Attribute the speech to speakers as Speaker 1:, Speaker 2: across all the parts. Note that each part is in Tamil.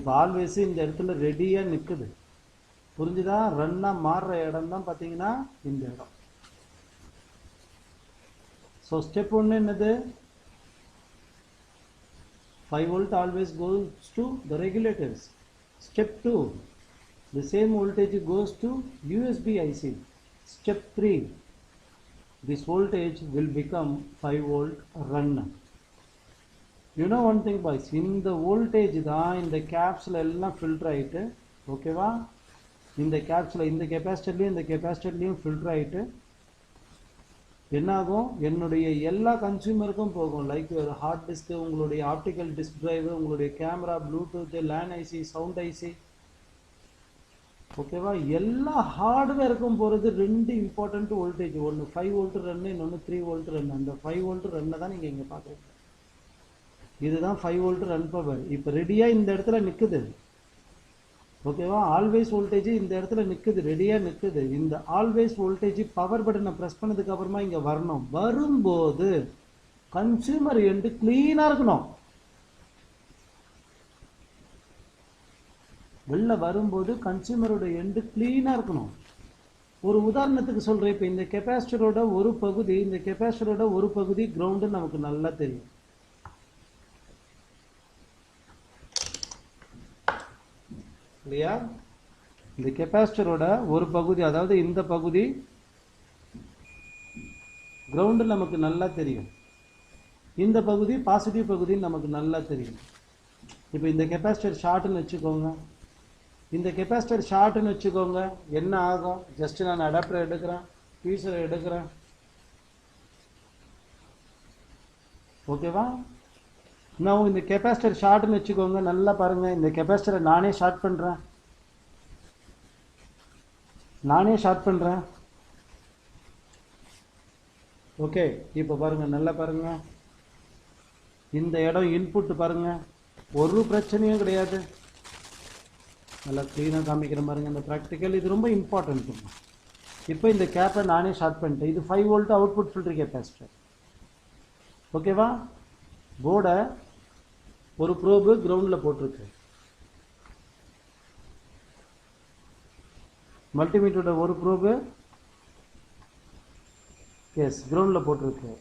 Speaker 1: இப்போ ஆல்வேஸ் இந்த இடத்துல ரெடியாக நிற்குது. புரிஞ்சுதா? ரன்னாக மாறுற இடம் தான் பார்த்தீங்கன்னா இந்த இடம். ஸோ ஸ்டெப் ஒன்று என்னது? 5 volt always goes to the regulators. Step 2, the same voltage goes to USB IC. Step 3, this voltage will become 5 volt run. You know one thing boys, இந்த voltage தான் இந்த கேப்ஸில் எல்லாம் ஃபில்டர் ஆகிட்டு, ஓகேவா, இந்த கேப்ஸில் இந்த கெப்பாசிட்டர்லேயும் இந்த கெப்பாசிட்டர்லேயும் ஃபில்டர் ஆகிட்டு என்னாகும், என்னுடைய எல்லா கன்சியூமருக்கும் போகும். லைக் ஹார்ட் டிஸ்க்கு, உங்களுடைய ஆப்டிக்கல் டிஸ்க் டிரைவு, உங்களுடைய camera, Bluetooth, LAN IC, sound IC, ஓகேவா, எல்லா ஹார்ட்வேருக்கும் போகிறது 2 இம்பார்ட்டண்ட் வோல்டேஜ். ஒன்று 5 வோல்ட் ரன்னு, இன்னொன்று 3 வோல்ட் ரன். அந்த 5 வோல்ட் ரன்னை தான் நீங்கள் இங்கே பார்க்குறீங்க. இதுதான் 5 வோல்ட் ரன் பவர். இப்போ ரெடியாக இந்த இடத்துல நிற்குது, ஓகேவா. ஆல்வேஸ் வோல்டேஜ் இந்த இடத்துல நிற்குது, ரெடியாக நிற்குது. இந்த ஆல்வேஸ் வோல்டேஜ் பவர் பட்டனை ப்ரெஸ் பண்ணதுக்கு அப்புறமா இங்கே வரணும். வரும்போது கன்சியூமர் எண்டு கிளீனாக இருக்கணும். வெளில வரும்போது கன்சியூமரோட எண்டு கிளீனாக இருக்கணும். ஒரு உதாரணத்துக்கு சொல்கிறேன். இப்போ இந்த கெப்பாசிட்டரோட ஒரு பகுதி, இந்த கெப்பாசிட்டரோட ஒரு பகுதி கிரவுண்டு நமக்கு நல்லா தெரியும் இல்லையா? இந்த கெப்பாசிட்டரோட ஒரு பகுதி, அதாவது இந்த பகுதி கிரவுண்டு நமக்கு நல்லா தெரியும். இந்த பகுதி பாசிட்டிவ் பகுதின்னு நமக்கு நல்லா தெரியும். இப்போ இந்த கெப்பாசிட்டர் ஷார்ட்னு வச்சுக்கோங்க. இந்த கெப்பாசிட்டர் ஷார்ட்னு வச்சுக்கோங்க. என்ன ஆகும்? ஜஸ்ட் நான் அடாப்டர் எடுக்கிறேன், பீஸரை எடுக்கிறேன், ஓகேவா. நான் இந்த கெப்பாசிட்டர் ஷார்ட்னு வச்சுக்கோங்க. நல்லா பாருங்க, இந்த கெப்பாசிட்டரை நானே ஷார்ட் பண்ணுறேன், ஓகே. இப்போ பாருங்க, நல்லா பாருங்க, இந்த இடம் இன்புட் பாருங்க, ஒரு பிரச்சனையும் கிடையாது. நல்லா க்ளீனாக காமிக்கிறேன் பாருங்க. இந்த ப்ராக்டிக்கல் இது ரொம்ப இம்பார்ட்டன்ட். இப்போ இந்த கேப்பை நானே ஷார்ட் பண்ணிட்டேன். இது 5 வோல்ட் அவுட்புட் ஃபில்டர் கெப்பாசிட்டர், ஓகேவா. போர்டை ஒரு ப்ரோபு கிரவுண்டில் போட்டிருக்கு, மல்டிமீட்டரோட ஒரு ப்ரோபு கிரவுண்டில் போட்டிருக்கு.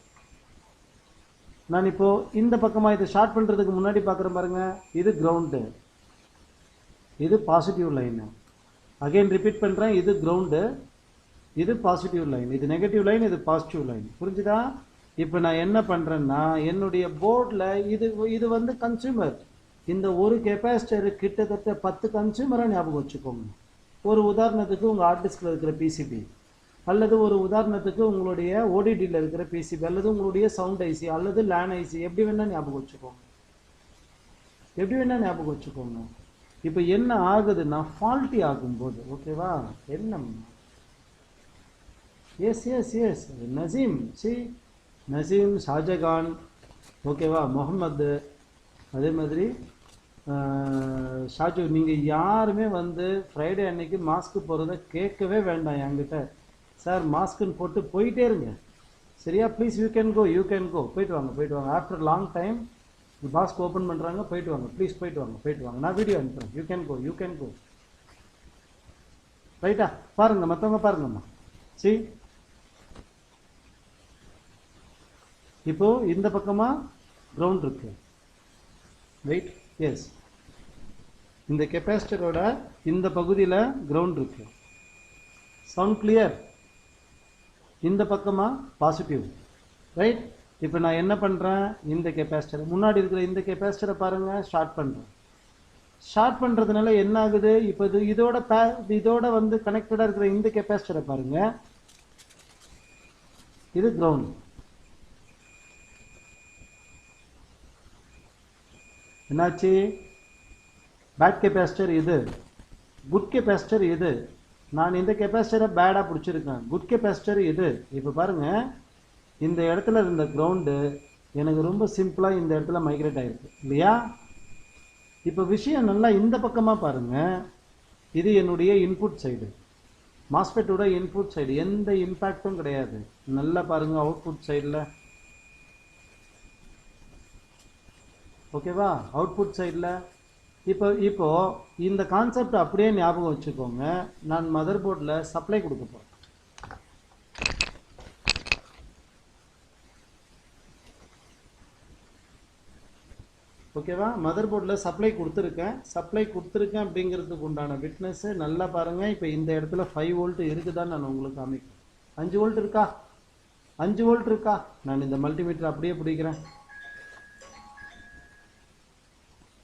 Speaker 1: நான் இப்போ இந்த பக்கமாக இதை ஷார்ட் பண்ணுறதுக்கு முன்னாடி பார்க்குறேன் பாருங்க. இது கிரவுண்டு, இது பாசிட்டிவ் லைனு. அகைன் ரிப்பீட் பண்ணுறேன், இது கிரவுண்டு, இது பாசிட்டிவ் லைன், இது நெகட்டிவ் லைன், இது பாசிட்டிவ் லைன். புரிஞ்சுதா? இப்போ நான் என்ன பண்ணுறேன்னா, என்னுடைய போர்டில் இது வந்து கன்சியூமர். இந்த ஒரு கெப்பாசிட்டர் கிட்டத்தட்ட 10 கன்சியூமராக ஞாபகம் வச்சுக்கோங்க. ஒரு உதாரணத்துக்கு உங்கள் ஹார்ட் டிஸ்கில் இருக்கிற பிசிபி, அல்லது ஒரு உதாரணத்துக்கு உங்களுடைய ஓடிடியில் இருக்கிற பிசிபி, அல்லது உங்களுடைய சவுண்ட் ஐசி, அல்லது லேன் ஐசி, எப்படி வேணால் ஞாபகம் வச்சுக்கோங்க. இப்போ என்ன ஆகுதுன்னா, ஃபால்ட்டி ஆகும்போது, ஓகேவா, என்ன எஸ் நசீம், ஷாஜகான், ஓகேவா, முகமது, அதே மாதிரி ஷாஜு, நீங்கள் யாருமே வந்து ஃப்ரைடே அன்னைக்கு மாஸ்க்கு போகிறத கேட்கவே வேண்டாம் என்கிட்ட. சார் மாஸ்க்குன்னு போட்டு போயிட்டே இருங்க, சரியா? ப்ளீஸ் யூ கேன் கோ, போயிட்டு வாங்க. After long time mask open பண்ணுறாங்க, போயிட்டு வாங்க, ப்ளீஸ் போயிட்டு வாங்க. நான் வீடியோ அனுப்புகிறேன். யூ கேன் கோ ரைட்டா? பாருங்க, மற்றவங்க பாருங்கம்மா. சரி, இப்போ இந்த பக்கமா கிரவுண்ட் இருக்கு, ரைட்? எஸ், இந்த கெப்பாசிட்டரோட இந்த பகுதியில் கிரவுண்ட் இருக்கு. Sound clear? இந்த பக்கமா பாசிட்டிவ், ரைட்? இப்போ நான் என்ன பண்ணுறேன், இந்த கெப்பாசிட்டர் முன்னாடி இருக்கிற இந்த கெப்பாசிட்டரை பாருங்க, ஷார்ட் பண்ணுறேன். ஷார்ட் பண்ணுறதுனால என்ன ஆகுது, இப்போ இதோட வந்து கனெக்டடாக இருக்கிற இந்த கெப்பாசிட்டரை பாருங்க, இது கிரவுண்ட். என்னாச்சு? பேட் கெப்பாசிட்டர் இது, குட் கெப்பாசிட்டர் இது. நான் இந்த கெப்பாசிட்டரை பேடாக பிடிச்சிருக்கேன், குட் கெப்பாசிட்டர் இது. இப்போ பாருங்க, இந்த இடத்துல இருந்த கிரவுண்டு எனக்கு ரொம்ப சிம்பிளாக இந்த இடத்துல மைக்ரேட் ஆகிருக்கு இல்லையா? இப்போ விஷயம் நல்லா இந்த பக்கமாக பாருங்க, இது என்னுடைய இன்புட் சைடு, மாஸ்பெட்டோட இன்புட் சைடு, எந்த இம்பேக்டும் கிடையாது. நல்லா பாருங்க அவுட்புட் சைடில், ஓகேவா? அவுட்புட் சைடில் இப்போ இந்த கான்செப்ட் அப்படியே ஞாபகம் வச்சுக்கோங்க. நான் மதர் போர்டில் சப்ளை கொடுக்க போகிறேன். ஓகேவா? மதர் போர்டில் சப்ளை கொடுத்துருக்கேன் அப்படிங்கிறதுக்கு உண்டான விட்னஸ் நல்லா பாருங்கள். இப்போ இந்த இடத்துல 5 வோல்ட் இருக்குதான்னு நான் உங்களுக்கு காமிக்கிறேன். 5 வோல்ட் இருக்கா? 5 வோல்ட் இருக்கா? நான் இந்த மல்டிமீட்டர் அப்படியே பிடிக்கிறேன்.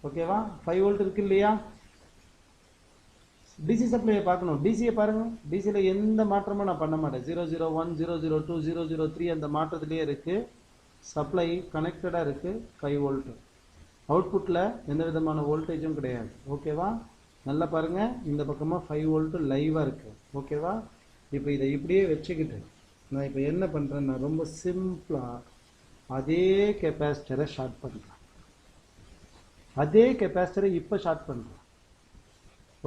Speaker 1: ஓகேவா? 5 வோல்ட் இருக்கு இல்லையா? டிசி சப்ளையை பார்க்கணும். டிசியை பாருங்க. டிசியில் எந்த மாற்றமும் நான் பண்ண மாட்டேன். 001, 002, 003 அந்த மாற்றத்திலேயே இருக்கு. சப்ளை கனெக்டடாக இருக்கு. 5 வோல்ட். அவுட்புட்டில் எந்த விதமான வோல்டேஜும் கிடையாது. ஓகேவா? நல்லா பாருங்க. இந்த பக்கமாக 5 வோல்ட் லைவாக இருக்கு. ஓகேவா? இப்போ இதை இப்படியே வச்சுக்கிட்டு நான் இப்போ என்ன பண்ணுறேன், நான் ரொம்ப சிம்பிளாக அதே கெப்பாசிட்டரை ஷார்ட் பண்ணுறேன். அதே கெப்பாசிட்டரை இப்போ ஷார்ட் பண்ணுறேன்.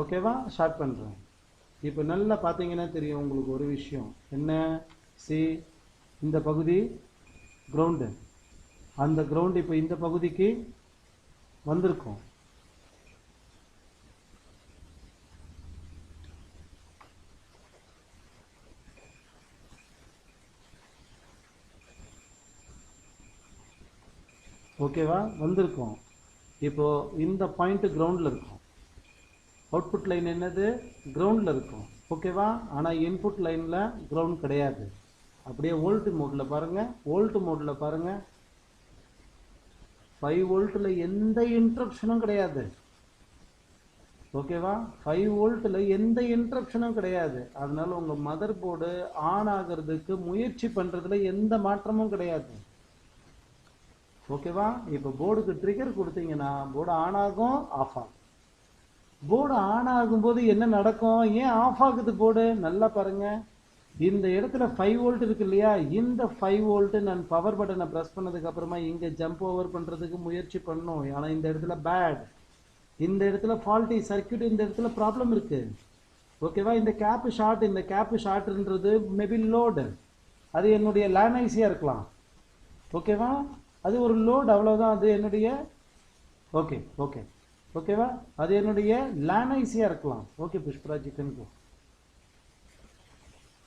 Speaker 1: ஓகேவா? ஷார்ட் பண்ணுறேன். இப்போ நல்லா பார்த்தீங்கன்னா தெரியும் உங்களுக்கு ஒரு விஷயம் என்ன. சி, இந்த பகுதி கிரவுண்டு, அந்த கிரவுண்டு இப்போ இந்த பகுதிக்கு வந்திருக்கும். ஓகேவா? வந்திருக்கும். இப்போ இந்த பாயிண்ட் கிரவுண்டில் இருக்கும். அவுட்புட் லைன் என்னது? கிரவுண்டில் இருக்கும். ஓகேவா? ஆனால் இன்புட் லைனில் கிரவுண்ட் கிடையாது. அப்படியே வோல்ட் மோடில் பாருங்கள். வோல்ட் மோடில் பாருங்கள். 5 வோல்ட்டில் எந்த இன்ட்ரப்ஷனும் கிடையாது. ஓகேவா? 5 வோல்ட்டில் எந்த இன்ட்ரப்ஷனும் கிடையாது. அதனால உங்கள் மதர் போர்டு ஆன் ஆகிறதுக்கு முயற்சி பண்ணுறதுல எந்த மாற்றமும் கிடையாது. ஓகேவா? இப்போ போர்டுக்கு ட்ரிகர் கொடுத்தீங்கன்னா போர்டு ஆன் ஆகும், ஆஃப் ஆகும். போர்டு ஆன் ஆகும்போது என்ன நடக்கும்? ஏன் ஆஃப் ஆகுது போர்டு? நல்லா பாருங்க. இந்த இடத்துல 5 வோல்ட் இருக்கு இல்லையா? இந்த 5 வோல்ட் நான் பவர் பட்டனை ப்ரெஸ் பண்ணதுக்கு அப்புறமா இங்கே ஜம்ப் ஓவர் பண்ணுறதுக்கு முயற்சி பண்ணணும். ஆனால் இந்த இடத்துல பேட், இந்த இடத்துல ஃபால்ட்டி சர்க்கியூட், இந்த இடத்துல ப்ராப்ளம் இருக்கு. ஓகேவா? இந்த கேப்பு ஷார்ட், இந்த கேப்பு ஷார்ட்ன்றது மேபி லோடு. அது என்னுடைய லேன் ஐசியாக இருக்கலாம். ஓகேவா? அது ஒரு லோடு, அவ்வளோதான். அது என்னுடைய ஓகேவா? அது என்னுடைய லேன் ஐசியாக இருக்கலாம். ஓகே புஷ்பராஜ் சிக்கனுக்கு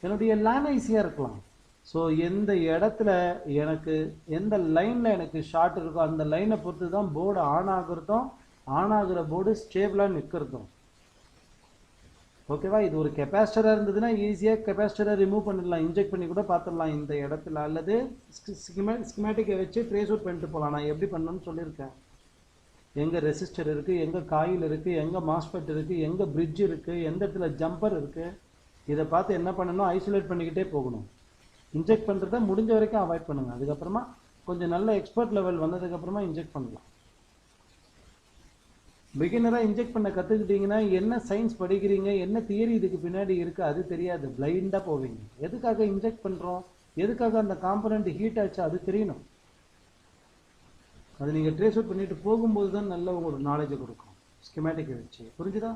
Speaker 1: என்னுடைய லேன் ஐசியாக இருக்கலாம். ஸோ எந்த இடத்துல எனக்கு எந்த லைனில் எனக்கு ஷார்ட் இருக்கோ அந்த லைனை பொறுத்து தான் போர்டு ஆன் ஆகுறதும், ஆன் ஆகுற போர்டு ஸ்டேபிளாக நிற்கிறதும். ஓகேவா? இது ஒரு கெப்பாசிட்டராக இருந்ததுன்னா ஈஸியாக கெப்பாசிட்டரை ரிமூவ் பண்ணிடலாம், இன்ஜெக்ட் பண்ணி கூட பார்த்துடலாம் இந்த இடத்துல. அல்லது ஸ்கிமேட்டிக்கை வச்சு ட்ரேஸ் அவுட் பண்ணிட்டு போகலாம். நான் எப்படி பண்ணணும்னு சொல்லியிருக்கேன். எங்கே ரெசிஸ்டர் இருக்குது, எங்கே காயில் இருக்குது, எங்கே மாஸ்பெட் இருக்குது, எங்கே பிரிட்ஜ் இருக்குது, எந்த இடத்துல ஜம்பர் இருக்குது, இதை பார்த்து என்ன பண்ணணும்? ஐசோலேட் பண்ணிக்கிட்டே போகணும். இன்ஜெக்ட் பண்ணுறத முடிஞ்ச வரைக்கும் அவாய்ட் பண்ணுங்கள். அதுக்கப்புறமா கொஞ்சம் நல்ல எக்ஸ்பர்ட் லெவல் வந்ததுக்கப்புறமா இன்ஜெக்ட் பண்ணலாம். பிகினராக இன்ஜெக்ட் பண்ண கற்றுக்கிட்டிங்கன்னா என்ன சயின்ஸ் படிக்கிறீங்க, என்ன தியரி இதுக்கு பின்னாடி இருக்குது அது தெரியாது. பிளைண்டாக போவீங்க. எதுக்காக இன்ஜெக்ட் பண்ணுறோம், எதுக்காக அந்த காம்பனண்ட் ஹீட் ஆச்சு அது தெரியணும். அது நீங்கள் ட்ரேஸ் அவுட் பண்ணிட்டு போகும்போது தான் நல்ல ஒரு நாலேஜை கொடுக்கும் ஸ்கிமேட்டிக்கை வச்சு. புரிஞ்சுதா?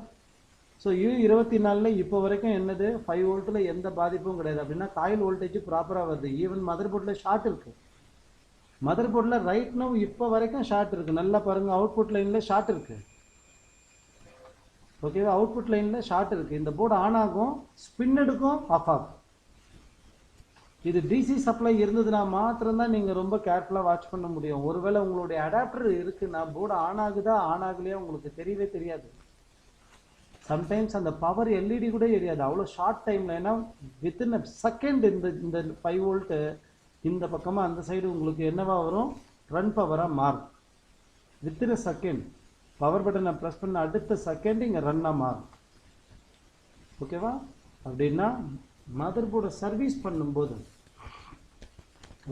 Speaker 1: ஸோ U24 இப்போ வரைக்கும் என்னது 5 வோல்ட்டில் எந்த பாதிப்பும் கிடையாது. அப்படின்னா காயில் வோல்டேஜ் ப்ராப்பராக வருது. ஈவன் மதர் போர்டில் ஷார்ட் இருக்குது. மதர் போர்டில் ரைட் நவ் இப்போ வரைக்கும் ஷார்ட் இருக்குது. நல்லா பாருங்கள். அவுட்புட் லைனில் ஷார்ட் இருக்குது. ஓகேவா? அவுட்புட் லைனில் ஷார்ட் இருக்குது. இந்த போர்டு ஆன் ஆகும், ஸ்பின் எடுக்கும், ஆஃப் ஆகும். இது டிசி சப்ளை இருந்ததுன்னா மாத்திரம்தான் நீங்கள் ரொம்ப கேர்ஃபுல்லாக வாட்ச் பண்ண முடியும். ஒருவேளை உங்களுடைய அடாப்டர் இருக்குன்னா போர்டு ஆன் ஆகுதா ஆன் ஆகலையா உங்களுக்கு தெரியவே தெரியாது. சம்டைம்ஸ் அந்த பவர் எல்இடி கூட எரியாது, அவ்வளோ ஷார்ட் டைமில். ஏன்னா வித்தின் அ செகண்ட் இந்த 5 வோல்ட்டு இந்த பக்கமாக அந்த சைடு உங்களுக்கு என்னவா வரும்? ரன் பவராக மாறும். வித்தின் அ செகண்ட் பவர் பட்டனை ப்ரெஸ் பண்ண அடுத்த செகண்ட் இங்கே ரன்னாக மாறும். ஓகேவா? அப்படின்னா மதர் போர்டை சர்வீஸ் பண்ணும்போது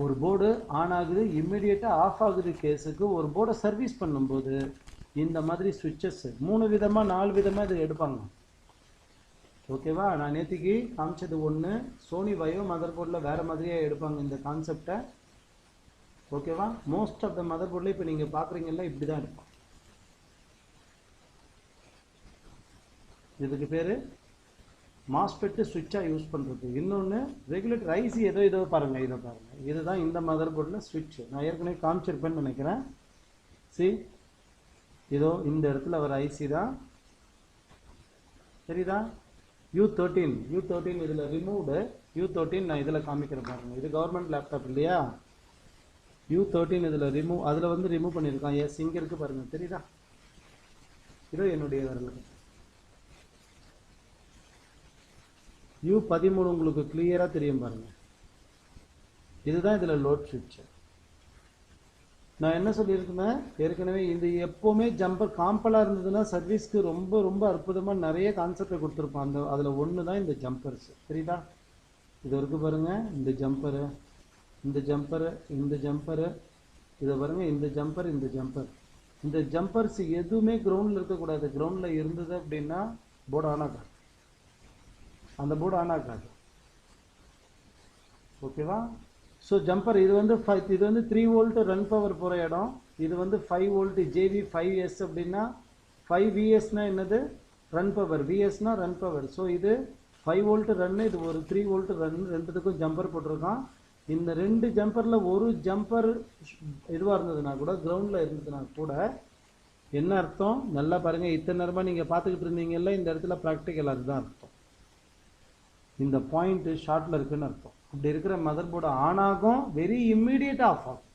Speaker 1: ஒரு போர்டு ஆன் ஆகுது, இம்மிடியேட்டாக ஆஃப் ஆகுது கேஸுக்கு ஒரு போர்டை சர்வீஸ் பண்ணும்போது இந்த மாதிரி சுவிட்சஸ் 3 விதமாக 4 விதமாக இது எடுப்பாங்க. ஓகேவா? நான் நேற்றுக்கு காமிச்சது ஒன்று. சோனி வயோ மதர் போர்டில் வேறு மாதிரியாக எடுப்பாங்க இந்த கான்செப்டை. ஓகேவா? மோஸ்ட் ஆஃப் த மதர் போர்டில் இப்போ நீங்கள் பார்க்குறீங்கல்ல இப்படி தான் இருக்கும். இதுக்கு பேர் மாஸ்பெட்டு ஸ்விட்சாக யூஸ் பண்ணுறது. இன்னொன்று ரெகுலேட்டர் ஐசி ஏதோ பாருங்கள், இதை பாருங்கள். இதுதான் இந்த மதர் போர்டில் ஸ்விட்ச். நான் ஏற்கனவே காமிச்சிருப்பேன்னு நினைக்கிறேன். சி, இதோ இந்த இடத்துல வர ஐசி தான், சரிதா? U13 இதில் ரிமூவ்டு. U13 நான் இதில் காமிக்கிறேன் பாருங்க. இது கவர்மெண்ட் லேப்டாப் இல்லையா? U13 இதில் ரிமூவ், அதில் வந்து ரிமூவ் பண்ணியிருக்கான். எஸ், இங்கே இருக்கு பாருங்க, தெரியுதா? இதோ என்னுடைய வரல. U13 உங்களுக்கு கிளியராக தெரியும் பாருங்க. இதுதான் இதில் லோட் சுவிட்ச். நான் என்ன சொல்லியிருக்கேன் ஏற்கனவே, இந்த எப்போவுமே ஜம்பர் காம்பலாக இருந்ததுன்னா சர்வீஸ்க்கு ரொம்ப ரொம்ப அற்புதமாக நிறைய கான்செப்டை கொடுத்துருப்பான். அந்த அதில் ஒன்று தான் இந்த ஜம்பர்ஸ், தெரியுதா? இது இருக்கு பாருங்க, இந்த ஜம்பரு, இந்த ஜம்பரு, இந்த ஜம்பரு, இதை பாருங்க, இந்த ஜம்பர், இந்த ஜம்பர். இந்த ஜம்பர்ஸ் எதுவுமே கிரவுண்டில் இருக்கக்கூடாது. கிரவுண்டில் இருந்தது அப்படின்னா போர்டு ஆன் ஆகாது, அந்த போர்டு ஆன் ஆகாது. ஓகேவா? ஸோ ஜம்பர் இது வந்து 3 வோல்ட் ரன் பவர் போகிற இடம். இது வந்து 5 வோல்ட் JV5S அப்படின்னா 5VSனா என்னது? Run power. VSனா ரன் பவர். ஸோ இது 5 வோல்ட் ரன்னு, இது ஒரு 3 வோல்ட் ரன். ரெண்டுத்துக்கும் ஜம்பர் போட்டிருக்கான். இந்த 2 ஜம்பரில் ஒரு ஜம்பர் இதுவாக இருந்ததுன்னா கூட, கிரவுண்டில் இருந்ததுன்னா கூட என்ன அர்த்தம்? நல்லா பாருங்கள். இத்தனை நேரமாக நீங்கள் பார்த்துக்கிட்டு இருந்தீங்கல்ல, இந்த இடத்துல ப்ராக்டிக்கல் அதுதான் அர்த்தம். இந்த பாயிண்ட் ஷார்ட்டில் இருக்குன்னு அர்த்தம். அப்படி இருக்கிற மதர் போர்டு ஆன் ஆகும், வெரி இம்மீடியட்டாக ஆஃப் ஆகும்.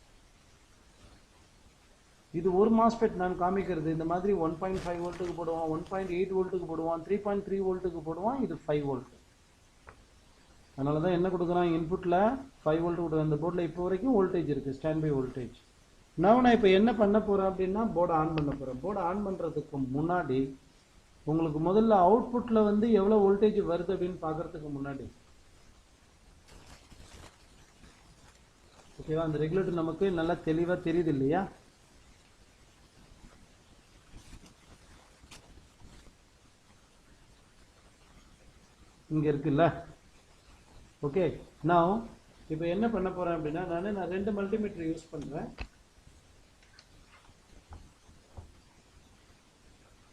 Speaker 1: இது ஒரு மாஸ்பெட் நான் காமிக்கிறது. இந்த மாதிரி 1.5 வோல்ட்டுக்கு போடுவான், 1.8 வோல்ட்டுக்கு போடுவான், 3.3 வோல்ட்டுக்கு போடுவான். இது 5 வோல்ட். அதனால தான் என்ன கொடுக்குறான்? இன்புட்டில் 5 வோல்ட் கொடுக்குறேன். அந்த போர்டில் இப்போ வரைக்கும் வோல்டேஜ் இருக்குது, ஸ்டாண்ட் பை வோல்டேஜ். நான் இப்போ என்ன பண்ண போகிறேன் அப்படின்னா, போர்டை ஆன் பண்ண போகிறேன். போர்டை ஆன் பண்ணுறதுக்கு முன்னாடி உங்களுக்கு முதல்ல அவுட்புட்டில் வந்து எவ்வளோ வோல்டேஜ் வருது அப்படின்னு பார்க்குறதுக்கு முன்னாடி, ஓகேவா, அந்த ரெகுலேட்டர் நமக்கு நல்லா தெளிவாக தெரியுது இல்லையா? இங்கே இருக்குல்ல? ஓகே. நான் இப்போ என்ன பண்ண போகிறேன் அப்படின்னா, நான் 2 மல்டிமீட்டர் யூஸ் பண்ணுறேன்.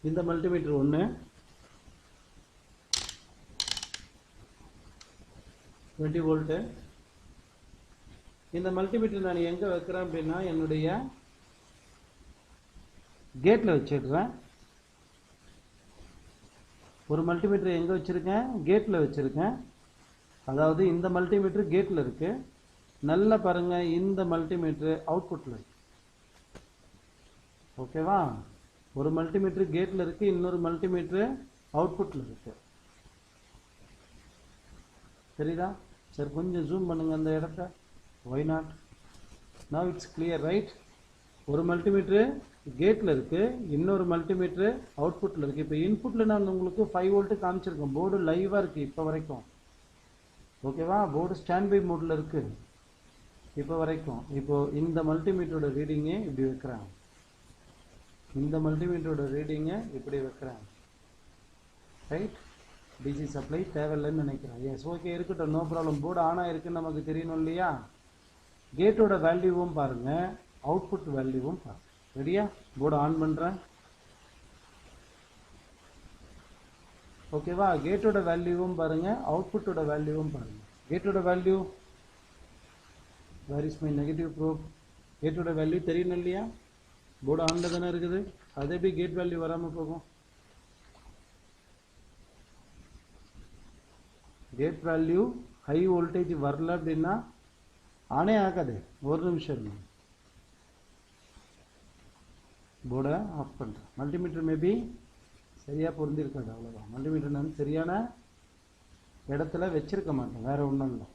Speaker 1: இந்த மல்டிமீட்டர் ஒன்று, 20 வோல்ட்டு. இந்த மல்டிமீட்டர் நான் எங்கே வைக்கிறேன் அப்படின்னா, என்னுடைய கேட்டில் வச்சிடுறேன். ஒரு மல்டிமீட்டர் எங்கே வச்சுருக்கேன்? கேட்டில் வச்சுருக்கேன். அதாவது இந்த மல்டிமீட்டர் கேட்டில் இருக்குது. நல்லா பாருங்கள், இந்த மல்டிமீட்டர் அவுட்புட்டில் இருக்கு. ஓகேவா? ஒரு மல்டிமீட்டர் கேட்டில் இருக்குது, இன்னொரு மல்டிமீட்டர் அவுட்புட்டில் இருக்குது. சரிதா? சரி, கொஞ்சம் ஜூம் பண்ணுங்கள் அந்த இடத்த. Why not? Now it's clear, right? ஒரு மல்டிமீட்டர் கேட்டில் இருக்குது, இன்னொரு மல்டிமீட்டர் அவுட்புட்டில் இருக்குது. இப்போ இன்புட்டில் நான் உங்களுக்கு 5 வோல்ட்டு காமிச்சிருக்கேன். போர்டு லைவாக இருக்குது இப்போ வரைக்கும். ஓகேவா? போர்டு ஸ்டாண்ட் பை மோடில் இருக்குது இப்போ வரைக்கும். இப்போது இந்த மல்டிமீட்டரோட ரீடிங்கே இப்படி வைக்கிறேன். இந்த மல்டிமீட்டரோட ரீடிங்கை இப்படி வைக்கிறேன். ரைட்? டிசி சப்ளை தேவையில்லைன்னு நினைக்கிறேன். எஸ், ஓகே, இருக்கட்டும், நோ ப்ராப்ளம். போர்டு ஆன் ஆகிருக்குன்னு நமக்கு தெரியணும் இல்லையா? கேட்டோட வேல்யூவும் பாருங்கள், அவுட்புட் வேல்யூவும் பாருங்கள். ரெடியா? போர்டு ஆன் பண்ணுறேன். ஓகேவா? கேட்டோட வேல்யூவும் பாருங்கள், அவுட்புட்டோட வேல்யூவும் பாருங்கள். கேட்டோட value, where is my negative proof? கேட்டோட வேல்யூ தெரியணும் இல்லையா? போர்டு ஆனில் தானே இருக்குது. அது எப்படி கேட் வேல்யூ வராமல் போகும்? கேட் வேல்யூ ஹை வோல்டேஜ் வரல அப்படின்னா ஆனே ஆகாது. ஒரு நிமிஷம் இருங்க, போர்டை ஆஃப் பண்ணுறேன். மல்டிமீட்டர் மேபி சரியாக பொருந்திருக்காது, அவ்வளோதான். மல்டிமீட்டர் நான் சரியான இடத்துல வச்சிருக்க மாட்டேன், வேறு ஒன்றும் இல்லை.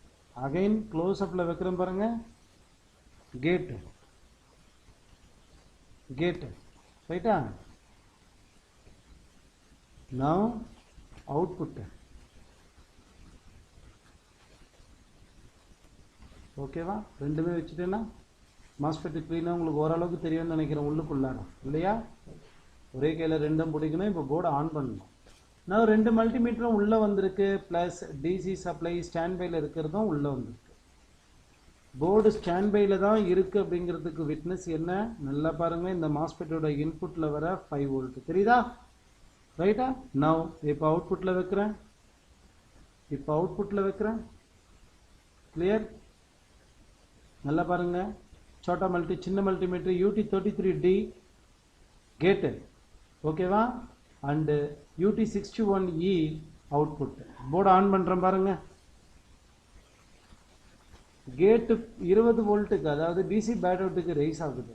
Speaker 1: அகைன் க்ளோஸ் அப்பில் வைக்கிறேன் பாருங்கள். கேட்டு கேட்டு ரைட்டா? நான் அவுட்புட்டு. ஓகேவா? ரெண்டுமே வச்சுட்டேன்னா மாஸ்பெட்டு க்ளீனாக உங்களுக்கு ஓரளவுக்கு தெரியும்னு நினைக்கிறேன் உள்ளுக்குள்ளார இல்லையா? ஒரே கையில் ரெண்டும் பிடிக்கணும். இப்போ போர்டை ஆன் பண்ணணும். நான் 2 மல்டிமீட்டரும் உள்ளே வந்திருக்கு, ப்ளஸ் டிசி சப்ளை ஸ்டாண்ட் பையில் இருக்கிறதும் உள்ளே வந்திருக்கு. போர்டு ஸ்டாண்ட் பையில் தான் இருக்குது அப்படிங்கிறதுக்கு விட்னஸ் என்ன? நல்லா பாருங்கள், இந்த மாஸ்பெட்டோட இன்புட்டில் வர 5 வோல்ட் தெரியுதா? ரைட்டா? நான் இப்போ அவுட்புட்டில் வைக்கிறேன். இப்போ அவுட்புட்டில் வைக்கிறேன். கிளியர்? நல்லா பாருங்கள். சோட்டா சின்ன மல்டிமீட்டர் UT33D கேட்டு, ஓகேவா? And UT61E output. Board on பண்ணுறேன் பாருங்க. கேட்டு 20 வோல்ட்டுக்கு, அதாவது டிசி பேட் அவுட்டுக்கு ரைஸ் ஆகுது,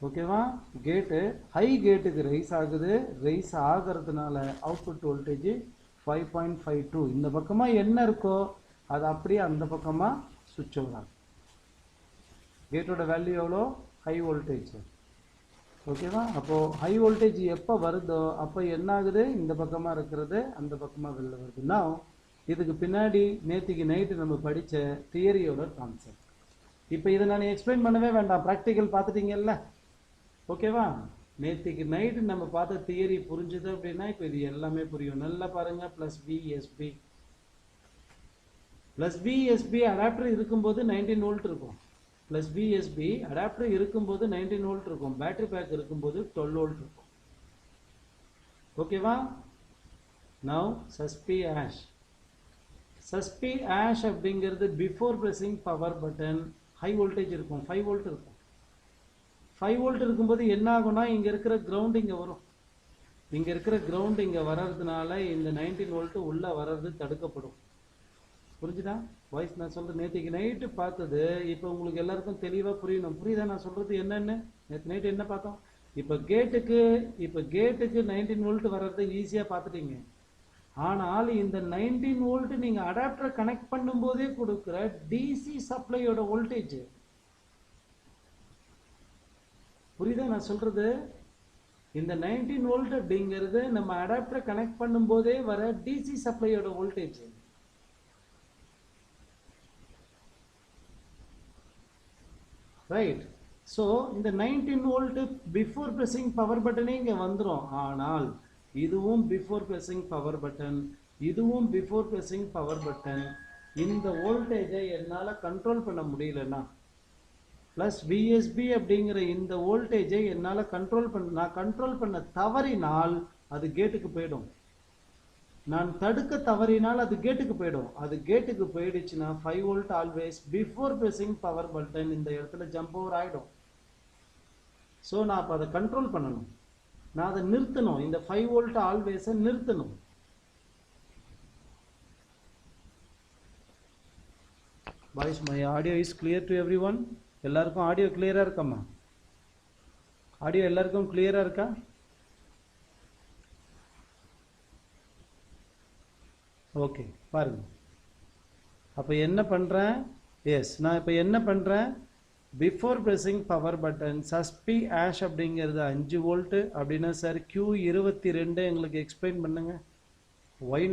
Speaker 1: ஓகேவா? கேட்டு ஹை கேட்டுக்கு ரைஸ் ஆகுது. ரைஸ் ஆகிறதுனால அவுட்புட் வோல்டேஜ் 5.52. இந்த பக்கமாக என்ன இருக்கோ அது அப்படியே அந்த பக்கமாக சுவிட்ச் ஓவர் ஆகும். கேட்டோட வேல்யூ எவ்வளோ? ஹை வோல்டேஜ், ஓகேவா? அப்போது ஹை வோல்டேஜ் எப்போ வருதோ அப்போ என்ன ஆகுது? இந்த பக்கமாக இருக்கிறது அந்த பக்கமாக வெளில வருதுன்னா இதுக்கு பின்னாடி நேற்றுக்கு நைட்டு நம்ம படித்த தியரியோட கான்செப்ட். இப்போ இதை நான் எக்ஸ்பிளைன் பண்ணவே வேண்டாம், ப்ராக்டிக்கல் பார்த்துட்டீங்கல்ல, ஓகேவா? நேற்றுக்கு நைட்டு நம்ம பார்த்த தியரி புரிஞ்சுது அப்படின்னா இப்போ இது எல்லாமே புரியும். நல்லா பாருங்கள். ப்ளஸ் பிஎஸ்பி அடாப்டர் இருக்கும்போது 19 வோல்ட் இருக்கும். ப்ளஸ் பிஎஸ்பி அடாப்டர் இருக்கும்போது 19 வோல்ட் இருக்கும். பேட்டரி பேக் இருக்கும்போது 12 வோல்ட் இருக்கும். ஓகேவா? நவ் சஸ்பி ஆஷ் அப்படிங்கிறது before pressing power button high voltage இருக்கும், 5 வோல்ட் இருக்கும். 5 வோல்ட் இருக்கும்போது என்ன ஆகும்னா இங்கே இருக்கிற கிரவுண்ட் இங்கே வரும். இங்கே இருக்கிற கிரவுண்ட் இங்கே வர்றதுனால இந்த 19 வோல்ட் உள்ளே வர்றது தடுக்கப்படும். புரிஞ்சுதா? வாய்ஸ் நான் சொல்கிறது நேற்றுக்கு நைட்டு பார்த்தது இப்போ உங்களுக்கு எல்லாருக்கும் தெளிவாக புரியணும். புரியுதா நான் சொல்கிறது என்னென்னு? நேற்று நைட்டு என்ன பார்த்தோம்? இப்போ கேட்டுக்கு 19 வோல்ட் வர்றது ஈஸியாக பார்த்துட்டீங்க. ஆனால் இந்த 19 வோல்ட் நீங்கள் அடாப்டரை கனெக்ட் பண்ணும்போதே கொடுக்குற டிசி சப்ளையோட வோல்டேஜ். புரியுதா நான் சொல்கிறது? இந்த 19 வோல்ட் அப்படிங்கிறது நம்ம அடாப்டரை கனெக்ட் பண்ணும்போதே வர டிசி சப்ளையோட வோல்டேஜ். ரைட். ஸோ இந்த 19 வோல்ட் பிஃபோர் ப்ரெஸிங் பவர் பட்டனே இங்கே வந்துடும். ஆனால் இதுவும் பிஃபோர் ப்ரெஸிங் பவர் பட்டன், இதுவும் பிஃபோர் ப்ரெஸிங் பவர் பட்டன். இந்த வோல்டேஜை என்னால் கண்ட்ரோல் பண்ண முடியலன்னா ப்ளஸ் பிஎஸ்பி அப்படிங்கிற இந்த வோல்டேஜை என்னால் நான் கண்ட்ரோல் பண்ண தவறினால் அது கேட்டுக்கு போயிடும். நான் தடுக்க தவறினால் அது கேட்டுக்கு போயிடும். அது கேட்டுக்கு போயிடுச்சுன்னா 5 volt always before pressing power button இந்த இடத்துல ஜம்ப் ஓவர் ஆகிடும். ஸோ நான் அப்போ அதை கண்ட்ரோல் பண்ணணும், நான் அதை நிறுத்தணும். இந்த 5 வோல்ட் ஆல்வேஸை நிறுத்தணும். Boys, my audio is clear to every one? எல்லாருக்கும் ஆடியோ கிளியராக இருக்காம்மா? ஆடியோ எல்லாருக்கும் கிளியராக இருக்கா? ஓகே, பாருங்க. அப்போ என்ன பண்ணுறேன்? நான் இப்போ என்ன பண்ணுறேன்? பிஃபோர் ப்ரெஸிங் பவர் பட்டன் சஸ்பி ஆஷ் அப்படிங்கிறது 5 வோல்ட்டு அப்படின்னா சார் Q22 எங்களுக்கு எக்ஸ்பிளைன் பண்ணுங்க. ஒய்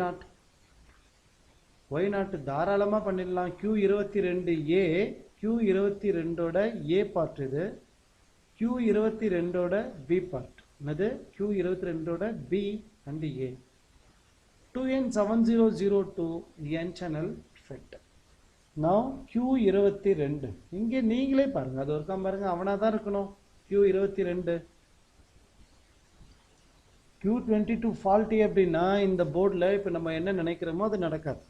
Speaker 1: நாட் தாராளமாக பண்ணிடலாம். Q22A, Q22ஓட ஏ பார்ட் இது, Q22ஓட பி பார்ட். என்னது? Q22ஓட B and A. 2N7002 N channel FET. Now Q22 இங்கே நீங்களே பாருங்க, அது ஒருக்கா பாருங்க, அவனா தான் இருக்கணும். Q22 Q22 ஃபால்ட்டி அப்படின்னா இந்த போர்டில் இப்போ நம்ம என்ன நினைக்கிறோமோ அது நடக்காது.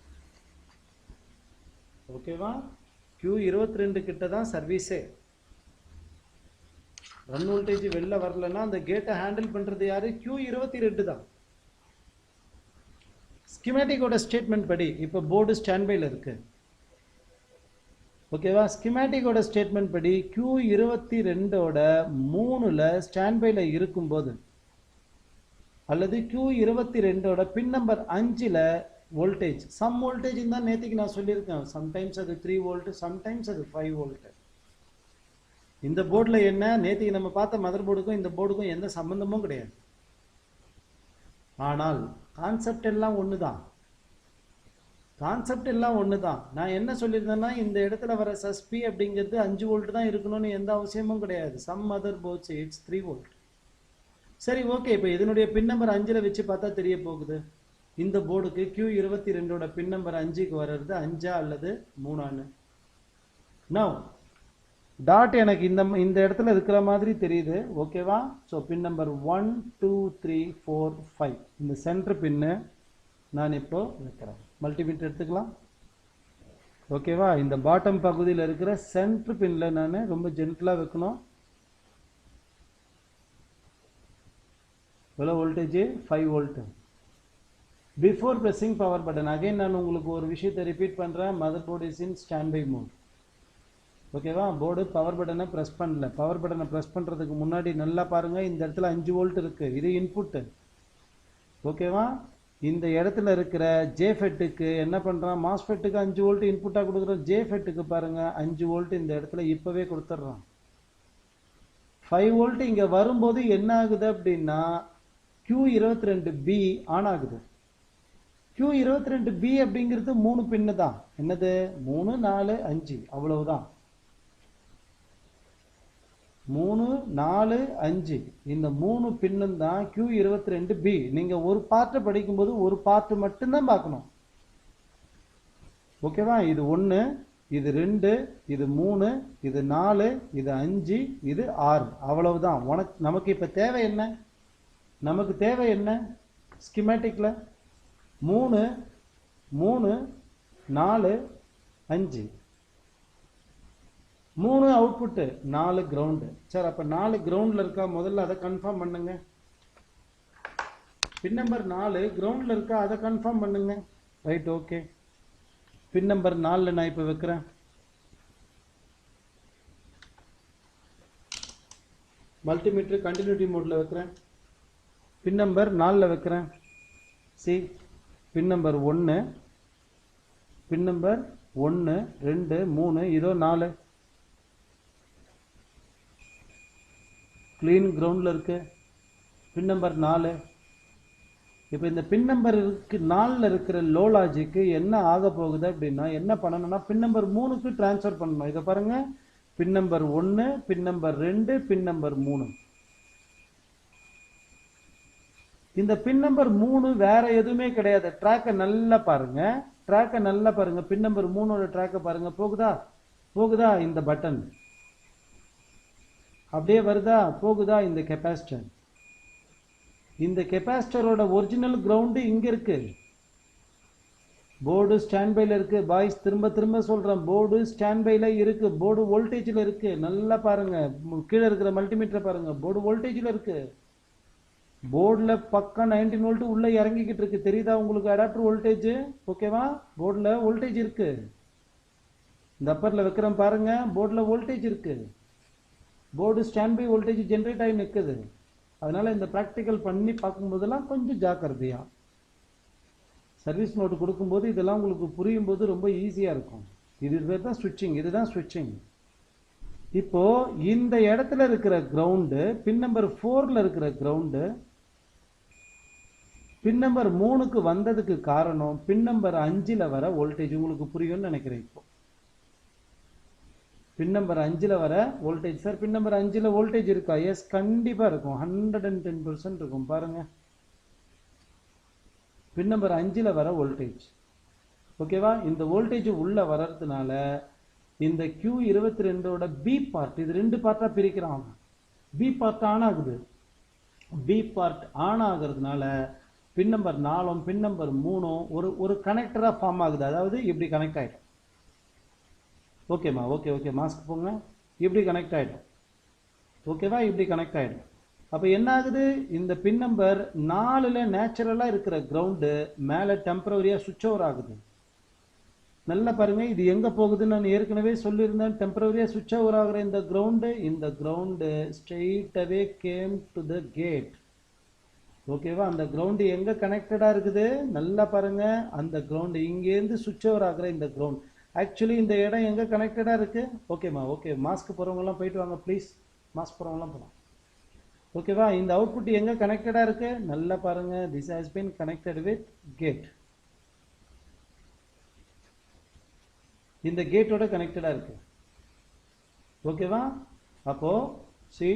Speaker 1: ஓகேவா? Q22 கிட்ட தான் சர்வீஸே. ரன் வோல்டேஜ் வெளில வரலன்னா அந்த கேட்டை ஹேண்டில் பண்ணுறது யாரு? Q22 தான். ஸ்கிமேட்டிக்கோட ஸ்டேட்மெண்ட் படி இப்போ போர்டு ஸ்டாண்ட்பையில் இருக்கு, ஓகேவா? ஸ்கிமேட்டிக்கோட ஸ்டேட்மெண்ட் படி Q22ஓட 3ல் ஸ்டாண்ட்பையில் இருக்கும்போது அல்லது Q22ஓட pin number 5ல் voltage, some voltage தான் நேற்றுக்கு நான் சொல்லியிருக்கேன். சம்டைம்ஸ் அது 3 வோல்ட், சம்டைம்ஸ் அது 5 வோல்ட். இந்த போர்டில் என்ன, நேற்றுக்கு நம்ம பார்த்த மதர் போர்டுக்கும் இந்த போர்டுக்கும் எந்த சம்பந்தமும் கிடையாது. ஆனால் கான்செப்ட் எல்லாம் ஒன்று தான். நான் என்ன சொல்லியிருந்தேன்னா இந்த இடத்துல வர சஸ்பி அப்படிங்கிறது 5 வோல்ட் தான் இருக்கணும்னு எந்த அவசியமும் கிடையாது. Some other ports it's 3 volt. சரி, ஓகே. இப்போ இதனுடைய பின் நம்பர் 5ல் வச்சு பார்த்தா தெரிய போகுது. இந்த போர்டுக்கு Q22ஓட பின் நம்பர் 5க்கு வர்றது 5 அல்லது 3. நவ் டாட் எனக்கு இந்த இடத்துல இருக்கிற மாதிரி தெரியுது, ஓகேவா? ஸோ பின் நம்பர் 1 2 3 4 5 இந்த சென்டர் பின்னு நான் இப்போ வைக்கிறேன். மல்டிமீட்டர் எடுத்துக்கலாம், ஓகேவா? இந்த பாட்டம் பகுதியில் இருக்கிற சென்டர் பின்னில் நான் ரொம்ப ஜென்டலாக வைக்கணும். எவ்வளோ voltage 5 volt. Before pressing power button, again நான் உங்களுக்கு ஒரு விஷயத்தை ரிப்பீட் பண்ணுறேன். Mother board is in standby mode. ஓகேவா? போர்டு பவர் பட்டனை ப்ரெஸ் பண்ணல. பவர் பட்டனை ப்ரெஸ் பண்ணுறதுக்கு முன்னாடி நல்லா பாருங்கள், இந்த இடத்துல 5 வோல்ட் இருக்குது, இது இன்புட்டு. ஓகேவா? இந்த இடத்துல இருக்கிற ஜேஃபெட்டுக்கு என்ன பண்ணுறான், மாஸ்ஃபெட்டுக்கு 5 வோல்ட் இன்புட்டாக கொடுக்குறோம். ஜேஃபெட்டுக்கு பாருங்கள் 5 வோல்ட் இந்த இடத்துல இப்போவே கொடுத்துட்றான். 5 வோல்ட் இங்கே வரும்போது என்ன ஆகுது அப்படின்னா Q22B ஆன் ஆகுது. Q22B அப்படிங்கிறது 3 பின்னு தான். என்னது? 3, 4, 5 அவ்வளவுதான். 3, 4, 5 இந்த 3 பின்னும் தான் Q22B. நீங்க ஒரு பார்ட்டை படிக்கும்போது ஒரு பார்ட் மட்டும்தான் பார்க்கணும். ஓகேவா? இது 1, இது 2, இது 3, இது 4, இது 5, இது 6 அவ்வளவுதான். நமக்கு இப்ப தேவை என்ன? நமக்கு தேவை என்ன? ஸ்கிமேட்டிக்ல 3, 3, 4, 5 3 அவுட்புட்டு, 4 கிரவுண்டு. சரி, அப்ப 4 கிரவுண்ட்ல இருக்கா? முதல்ல அதை கன்ஃபார்ம் பண்ணுங்க. பின் நம்பர் 4 கிரவுண்ட்ல இருக்கா? அதை கன்ஃபார்ம் பண்ணுங்க. Right, okay. பின் நம்பர் 4 நான் இப்ப வைக்கிறேன். மல்டிமீட்டர் கண்டினியூட்டி மோட்ல வைக்கிறேன். பின் நம்பர் 4ல வைக்கிறேன். சி, பின் நம்பர் 1, பின் நம்பர் 1, 2, 3, இதோ 4 கிளீன் கிரவுண்ட்ல இருக்கு. பின் நம்பர் 4. இப்போ இந்த பின் நம்பர் 4ல இருக்கிற லோ லாஜிக்கு என்ன ஆக போகுது அப்படின்னா, என்ன பண்ணணும்னா பின் நம்பர் 3க்கு டிரான்ஸ்ஃபர் பண்ணணும். இதை பாருங்க, pin number 1, pin number 2, pin number 3. இந்த பின் நம்பர் 3 வேற எதுவுமே கிடையாது. ட்ராக்கை நல்லா பாருங்க, ட்ராக்கை நல்லா பாருங்க. பின் நம்பர் 3ஓட ட்ராக்கை பாருங்க. போகுதா? போகுதா? இந்த பட்டன் அப்படியே வருதா? போகுதா? இந்த கெப்பாசிட்டர். இந்த கெப்பாசிட்டரோட ஒரிஜினல் கிரவுண்டு இங்க இருக்கு. போர்டு ஸ்டாண்ட் பைல இருக்கு. பாய்ஸ், திரும்ப திரும்ப சொல்றேன், போர்டு ஸ்டாண்ட் பைல இருக்கு. போர்டு வோல்டேஜ்ல இருக்கு. நல்லா பாருங்க, கீழே இருக்கிற மல்டிமீட்டர் பாருங்க. போர்டு வோல்டேஜ்ல இருக்கு. போர்டில் பக்கம் 19 வோல்ட் உள்ள இறங்கிக்கிட்டு இருக்கு. தெரியுதா உங்களுக்கு அடாப்டர் வோல்டேஜ்? ஓகேவா? போர்டில் வோல்டேஜ் இருக்கு. இந்த அப்பரில் வைக்கிறேன் பாருங்க, போர்டில் வோல்டேஜ் இருக்கு. Board standby voltage generate ஆகி நிற்குது. அதனால இந்த ப்ராக்டிக்கல் பண்ணி பார்க்கும்போதெல்லாம் கொஞ்சம் ஜாக்கிரதையா, சர்வீஸ் நோட்டு கொடுக்கும்போது இதெல்லாம் உங்களுக்கு புரியும் போது ரொம்ப ஈஸியாக இருக்கும். இதுதான் ஸ்விட்சிங், இதுதான் ஸ்விட்சிங். இப்போ இந்த இடத்துல இருக்கிற கிரவுண்டு, பின் நம்பர் 4ல இருக்கிற கிரவுண்டு பின் நம்பர் 3க்கு வந்ததுக்கு காரணம் பின் நம்பர் 5ல வர வோல்டேஜ். உங்களுக்கு புரியும்னு நினைக்கிறேன். இப்போ பின் நம்பர் 5ல வர வோல்டேஜ். சார், பின் நம்பர் 5ல வோல்டேஜ் இருக்கா? எஸ், கண்டிப்பா இருக்கும். 110% இருக்கும். பாருங்க, பின் நம்பர் 5ல வர வோல்டேஜ். ஓகேவா? இந்த வோல்டேஜ் உள்ள வர்றதுனால இந்த Q22ஓட பி பார்ட், இது 2 பார்ட்டா பிரிக்கிறான். பி பார்ட் ஆன் ஆகுது. பி பார்ட் ஆன் ஆகிறதுனால பின் நம்பர் 4ம் பின் நம்பர் 3ம் ஒரு கனெக்டரா ஃபார்ம் ஆகுது. அதாவது இப்படி கனெக்ட் ஆயிடும். ஓகேம்மா? ஓகே, ஓகே, மாஸ்க் போங்க. இப்படி கனெக்ட் ஆயிடும். ஓகேவா? இப்படி கனெக்ட் ஆயிடும். அப்போ என்ன ஆகுது? இந்த பின் நம்பர் 4ல நேச்சுரலா இருக்கிற கிரவுண்டு மேலே டெம்பரவரியா சுவிட்ச் ஓவர் ஆகுது. நல்லா பாருங்க, இது எங்க போகுதுன்னு நான் ஏற்கனவே சொல்லியிருந்தேன். டெம்பரவரியா சுவிட்ச் ஓவர் ஆகிற இந்த ground straight away came to the gate. ஓகேவா? அந்த கிரவுண்டு எங்க கனெக்டடா இருக்குது? நல்லா பாருங்க, அந்த கிரவுண்டு இங்கேருந்து சுவிட்ச் ஓவர் ஆகிற இந்த கிரவுண்ட். ஆக்சுவலி இந்த இடம் எங்க கனெக்டடா இருக்கு? ஓகேம்மா? ஓகே, மாஸ்க் போறவங்கலாம் போயிட்டு வாங்க ப்ளீஸ். மாஸ்க் போறவங்கலாம் போகலாம். ஓகேவா? இந்த அவுட்புட் எங்க கனெக்டடா இருக்கு? நல்லா பாருங்க, this has been connected with gate. இந்த கேட்டோட கனெக்டடா இருக்கு. ஓகேவா? அப்போ சி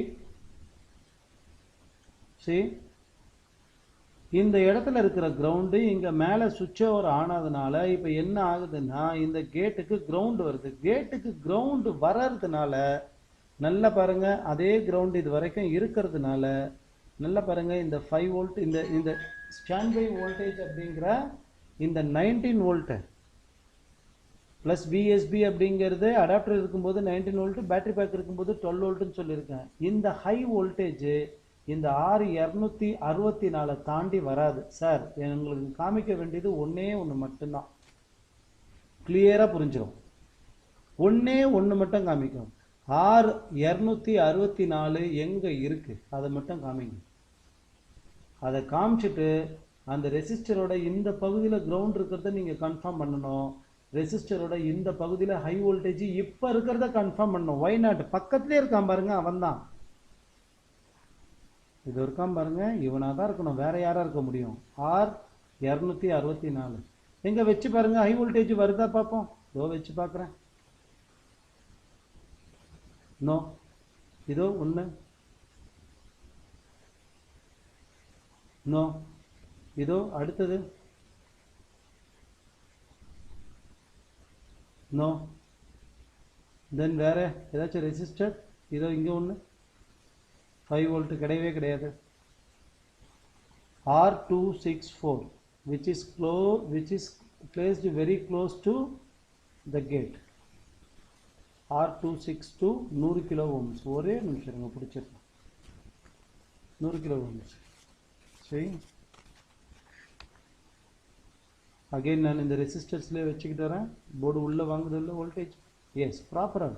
Speaker 1: இந்த இடத்துல இருக்கிற கிரவுண்டு இங்க மேல சுவிட்ச் ஓவர் ஆனதுனால இப்ப என்ன ஆகுதுன்னா, இந்த கேட்டுக்கு கிரவுண்ட் வருது. கேட்டுக்கு கிரவுண்ட் வர்றதுனால நல்லா பாருங்க, அதே கிரவுண்ட் இது வரைக்கும் இருக்கிறதுனால நல்லா பாருங்க, இந்த 5 வோல்ட் இந்த ஸ்டாண்ட் பை வோல்டேஜ் அப்படிங்கிற இந்த 19 வோல்ட் பிளஸ் விஎஸ்பி அப்படிங்கிறது அடாப்டர் இருக்கும்போது 19 வோல்ட், பேட்டரி பேக் இருக்கும்போது 12 வோல்ட்னு சொல்லியிருக்கேன். இந்த ஹை வோல்டேஜ் இந்த R264 தாண்டி வராது சார். எங்களுக்கு காமிக்க வேண்டியது ஒன்னே ஒன்று மட்டும்தான். கிளியரா புரிஞ்சிடும். ஒன்னே ஒன்று மட்டும் காமிக்கும். R264 எங்க இருக்கு அதை மட்டும் காமிங்க. அதை காமிச்சிட்டு அந்த ரெசிஸ்டரோட இந்த பகுதியில் கிரவுண்ட் இருக்கிறத நீங்க கன்ஃபார்ம் பண்ணணும். ரெசிஸ்டரோட இந்த பகுதியில் ஹை வோல்டேஜ் இப்ப இருக்கிறத கன்ஃபார்ம் பண்ணணும். ஒய் நாட் பக்கத்திலே இருக்கான் பாருங்க, அவன் தான். இது இருக்கான் பாருங்க, இவனா தான் இருக்கணும், வேற யாரா இருக்க முடியும்? R264 எங்க வச்சு பாருங்க, ஹை வோல்டேஜ் வருதா பார்ப்போம். இதோ வச்சு பார்க்குறேன். நோ. இதோ ஒன்று. நோ. இதோ அடுத்தது. நோ. தென் வேற ஏதாச்சும் ரெசிஸ்டர். இதோ இங்கே ஒன்று 5 வோல்ட் கிடையவே கிடையாது. R264 which is placed very close to the gate. R262 100 kilo ohms. ஒரே நிமிஷம் இருங்க, பிடிச்சிருக்கோம். 100 கிலோ ஓம்ஸ். சரி, அகைன் நான் இந்த ரெசிஸ்டர்ஸ்லேயே வச்சுக்கிட்டு வரேன். போர்டு உள்ளே வாங்குது இல்லை வோல்டேஜ். எஸ், ப்ராப்பராக.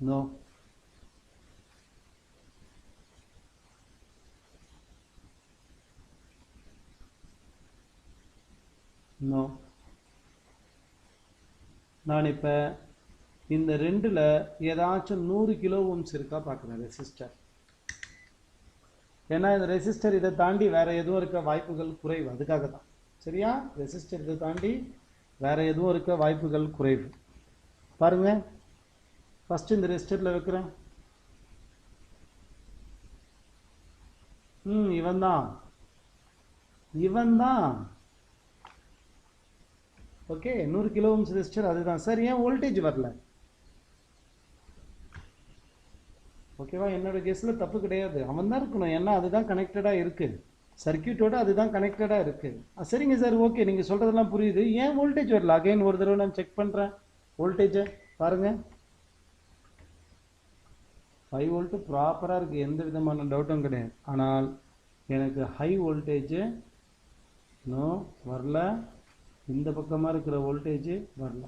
Speaker 1: நோ. நோ. நான் இப்போ இந்த ரெண்டில் ஏதாச்சும் 100 கிலோ ஓம்ஸ் இருக்கா பார்க்குறேன் ரெசிஸ்டர். ஏன்னா இந்த ரெசிஸ்டர் இதை தாண்டி வேற எதுவும் இருக்க வாய்ப்புகள் குறைவு, அதுக்காக தான். சரியா? ரெசிஸ்டர் இதை தாண்டி வேற எதுவும் இருக்க வாய்ப்புகள் குறைவு. பாருங்க, ஃபர்ஸ்ட் இந்த ரெசிஸ்டர்ல வைக்கிறேன். இவன் தான். ஓகே, 100 கிலோ ஓம்ஸ் ரெசிஸ்டர் அதுதான் சார். ஏன் வோல்டேஜ் வரல? ஓகேவா? என்னோட கெஸ்ல தப்பு கிடையாது, அவன் தான் இருக்கணும். ஏன்னா அதுதான் கனெக்டடா இருக்கு, சர்க்கியூட்டோட அதுதான் கனெக்டடா இருக்கு. சரிங்க சார், ஓகே, நீங்க சொல்றதெல்லாம் புரியுது. ஏன் வோல்டேஜ் வரல? அகைன் ஒரு தடவை நான் செக் பண்றேன் வோல்டேஜை. பாருங்க, 5 வோல்ட் ப்ராப்பரா இருக்கு, எந்த விதமான டவுட்டும் கிடையாது. ஆனால் எனக்கு ஹை வோல்டேஜ் நோ வரல, இந்த பக்கமா இருக்கிற வோல்டேஜ் வரல.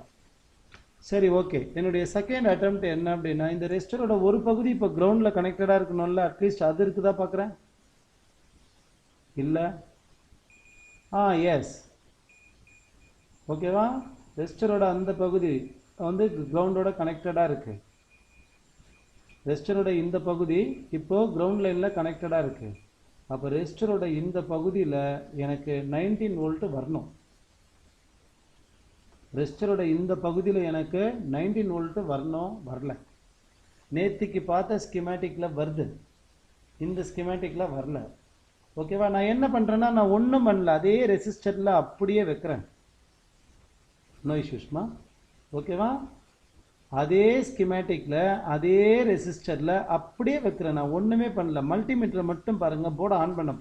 Speaker 1: சரி, ஓகே. என்னுடைய செகண்ட் அட்டெம்ப்ட் என்ன அப்படின்னா, இந்த ரெசிஸ்டரோட ஒரு பகுதி இப்போ கிரவுண்ட்ல கனெக்டடா இருக்கணும்ல, அட்லீஸ்ட் அது இருக்குதா பார்க்குறேன். இல்லை. எஸ், ஓகேவா? ரெசிஸ்டரோட அந்த பகுதி வந்து கிரவுண்டோட கனெக்டடா இருக்கு. ரெசிஸ்டரோட இந்த பகுதி இப்போ கிரவுண்ட் லைன்ல கனெக்டடா இருக்கு. அப்போ ரெசிஸ்டரோட இந்த பகுதியில் எனக்கு 19 வோல்ட் வரணும். ரெசிஸ்டரோட இந்த பகுதியில் எனக்கு 19 வோல்ட் வரணும், வரல. நேத்திக்கு பார்த்த ஸ்கிமேட்டிக்ல வருது, இந்த ஸ்கிமேட்டிக்ல வரல. ஓகேவா? நான் என்ன பண்றேன்னா, நான் ஒன்றும் பண்ணல, அதே ரெசிஸ்டர்ல அப்படியே வைக்கிறேன். நோ இஷ்யூஸ்மா. ஓகேவா? அதே ஸ்கிமேட்டிக்ல அதே ரெசிஸ்டர்ல அப்படியே வைக்கிறேன். நான் ஒண்ணுமே பண்ணல. மல்டிமீட்டரை மட்டும் பாருங்க, போர்டை ஆன் பண்ண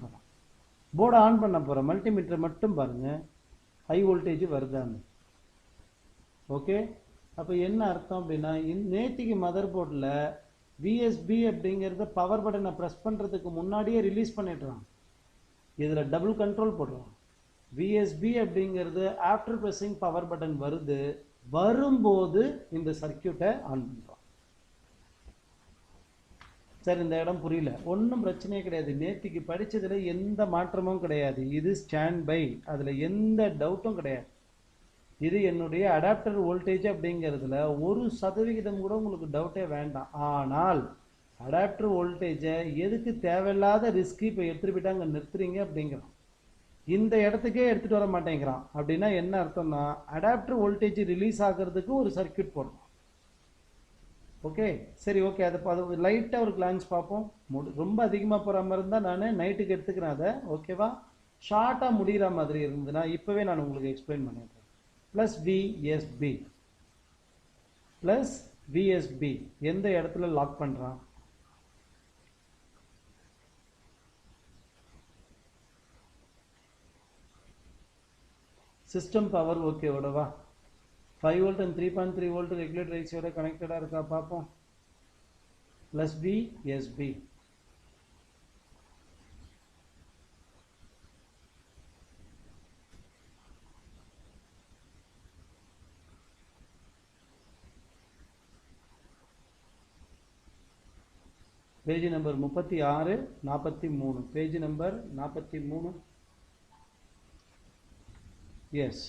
Speaker 1: போறேன். மல்டிமீட்டரை மட்டும் பாருங்க, ஹை வோல்டேஜ் வருதான்னு. ஓகே, அப்போ என்ன அர்த்தம் அப்படின்னா, நேத்திக்கு மதர் போர்டில் விஎஸ்பி அப்படிங்கிறத பவர் பட்டனை ப்ரெஸ் பண்ணுறதுக்கு முன்னாடியே ரிலீஸ் பண்ணிடுறான். இதில் டபுள் கண்ட்ரோல் போடுறான். விஎஸ்பி அப்படிங்கிறது ஆஃப்டர் ப்ரெஸ்ஸிங் பவர் பட்டன் வரும்போது இந்த சர்க்கியூட்டை ஆன் பண்ணுறான். சார், இந்த இடம் புரியல. ஒன்றும் பிரச்சனையே கிடையாது. நேத்திக்கு படித்ததில் எந்த மாற்றமும் கிடையாது. இது ஸ்டாண்ட் பை, அதில் எந்த டவுட்டும் கிடையாது. இது என்னுடைய அடாப்டர் வோல்டேஜ் அப்படிங்கிறதுல 1% கூட உங்களுக்கு டவுட்டே வேண்டாம். ஆனால் அடாப்டர் வோல்டேஜை எதுக்கு தேவையில்லாத ரிஸ்க் இப்போ எடுத்துட்டு போயிட்டு அங்கே நிறுத்துறீங்க அப்படிங்கிறான். இந்த இடத்துக்கே எடுத்துட்டு வர மாட்டேங்கிறான். அப்படின்னா என்ன அர்த்தம்னா, அடாப்டர் வோல்டேஜ் ரிலீஸ் ஆகிறதுக்கு ஒரு சர்க்கியூட் போடணும். ஓகே, சரி, ஓகே. அது லைட்டாக ஒரு கிளான்ஸ் பார்ப்போம். ரொம்ப அதிகமாக போகிற மாதிரி இருந்தால் நான் நைட்டுக்கு எடுத்துக்கிறேன் அதை. ஓகேவா? ஷார்ட்டாக முடிகிற மாதிரி இருந்ததுன்னா இப்போவே நான் உங்களுக்கு எக்ஸ்பிளைன் பண்ணிடுறேன். ப்ளஸ் விஎஸ்பி எந்த இடத்துல லாக் பண்ணுறான்? சிஸ்டம் பவர் ஓகே ஓடவா? 5 volt and 3.3 volt regulator AC ஓட கனெக்டடா இருக்கா பாப்போம். plus B SB. Page number 36 43 page number 43 yes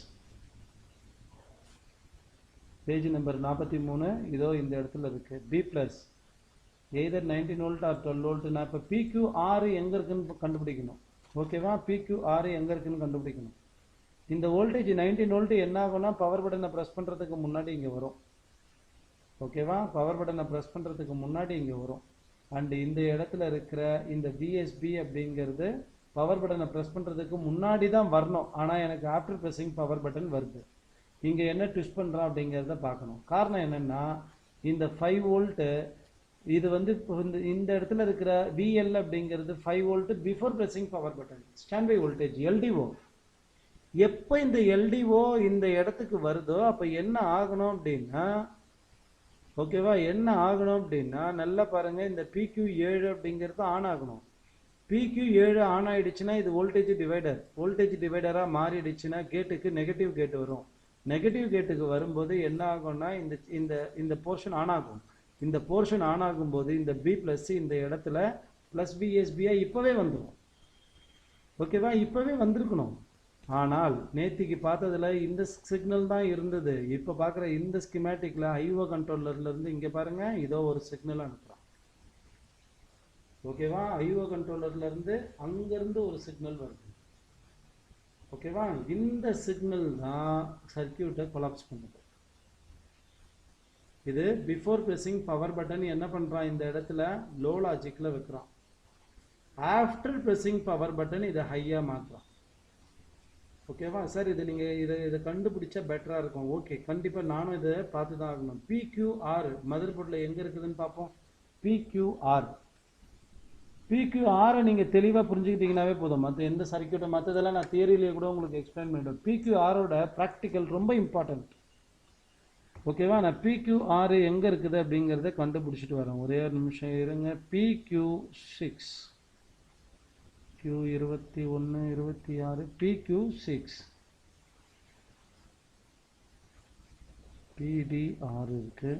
Speaker 1: page number 43 இதோ இந்த இடத்துல இருக்கு B plus either 19 volt or 12 volt. நான் இப்ப PQR எங்க இருக்குன்னு கண்டுபிடிக்கணும். ஓகேவா? PQR எங்க இருக்குன்னு கண்டுபிடிக்கணும். இந்த வோல்டேஜ் 19 volt என்ன ஆகும்னா பவர் பட்டனை பிரஸ் பண்றதுக்கு முன்னாடி இங்க வரும். ஓகேவா? பவர் பட்டனை பிரஸ் பண்றதுக்கு முன்னாடி இங்க வரும். அண்ட் இந்த இடத்துல இருக்கிற இந்த VSB அப்படிங்கிறது பவர் பட்டனை ப்ரெஸ் பண்ணுறதுக்கு முன்னாடி தான் வரணும். ஆனால் எனக்கு ஆஃப்டர் ப்ரெஸ்ஸிங் பவர் பட்டன் வருது. இங்கே என்ன ட்விஸ்ட் பண்ணுறோம் அப்படிங்கிறத பார்க்கணும். காரணம் என்னென்னா இந்த 5 வோல்ட்டு இது வந்து இந்த இடத்துல இருக்கிற VL அப்படிங்கிறது 5 volt before pressing power button standby voltage LDO. எப்போ இந்த LDO இந்த இடத்துக்கு வருதோ அப்போ என்ன ஆகணும் அப்படின்னா ஓகேவா, என்ன ஆகணும் அப்படின்னா நல்லா பாருங்க, இந்த PQ7 அப்படிங்கிறது ஆன் ஆகணும். PQ7 ஆன் ஆயிடுச்சுன்னா இது வோல்டேஜ் டிவைடரா மாறிடுச்சுன்னா கேட்டுக்கு நெகட்டிவ் கேட் வரும். நெகட்டிவ் கேட்டுக்கு வரும்போது என்ன ஆகும்னா இந்த இந்த இந்த போர்ஷன் ஆன் ஆகும். இந்த போர்ஷன் ஆன் ஆகும்போது இந்த B பிளஸ் இந்த இடத்துல பிளஸ் BSBI இப்பவே வந்துடும். ஓகேவா? இப்பவே வந்திருக்கணும். ஆனால் நேத்திக்கு பார்த்ததுல இந்த சிக்னல் தான் இருந்தது. இப்போ பார்க்குற இந்த ஸ்கிமேட்டிக்ல ஐஓ கண்ட்ரோலர்ல இருந்து இங்க பாருங்க, இதோ ஒரு சிக்னல் அனுப்புறோம். ஓகேவா? ஐஓ கண்ட்ரோலர்ல இருந்து அங்கிருந்து ஒரு சிக்னல் வருது. ஓகேவா? இந்த சிக்னல் தான் சர்க்கியூட்டை கொலாப்ஸ் பண்ணுது. இது பிஃபோர் பிரஸிங் பவர் பட்டன் என்ன பண்றான், இந்த இடத்துல லோ லாஜிக்ல வைக்கிறான். ஆஃப்டர் பிரஸிங் பவர் பட்டன் இதை ஹையா மாத்துறான். ஓகேவா சார்? இது நீங்க இதை கண்டுபிடிச்சா பெட்டரா இருக்கும். ஓகே, கண்டிப்பா நானும் இதை பார்த்து தான் ஆகணும். PQR மதர் போர்ட்ல எங்க இருக்குதுன்னு பார்ப்போம். PQR நீங்க தெளிவா புரிஞ்சுக்கிட்டீங்கன்னாவே போதும். மற்ற எந்த சர்க்கியூட்டை மற்றதெல்லாம் நான் தியரியிலேயே கூட உங்களுக்கு எக்ஸ்பிளைன் பண்ணிடுவேன். PQRோட ப்ராக்டிக்கல் ரொம்ப இம்பார்ட்டன்ட். ஓகேவா? நான் PQR எங்க இருக்குது அப்படிங்கிறத கண்டுபிடிச்சிட்டு வரேன். ஒரே ஒரு நிமிஷம் இருங்க. PQ6 Q21 26 PQ6 PD6 இருக்கு.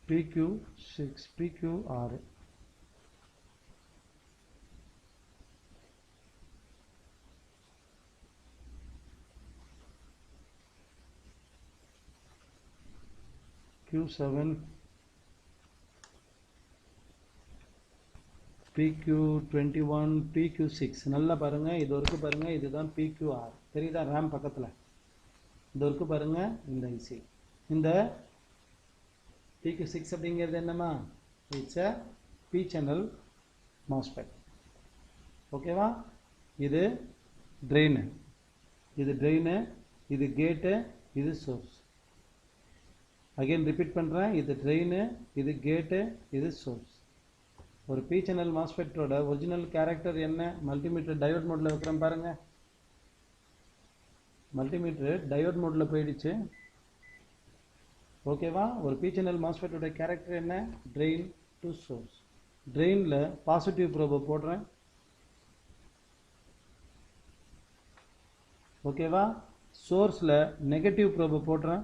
Speaker 1: PQ6 PQ6 Q7 PQ21 PQ6 நல்லா பாருங்க. இது வரைக்கும் பாருங்க, இதுதான் PQR. தெரியுதா? ரேம் பக்கத்துல இது வரைக்கும் பாருங்க. இந்த ஐசி இந்த PQ6 அப்படிங்கிறது என்னமா, it's a P channel MOSFET. ஓகேவா? இது ட்ரெயின், இது கேட்டு, இது சோர்ஸ். அகைன் ரிப்பீட் பண்றேன், இது ட்ரெயின், இது கேட்டு, இது சோர்ஸ். ஒரு P channel MOSFETோட ஒரிஜினல் கேரக்டர் என்ன? மல்டிமீட்டர் டயோட் மோட்ல வைக்கிறேன் பாருங்க. மல்டிமீட்டர் டயோட் மோட்ல போயிடுச்சு. ஓகேவா? ஒரு P channel MOSFETோட கேரக்டர் என்ன? Train to source. ட்ரெயின்ல பாசிட்டிவ் ப்ரோபை போடுறேன். ஓகேவா? சோர்ஸ்ல நெகட்டிவ் ப்ரோபை போடுறேன்.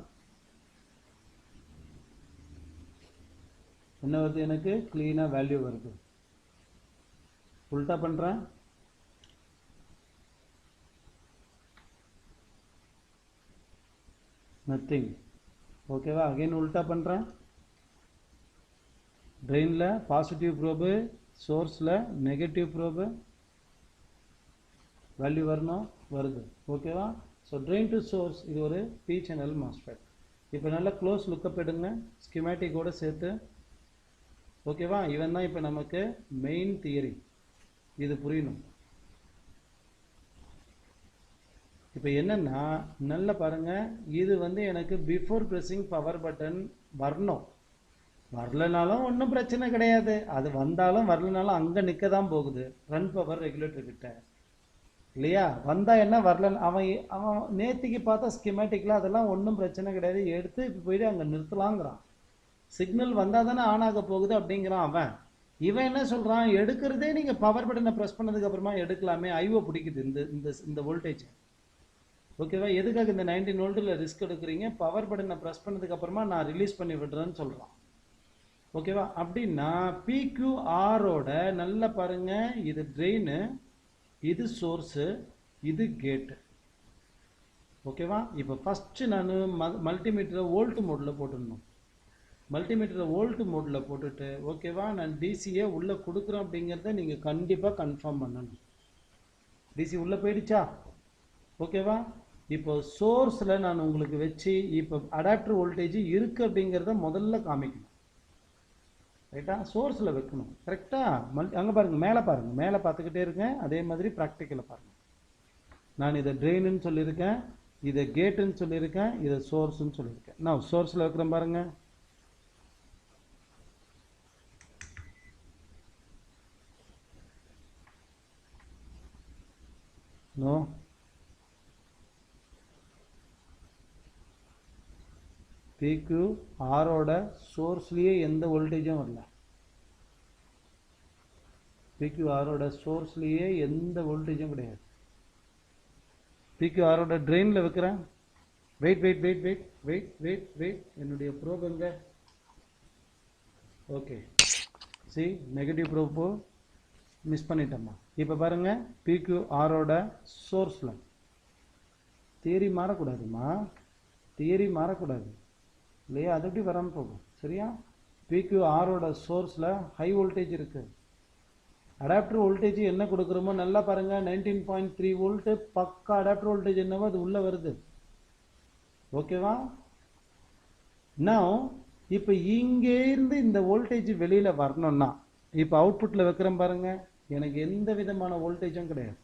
Speaker 1: என்ன வருது? எனக்கு கிளீனா வேல்யூ வருது. உல்டா பண்றேன். நத்திங். ஓகேவா? அகைன் உல்டா பண்றேன். ட்ரெயின்ல பாசிட்டிவ் ப்ரோபு, சோர்ஸ்ல நெகட்டிவ் ப்ரோபு, வேல்யூ வரணும், வருது. ஓகேவா? ஸோ ட்ரெயின் டு சோர்ஸ் இது ஒரு P channel MOSFET. இப்போ நல்லா க்ளோஸ் லுக்கப் எடுங்க ஸ்கிமேட்டிக்கோட சேர்த்து. ஓகேவா? இவன் தான் இப்போ நமக்கு மெயின் தியரி. இது புரியணும். இப்போ என்னன்னா நல்லா பாருங்க, இது வந்து எனக்கு பிஃபோர் பிரஸிங் பவர் பட்டன் வரணும். வரலனாலும் ஒன்றும் பிரச்சனை கிடையாது. அது வந்தாலும் வரலனாலும் அங்கே நிற்க தான் போகுது ரன் பவர் ரெகுலேட்டர் கிட்ட. இல்லையா? வந்தால் என்ன வரல, அவன் அவன் நேற்றுக்கு பார்த்தா ஸ்கிமேட்டிக்கில் அதெல்லாம் ஒன்றும் பிரச்சனை கிடையாது, எடுத்து இப்போ போயிட்டு அங்கே நிறுத்தலாங்கிறான். சிக்னல் வந்தால் தானே ஆன் ஆக போகுது அப்படிங்கிறான் அவன். இவன் என்ன சொல்கிறான், எடுக்கிறதே நீங்கள் பவர் பட்டனை ப்ரெஸ் பண்ணதுக்கு அப்புறமா எடுக்கலாமே, ஐஓ பிடிக்குது இந்த இந்த இந்த வோல்டேஜ். ஓகேவா? எதுக்காக இந்த 19 வோல்ட்டில் ரிஸ்க் எடுக்கிறீங்க, பவர் பட்டனை ப்ரெஸ் பண்ணதுக்கு அப்புறமா நான் ரிலீஸ் பண்ணி விடுறேன்னு சொல்கிறான். ஓகேவா? அப்படின்னா பிக்யூஆரோட நல்லா பாருங்க, இது ட்ரெயின், இது சோர்ஸு, இது கேட்டு. ஓகேவா? இப்போ ஃபஸ்ட்டு நான் மல்டிமீட்டரை வோல்ட் மோடில் போட்டுடணும். மல்டிமீட்டரை வோல்ட் மோடில் போட்டுட்டு ஓகேவா, நான் டிசியை உள்ளே கொடுக்குறேன் அப்படிங்கிறத நீங்கள் கண்டிப்பாக கன்ஃபார்ம் பண்ணணும். டிசி உள்ளே போயிடுச்சா? ஓகேவா? இப்போ சோர்ஸில் நான் உங்களுக்கு வச்சு இப்போ அடாப்டர் வோல்டேஜ் இருக்குது அப்படிங்கிறத முதல்ல காமிக்கணும். ரைட்டா? சோர்ஸில் வைக்கணும். கரெக்டாக அங்கே பாருங்கள், மேலே பாருங்கள், மேலே பார்த்துக்கிட்டே இருக்கேன். அதே மாதிரி ப்ராக்டிக்கலை பாருங்கள். நான் இதை ட்ரெயினுன்னு சொல்லியிருக்கேன், இதை கேட்டுன்னு சொல்லியிருக்கேன், இதை சோர்ஸ்ன்னு சொல்லியிருக்கேன். நான் சோர்ஸில் வைக்கிறேன் பாருங்கள். நோ, பிக்யூ ஆரோட சோர்ஸ்லேயே எந்த வோல்டேஜும் வரல. பிக்யூ ஆரோட சோர்ஸ்லேயே எந்த வோல்டேஜும் கிடையாது. பிக்யூ ஆரோட ட்ரெயினில் வைக்கிறேன். Wait wait wait wait wait wait wait என்னுடைய ப்ரோப் எங்க? ஓகே, சி நெகட்டிவ் ப்ரோப்பு மிஸ் பண்ணிட்டோம்மா. இப்போ பாருங்கள், பிக்யூ ஆரோட சோர்ஸில் தியரி மாறக்கூடாதுமா, தியரி மாறக்கூடாது இல்லையா? அது எப்படி வராமல் போகும்? சரியா? பிக்யூ ஆரோட சோர்ஸில் ஹை வோல்டேஜ் இருக்குது. அடாப்டர் வோல்டேஜ் என்ன கொடுக்குறோமோ நல்லா பாருங்கள், 19.3 வோல்ட்டு பக்கா அடாப்டர் வோல்டேஜ் என்னவோ அது உள்ளே வருது. ஓகேவா? நான் இப்போ இங்கேருந்து இந்த வோல்டேஜ் வெளியில் வரணும்னா இப்போ அவுட்புட்டில் வைக்கிறேன் பாருங்கள், எனக்கு எந்த விதமான வோல்டேஜும் கிடையாது,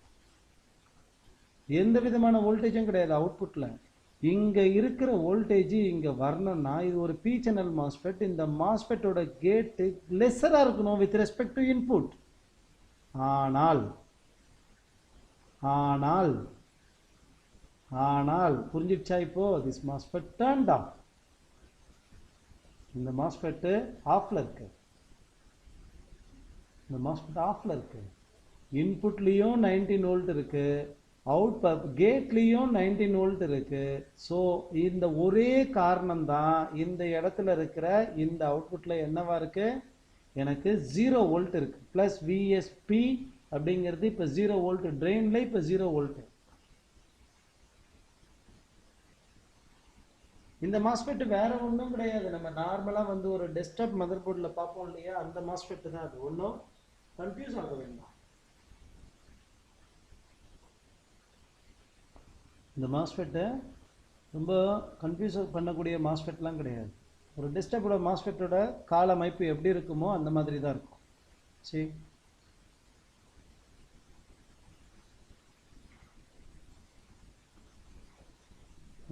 Speaker 1: எந்த விதமான வோல்டேஜும் கிடையாது அவுட்புட்டில். இங்கே இருக்கிற வோல்டேஜ் இங்கே வரணும்னா இது ஒரு பி சேனல் மாஸ்பெட். இந்த மாஸ்பெட்டோட கேட்டு லெஸ்ஸராக இருக்கணும் வித் ரெஸ்பெக்ட் டு இன்புட். ஆனால் ஆனால் ஆனால் புரிஞ்சிடுச்சா? இப்போ திஸ் மாஸ்பெட் டர்ன்ட் ஆஃப். இந்த மாஸ்பெட்டு ஆஃப்ல இருக்கு, இந்த மாஸ்பெட் ஆஃப்ல இருக்கு. இன்புட்லேயும் 19 வோல்ட் இருக்கு, அவுட் கேட்லேயும் 19 வோல்ட் இருக்கு. ஸோ இந்த ஒரே காரணம் தான் இந்த இடத்துல இருக்கிற இந்த அவுட்புட்டில் என்னவா இருக்கு, எனக்கு 0 வோல்ட் இருக்கு. ப்ளஸ் விஎஸ்பி அப்படிங்கிறது இப்போ 0 வோல்ட், ட்ரெயினில் இப்போ 0 வோல்ட். இந்த மாஸ்பெட் வேற ஒன்றும் கிடையாது, நம்ம நார்மலாக வந்து ஒரு டெஸ்க்டாப் மதர் போர்டில் பார்ப்போம் இல்லையா, அந்த மாஸ்பெட் தான் அது. ஒன்றும் கன்ஃபியூஸ் ஆக வேண்டாம். இந்த மாஸ்பெட்டை ரொம்ப கன்ஃபியூஸ் பண்ணக்கூடிய மாஸ்பெட்லாம் கிடையாது. ஒரு டெஸ்க்டாப்போட மாஸ்பெட்டோட கால அமைப்பு எப்படி இருக்குமோ அந்த மாதிரி தான் இருக்கும். சரி,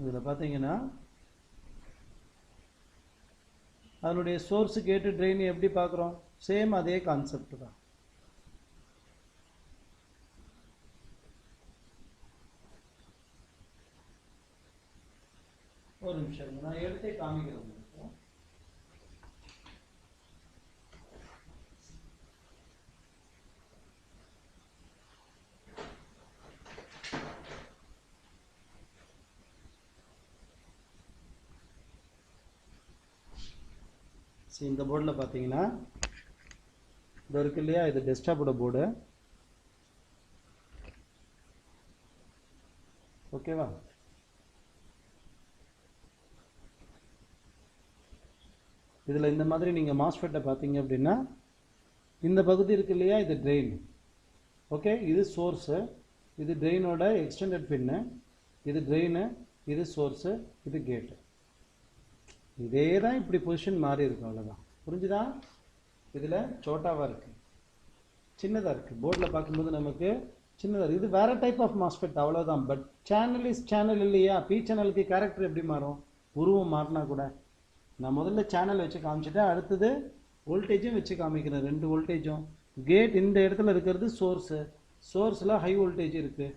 Speaker 1: இதில் பார்த்தீங்கன்னா அதனுடைய சோர்ஸு கேட்டு ட்ரெயின் எப்படி பார்க்குறோம், சேம் அதே கான்செப்ட் தான். ஒரு நிமிஷம் நான் எடுத்தே காமிக்கிறேன். சரி, இந்த போர்டில் பார்த்தீங்கன்னா இது இருக்கு இல்லையா, இது டெஸ்க்டாப்போட போர்டு. ஓகேவா? இதில் இந்த மாதிரி நீங்கள் மாஸ்பெட்டை பார்த்தீங்க அப்படின்னா இந்த பகுதி இருக்கு இல்லையா, இது ட்ரெயின். ஓகே, இது சோர்ஸு, இது ட்ரெயினோட எக்ஸ்டெண்டட் பின்னு, இது ட்ரெயின், இது சோர்ஸு, இது கேட்டு. இதே தான் இப்படி பொசிஷன் மாறி இருக்கு, அவ்வளோதான். புரிஞ்சுதா? இதில் சோட்டாவாக இருக்குது, சின்னதாக இருக்குது. போர்டில் பார்க்கும்போது நமக்கு சின்னதாக இருக்குது. இது வேறு டைப் ஆஃப் மாஸ்பெட், அவ்வளோதான். பட் சேனல் இஸ் சேனல் இல்லையா? பி சேனலுக்கு கேரக்டர் எப்படி மாறும், உருவம் மாறினா கூட. நான் முதல்ல சேனல் வச்சு காமிச்சிட்டேன், அடுத்தது வோல்டேஜும் வச்சு காமிக்கிறேன், 2 வோல்டேஜும். கேட் இந்த இடத்துல இருக்கிறது சோர்ஸு, சோர்ஸில் ஹை வோல்டேஜ் இருக்குது.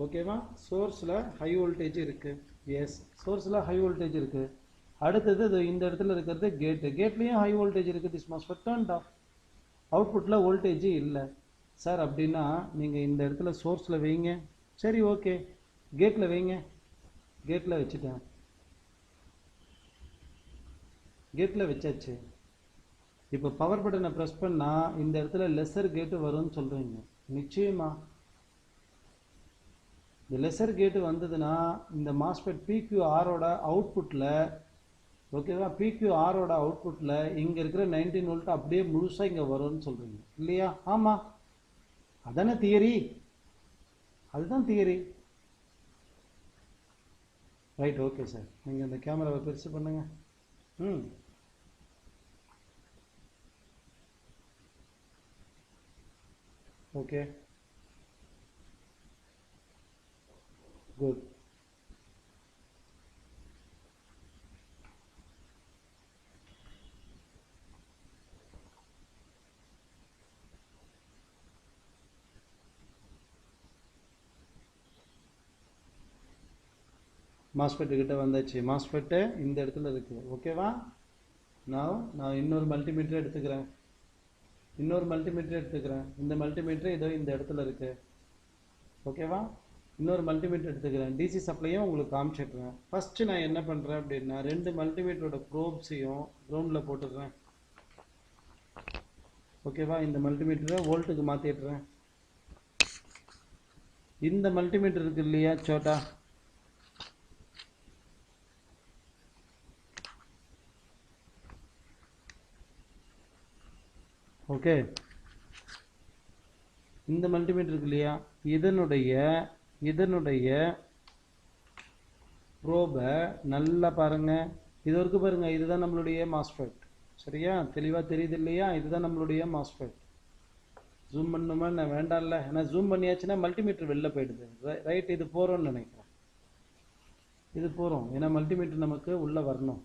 Speaker 1: ஓகேவா? சோர்ஸில் ஹை வோல்டேஜ் இருக்குது. எஸ், சோர்ஸில் ஹை வோல்டேஜ் இருக்குது. அடுத்தது இந்த இடத்துல இருக்கிறது கேட்டு. கேட்லேயும் ஹை வோல்டேஜ் இருக்குது. This MOSFET turned off. அவுட்புட்டில் வோல்டேஜ் இல்லை சார். அப்படின்னா நீங்கள் இந்த இடத்துல சோர்ஸில் வைங்க. சரி, ஓகே, கேட்டில் வைங்க. கேட்டில் வச்சுட்டேன். கேட்டில் வச்சாச்சு. இப்போ பவர் பட்டனை ப்ரெஸ் பண்ணால் இந்த இடத்துல லெஸர் கேட்டு வரும்னு சொல்கிறீங்க. நிச்சயமா இந்த லெஸர் கேட்டு வந்ததுன்னா இந்த MOSFET PQRோட அவுட்புட்டில், ஓகேவா, PQRோட அவுட்புட்டில் இங்கே இருக்கிற 19 வோல்ட் அப்படியே முழுசாக இங்கே வரும்னு சொல்கிறீங்க இல்லையா? ஆமாம், அதானே தியரி. அதுதான் தியரி. Right, okay sir. நீங்கள் இந்த கேமராவை பெருசு பண்ணுங்க. Okay, good. MOSFET கிட்ட வந்தாச்சு. MOSFET இந்த இடத்துல இருக்குது. ஓகேவா? நான் இன்னொரு மல்டிமீட்டர் எடுத்துக்கிறேன். இந்த மல்டிமீட்டர் இதோ இந்த இடத்துல இருக்கு. ஓகேவா? இன்னொரு மல்டிமீட்டர் எடுத்துக்கிறேன். டிசி சப்ளையும் உங்களுக்கு காமிச்சிடுறேன். ஃபஸ்ட்டு நான் என்ன பண்ணுறேன் அப்படின்னா, 2 மல்டிமீட்டரோட ப்ரோப்ஸையும் கிரவுண்டில் போட்டுடுறேன். ஓகேவா? இந்த மல்டிமீட்டரை வோல்ட்டுக்கு மாற்றிடுறேன். இந்த மல்டிமீட்டர் இருக்கு இல்லையா சோட்டா, ஓகே, இந்த மல்டிமீட்டர் இருக்கு இல்லையா, இதனுடைய ப்ரோபை நல்லா பாருங்க. இது வரைக்கும் பாருங்க, இதுதான் நம்மளுடைய MOSFET. சரியா? தெளிவாக தெரியுது இல்லையா? இதுதான் நம்மளுடைய MOSFET. ஜூம் பண்ணுமா? நான் வேண்டாம்ல, ஏன்னா ஜூம் பண்ணியாச்சுன்னா மல்டிமீட்டர் வெளில போயிடுது. ரைட், இது போகிறோம்னு நினைக்கிறேன். இது போகிறோம், ஏன்னா மல்டிமீட்டர் நமக்கு உள்ளே வரணும்.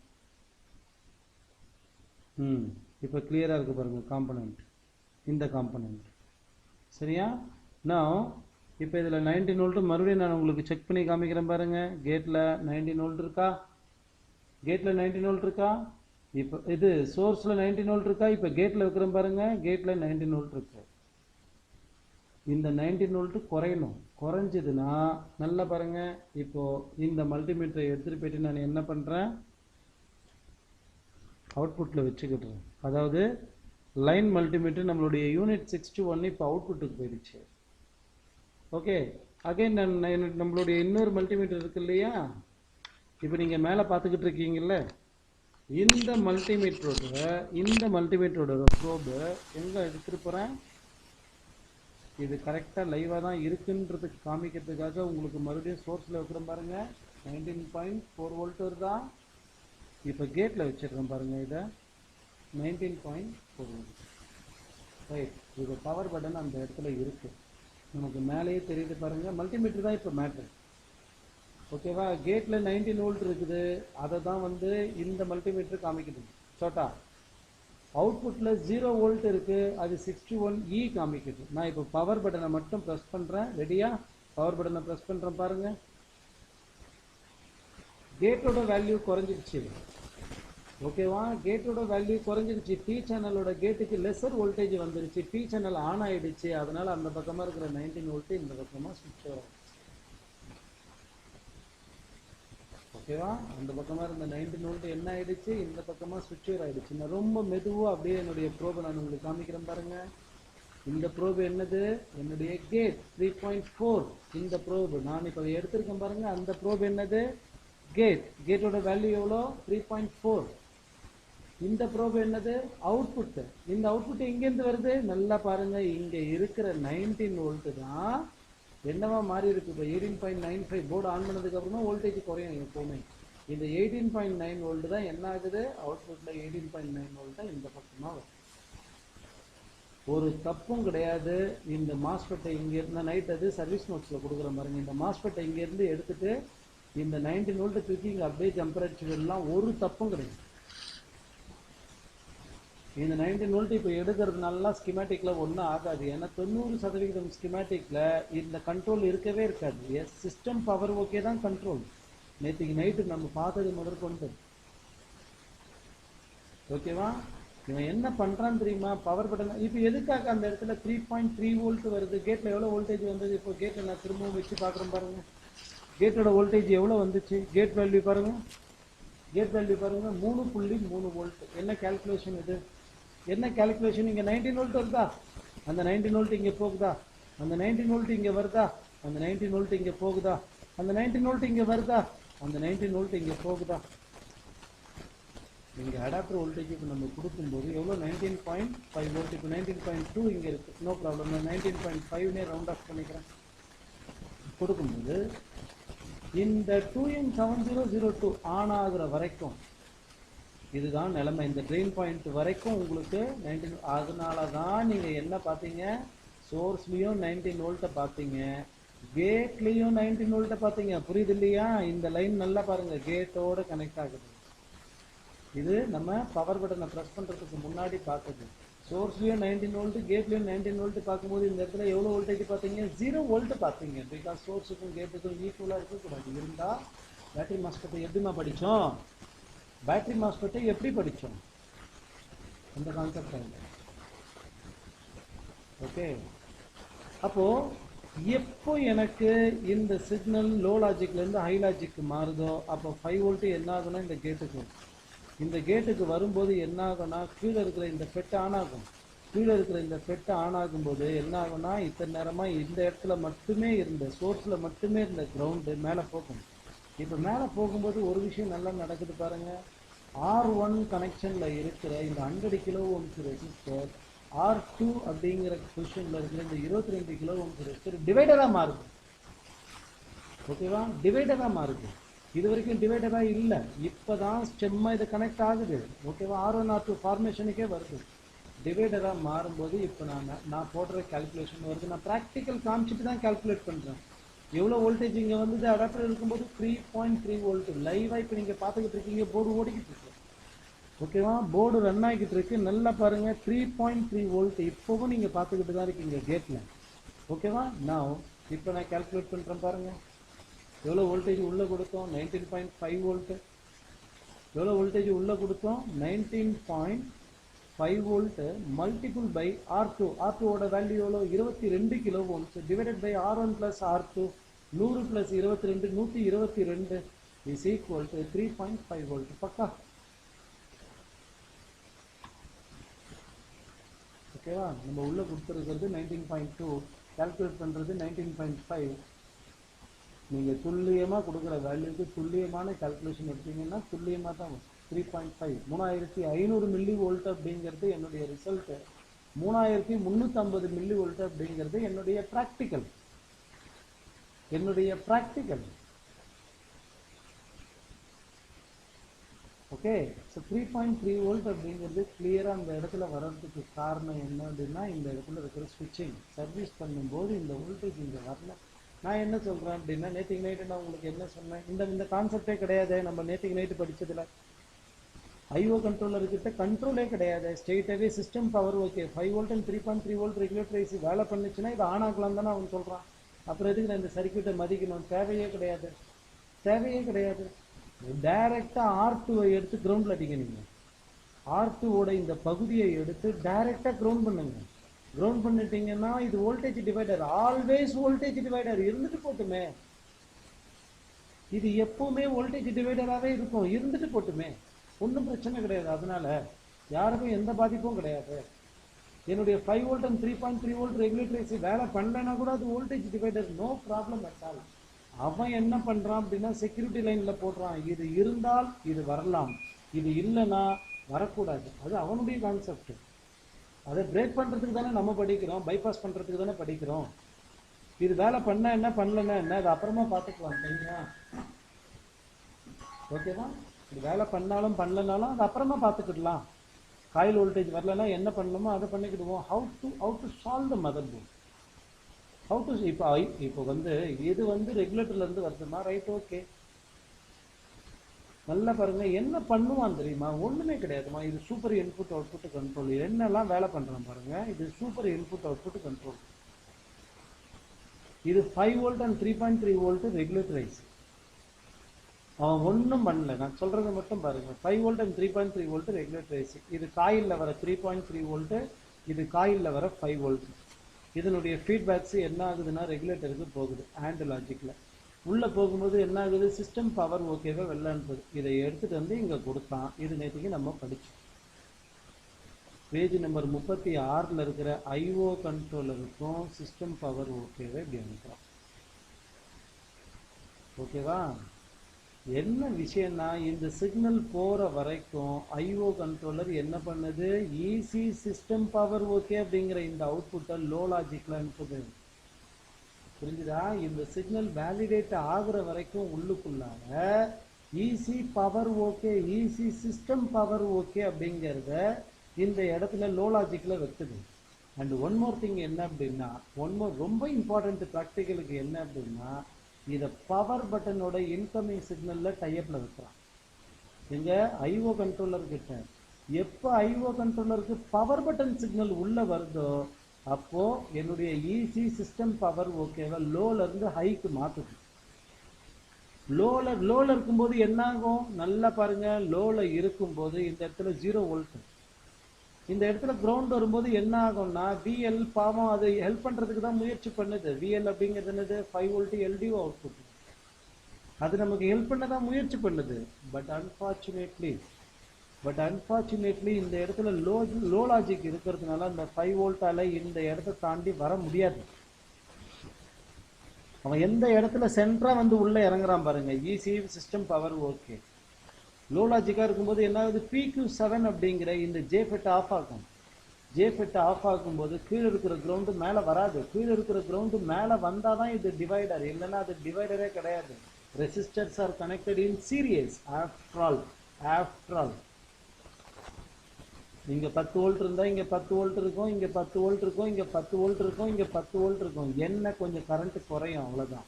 Speaker 1: இப்போ கிளியராக இருக்குது பாருங்கள் காம்பனண்ட், இந்த காம்பனண்ட். சரியா? நான் இப்போ இதில் 19 வோல்ட்டு மறுபடியும் நான் உங்களுக்கு செக் பண்ணி காமிக்கிறேன் பாருங்கள். கேட்டில் 19 வோல்ட் இருக்கா? கேட்டில் 19 வோல்ட் இருக்கா? இப்போ இது சோர்ஸில் 19 வோல்ட் இருக்கா? இப்போ கேட்டில் வைக்கிறேன் பாருங்கள். கேட்டில் 19 வோல்ட் இருக்கு. இந்த 19 வோல்ட்டு குறையணும். குறைஞ்சதுன்னா நல்லா பாருங்கள். இப்போது இந்த மல்டிமீட்டரை எடுத்துகிட்டு போயிட்டு நான் என்ன பண்ணுறேன், அவுட்புட்டில் வச்சுக்கிட்டுறேன். அதாவது லைன் மல்டிமீட்டர் நம்மளுடைய யூனிட் 61 இப்போ அவுட்புட்டுக்கு போயிடுச்சு. ஓகே, அகைன் நம்மளுடைய இன்னொரு மல்டிமீட்டர் இருக்கு இல்லையா, இப்போ நீங்கள் மேலே பார்த்துக்கிட்டு இருக்கீங்கல்ல, இந்த மல்டிமீட்டரோட ப்ரோபு எங்கே எடுத்துகிட்டு போகிறேன். இது கரெக்டாக லைவாக தான் இருக்குன்றதுக்கு காமிக்கிறதுக்காக உங்களுக்கு மறுபடியும் சோர்ஸில் வைக்கிறேன் பாருங்கள். 19.4 வோல்ட் வருதா? இப்போ கேட்டில் வச்சிருக்கேன் பாருங்கள். இதை 19.4 வோல்ட். ரைட், இது பவர் பட்டன் அந்த இடத்துல இருக்குது. நமக்கு மேலேயே தெரியுது பாருங்கள். மல்டிமீட்டர் தான் இப்போ மேட்ரு. ஓகேவா? கேட்டில் 19 வோல்ட் இருக்குது. அதை தான் இந்த மல்டிமீட்டர் காமிக்குது. சோட்டா அவுட்புட்டில் 0 வோல்ட் இருக்குது. அது 61E காமிக்குது. நான் இப்போ பவர் பட்டனை மட்டும் ப்ரெஸ் பண்ணுறேன். ரெடியா? பவர் பட்டனை ப்ரெஸ் பண்ணுறேன் பாருங்கள். கேட்டோட வேல்யூ குறைஞ்சிடுச்சு. ஓகேவா? கேட்டோட வேல்யூ குறைஞ்சிடுச்சு. பி சேனலோட கேட்டுக்கு லெஸர் வோல்டேஜ் வந்துருச்சு. பி சேனல் ஆன் ஆகிடுச்சு. அதனால் அந்த பக்கமாக இருக்கிற 19 வோல்ட்டு இந்த பக்கமாக ஸ்விட்ச் ஆகும். ஓகேவா? அந்த பக்கமாக இருந்த 19 வோல்ட் என்ன ஆகிடுச்சு, இந்த பக்கமாக ஸ்விட்ச் ஓவர் ஆகிடுச்சு. நான் ரொம்ப மெதுவாக அப்படியே என்னுடைய ப்ரோபை நான் உங்களுக்கு காமிக்கிறேன் பாருங்கள். இந்த ப்ரோபு என்னது? என்னுடைய கேட் 3.4. இந்த ப்ரோபு நான் இப்போ எடுத்திருக்கேன் பாருங்கள். அந்த ப்ரோபு என்னது? கேட்டோட வேல்யூ எவ்வளோ? 3.4. இந்த ப்ரோபு என்னது? அவுட்புட்டு. இந்த அவுட்புட் எங்கேருந்து வருது? நல்லா பாருங்கள். இங்கே இருக்கிற 19 வோல்ட்டு தான் என்னவா மாறி இருக்கு. இப்போ 18.95 போர்டு ஆன் பண்ணதுக்கப்புறமா வோல்டேஜ் குறையும் எப்போவுமே. இந்த 18.9 வோல்ட் தான் என்ன ஆகுது? அவுட்புட்டில் 18.9 வோல்ட் தான் இந்த பக்கமாக வரும். ஒரு தப்பும் கிடையாது. இந்த மாஸ்பெட்டை இங்கேருந்து நைட் அது சர்வீஸ் நோட்ஸில் கொடுக்குற பாருங்க. இந்த மாஸ்பெட்டை இங்கேருந்து எடுத்துகிட்டு இந்த 19 வோல்ட்டு தூக்கி இங்கே அப்படியே டெம்பரேச்சர்லாம் ஒரு தப்பும் கிடையாது. இந்த 19 வோல்ட் இப்போ எடுக்கிறதுனால ஸ்கிமேட்டிக்ல ஒன்றும் ஆகாது. ஏன்னா 90% ஸ்கிமேட்டிக்ல இந்த கண்ட்ரோல் இருக்கவே இருக்காது. எஸ், சிஸ்டம் பவர் ஓகே தான் கண்ட்ரோல். நேற்றுக்கு நைட்டு நம்ம பார்த்தது முதற்கொண்டு. ஓகேவா? இவன் என்ன பண்றான்னு தெரியுமா? பவர் பட்டன் இப்போ எதுக்காக அந்த இடத்துல 3.3 வோல்ட் வருது? கேட்ல எவ்வளோ வோல்டேஜ் வந்தது? இப்போ கேட்ல நான் திரும்பவும் வச்சு பார்க்குறேன் பாருங்க. கேட்டோட வோல்டேஜ் எவ்வளோ வந்துச்சு? கேட் வேல்யூ பாருங்க. கேட் வேல்யூ பாருங்க 3.3 வோல்ட். என்ன கால்குலேஷன் இது? என்ன கால்குலேஷன்? இங்கே 19 வோல்ட் வருதா? அந்த 19 வோல்ட் இங்கே போகுதா? அந்த 19 வோல்ட் இங்கே வருதா? அந்த 19 வோல்ட் இங்கே போகுதா? அந்த 19 வோல்ட் இங்கே வருதா? அந்த 19 வோல்ட் இங்கே போகுதா? இங்கே அடாப்டர் வோல்டேஜ் இப்போ நம்ம கொடுக்கும்போது எவ்வளோ? 19.5 வோல்ட். இப்போ 19.2 இங்கே இருக்குது. No problem. நான் 19.5நே ரவுண்ட் ஆஃப் பண்ணிக்கிறேன். கொடுக்கும்போது இந்த 2M7002 ஆன் ஆகுற வரைக்கும் இதுதான் நிலைமை. இந்த ட்ரெயின் பாயிண்ட் வரைக்கும் உங்களுக்கு 19. அதனால தான் நீங்கள் என்ன பார்த்தீங்க? சோர்ஸ்லேயும் 19 வோல்ட்டை பார்த்தீங்க, கேட்லேயும் 19 வோல்ட்டை பார்த்தீங்க. புரியுது இல்லையா? இந்த லைன் நல்லா பாருங்கள், கேட்டோடு கனெக்ட் ஆகுது. இது நம்ம பவர் பட்டனை ப்ரெஸ் பண்ணுறதுக்கு முன்னாடி பார்த்தது. சோர்ஸ்லேயும் 19 வோல்ட், கேட்லேயும் 19 வோல்ட் பார்க்கும்போது இந்த இடத்துல எவ்வளோ வோல்டேஜ் பார்த்தீங்க? 0 வோல்ட் பார்த்தீங்க. பிகாஸ் சோர்ஸுக்கும் கேட்டுக்கும் ஈக்குவலாக இருக்கக்கூடாது. இருந்தால் பேட்டரி மாஸ்பெட்டை எப்படிமா படித்தோம்? பேட்டரி மாஸ்பெட்டை எப்படி படித்தோம்? அந்த கான்செப்ட் இல்லை. ஓகே, அப்போது எப்போ எனக்கு இந்த சிக்னல் லோ லாஜிக்லேருந்து ஹை லாஜிக்கு மாறுதோ அப்போ 5 வோல்ட்டு என்ன ஆகுனா இந்த கேட்டுக்கு, இந்த கேட்டுக்கு வரும்போது என்ன ஆகும்னா கீழே இருக்கிற இந்த பெட்டு ஆன் ஆகும். கீழே இருக்கிற இந்த பெட்டு ஆன் ஆகும்போது என்ன ஆகும்னா இத்தனை நேரமாக இந்த இடத்துல மட்டுமே இருந்த சோர்ஸில் மட்டுமே இருந்த கிரவுண்டு மேலே போகும். இப்போ மேலே போகும்போது ஒரு விஷயம் நல்லா நடக்குது பாருங்கள். R1 கனெக்ஷனில் இருக்கிற இந்த 100 கிலோ ஓம்ஸ் ரெசிஸ்டர் R2 அப்படிங்கிற பொசிஷனில் இருக்கிற இந்த 22 கிலோ ஓம்ஸ் ரெசிஸ்டர் டிவைடராக மாறுது. ஓகேவா? டிவைடராக மாறுது. இது வரைக்கும் டிவைடராக இல்லை, இப்போ தான் ஸ்டெம்மாக இது கனெக்ட் ஆகுது. ஓகேவா? R1 R2 ஃபார்மேஷனுக்கே வருது. டிவைடராக மாறும்போது இப்போ நான் போடுற கால்குலேஷன் வருது. நான் ப்ராக்டிக்கல் காமிச்சிட்டு தான் கால்குலேட் பண்ணுறேன். எவ்வளோ வோல்டேஜ் இங்கே வந்து அடாப்டர் இருக்கும்போது 3.3 வோல்ட் லைவாக இப்போ நீங்கள் பார்த்துக்கிட்டு இருக்கீங்க. போர்டு ஓடிக்கிட்டு இருக்கு. ஓகேவா? போர்டு ரன் ஆகிக்கிட்டு இருக்கு. நல்லா பாருங்கள், 3.3 வோல்ட் இப்போவும் நீங்கள் பார்த்துக்கிட்டு தான் இருக்கீங்க கேட்டில். ஓகேவா? நான் இப்போ நான் கால்குலேட் பண்ணுறேன் பாருங்கள். எவ்வளோ வோல்டேஜ் உள்ளே கொடுத்தோம்? 19.5 வோல்ட்டு. எவ்வளோ வோல்டேஜ் உள்ளே கொடுத்தோம்? 19.5 வோல்ட்டு மல்டிபிள் பை R2. R2ஓட வேல்யூ எவ்வளோ? 22 kilo ohms divided by R1 plus R2. 100 plus 22 122 is equal to 3.5 volt. பக்கா? ஓகேவா? நம்ம உள்ளே கொடுத்துருக்கிறது 19.2, கால்குலேட் பண்ணுறது 19.5. நீங்கள் துல்லியமாக கொடுக்குற வேல்யூக்கு துல்லியமான கால்குலேஷன் எடுத்தீங்கன்னா துல்லியமாக தான் வரும். 3.5 3500 மில்லி வோல்ட் அப்படிங்கிறது என்னுடைய ரிசல்ட்டு. 3350 மில்லி வோல்ட் அப்படிங்கிறது என்னுடைய ப்ராக்டிக்கல். ஓகே, ஸோ 3.3 வோல்ட் அப்படிங்கிறது கிளியராக அந்த இடத்துல வர்றதுக்கு காரணம் என்ன அப்படின்னா இந்த இடத்துல இருக்கிற ஸ்விட்சிங். சர்வீஸ் பண்ணும்போது இந்த வோல்டேஜ் இங்கே வரல. நான் என்ன சொல்கிறேன் அப்படின்னா நேற்றுக்கு நைட்டு நான் உங்களுக்கு என்ன சொன்னேன்? இந்த கான்செப்டே கிடையாது. நம்ம நேற்றுக்கு நைட்டு படித்ததில் ஐஓ கண்ட்ரோலர்கிட்ட கண்ட்ரோலே கிடையாது. ஸ்ட்ரெயிட்டாகவே system power okay 5 volt and 3.3 volt regulator IC வேலை பண்ணிச்சுன்னா இதை ஆன் ஆகலாம் தானே அவன் சொல்கிறான். அப்புறம் எதுக்கு நான் இந்த சர்க்கியூட்டை மதிக்கணும்? தேவையே கிடையாது. டைரெக்டாக R2வை எடுத்து கிரவுண்டில் அடிங்க. நீங்கள் R2ஓட இந்த பகுதியை எடுத்து டைரெக்டாக கிரவுண்ட் பண்ணுங்க. கிரவுண்ட் பண்ணிட்டீங்கன்னா இது voltage divider. Always voltage divider இருந்துட்டு போட்டுமே. இது எப்பவுமே வோல்டேஜ் டிவைடராகவே இருக்கும். இருந்துட்டு போட்டுமே, ஒன்றும் பிரச்சனை கிடையாது. அதனால யாருக்கும் எந்த பாதிப்பும் கிடையாது. என்னுடைய 5 வோல்ட் அண்ட் 3.3 வோல்ட் ரெகுலேட்டர் வேலை பண்ணலைன்னா கூட அது voltage divider. No problem at all. அவன் என்ன பண்ணுறான் அப்படின்னா செக்யூரிட்டி லைனில் போடுறான். இது இருந்தால் இது வரலாம், இது இல்லைன்னா வரக்கூடாது. அது அவனுடைய கான்செப்ட். அதை பிரேக் பண்ணுறதுக்கு தானே நம்ம படிக்கிறோம், பைபாஸ் பண்ணுறதுக்கு தானே படிக்கிறோம். இது வேலை பண்ண என்ன பண்ணலன்னா என்ன, அது அப்புறமா பார்த்துக்கலாம். சரிங்களா? ஓகேவா? இது வேலை பண்ணாலும் பண்ணலனாலும் அது அப்புறமா பார்த்துக்கிடலாம். காயில் வோல்டேஜ் வரலன்னா என்ன பண்ணணுமோ அதை பண்ணிக்கிடுவோம். How to solve the mother board. How to இப்போ வந்து இது வந்து ரெகுலேட்டர்லேருந்து வருதுன்னா ரைட், ஓகே. நல்லா பாருங்க என்ன பண்ணுவான் தெரியுமா? ஒண்ணுமே கிடையாதுமா. இது சூப்பர் இன்புட் அவுட்புட் கண்ட்ரோல். என்னெல்லாம் வேலை பண்றான் பாருங்க. இது சூப்பர் இன்புட் அவுட்புட் கண்ட்ரோல். இது 5 வோல்ட் அண்ட் 3.3 வோல்ட் ரெகுலேட்டரைஸ். அவன் ஒன்றும் பண்ணல, நான் சொல்றதை மட்டும் பாருங்க. 5 வோல்ட் அண்ட் 3.3 வோல்ட் ரெகுலேட்டரைஸ். இது காயில்ல வர 3.3 வோல்ட், இது காயில்ல வர 5 வோல்ட். இதனுடைய ஃபீட்பேக்ஸ் என்ன ஆகுதுன்னா ரெகுலேட்டருக்கு போகுது. ஆண்ட் லாஜிக்ல உள்ள போகும்போது என்ன ஆகுது? சிஸ்டம் பவர் ஓகேவா வெளில அனுப்புது. இதை எடுத்துட்டு வந்து இங்க கொடுத்தான். இது நேற்றுக்கு நம்ம படிச்சோம். பேஜ் நம்பர் 36ல இருக்கிற ஐஓ கண்ட்ரோலருக்கும் சிஸ்டம் பவர் ஓகேவா இப்படி அனுப்புறோம். ஓகேவா? என்ன விஷயம்னா இந்த சிக்னல் போற வரைக்கும் ஐஓ கண்ட்ரோலர் என்ன பண்ணுது? ஈஸி சிஸ்டம் பவர் ஓகே அப்படிங்கிற இந்த அவுட்புட்டை லோ லாஜிக்ல அனுப்புது. புரிஞ்சுதா? இந்த சிக்னல் வேலிடேட் ஆகுற வரைக்கும் உள்ளுக்குள்ளார EC power okay, EC system power okay அப்படிங்கிறத இந்த இடத்துல லோ லாஜிக்ல வைக்குது. அண்ட் ஒன் மோர் திங் என்ன அப்படின்னா, ஒன் மோர் ரொம்ப இம்பார்ட்டன்ட் ப்ராக்டிக்கலுக்கு என்ன அப்படின்னா, இதை பவர் பட்டனோட இன்கமிங் சிக்னல்ல டைப்ல வைக்கலாம். எங்க ஐஓ கண்ட்ரோலர் கிட்ட எப்போ ஐஓ கண்ட்ரோலருக்கு பவர் பட்டன் சிக்னல் உள்ள வருதோ அப்போ என்னுடைய ஈஸி சிஸ்டம் பவர் ஓகேவா லோல இருந்து ஹைக்கு மாத்துது. லோல இருக்கும்போது என்ன ஆகும்? நல்லா பாருங்க. லோல இருக்கும்போது இந்த இடத்துல 0 வோல்ட், இந்த இடத்துல கிரவுண்ட் வரும்போது என்ன ஆகும்னா விஎல் பாவம் அது ஹெல்ப் பண்றதுக்கு தான் முயற்சி பண்ணுது. விஎல் அப்படிங்கிறது என்னது? 5 வோல்ட் எல்டிஓ அவுட்புட். அது நமக்கு ஹெல்ப் பண்ண தான் முயற்சி பண்ணுது. பட் அன்பார்ச்சுனேட்லி இந்த இடத்துல லோ லாஜிக் இருக்கிறதுனால அந்த 5 வோல்ட்டால இந்த இடத்தை தாண்டி வர முடியாது. அவன் எந்த இடத்துல சென்ட்ரா வந்து உள்ள இறங்குறான் பாருங்க. EC system power okay. Low லாஜிக்கா இருக்கும்போது என்ன ஆகுது? PQ7 அப்படிங்கிற இந்த ஜேஃபெட் ஆஃப் ஆகும். ஜேஃபெட் ஆஃப் ஆகும்போது கீழே இருக்கிற கிரவுண்டு மேலே வராது. கீழே இருக்கிற கிரவுண்டு மேலே வந்தாதான் இது டிவைடர், இல்லைன்னா அது டிவைடரே கிடையாது. Resistors are connected in series. After all இங்க 10 வோல்ட் இருந்தா இங்க 10 வோல்ட் இருக்கும், இங்க 10 வோல்ட் இருக்கும், இங்க 10 வோல்ட் இருக்கும், இங்க 10 வோல்ட் இருக்கும். என்ன கொஞ்சம் கரண்ட் குறையும், அவ்வளவுதான்.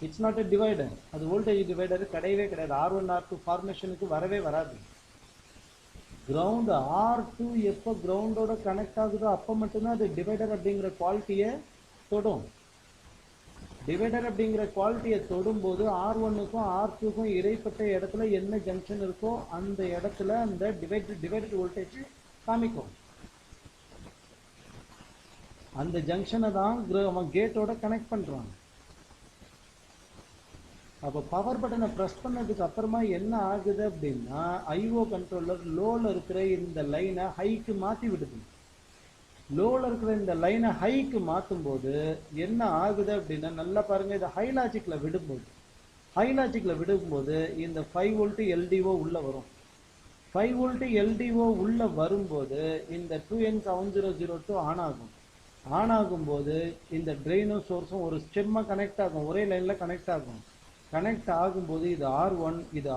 Speaker 1: It's not a divider. அது வோல்டேஜ் டிவைடர் கிடையவே கிடையாது. R1 R2 ஃபார்மேஷனுக்கு வரவே வராது. கிரவுண்ட் R2 எப்போ கிரவுண்டோட கனெக்ட் ஆகுதோ அப்போ மட்டும்தான் அது டிவைடர் அப்படிங்கிற குவாலிட்டியை தொடும். டிவைடர் அப்படிங்கிற குவாலிட்டியை தொடும்போது R1க்கும் R2க்கும் இடைப்பட்ட இடத்துல என்ன ஜங்ஷன் இருக்கோ அந்த இடத்துல அந்த டிவைடட் வோல்டேஜ் காமிக்கும். அந்த ஜங்ஷனை தான் அவன் கேட்டோட கனெக்ட் பண்றான். அப்போ பவர் பட்டனை ப்ரெஸ் பண்ணதுக்கு அப்புறமா என்ன ஆகுது அப்படின்னா ஐஓ கண்ட்ரோலர் லோல இருக்கிற இந்த லைனை ஹைக்கு மாற்றி விடுது. லோல இருக்கிற இந்த லைனை ஹைக்கு மாற்றும் போது என்ன ஆகுது அப்படின்னா நல்லா பாருங்க. இதை ஹை லாஜிக்ல விடும்போது இந்த 5 வோல்ட் எல்டிஓ உள்ள வரும். 5 வோல்ட் எல்டிஓ உள்ள வரும்போது இந்த 2N7002 ஆன் ஆகும்போது இந்த ட்ரெயினும் சோர்ஸும் ஒரு ஸ்டெம்மா கனெக்ட் ஆகும், ஒரே லைன்ல கனெக்ட் ஆகும். கனெக்ட் ஆகும்போது இது R1, இது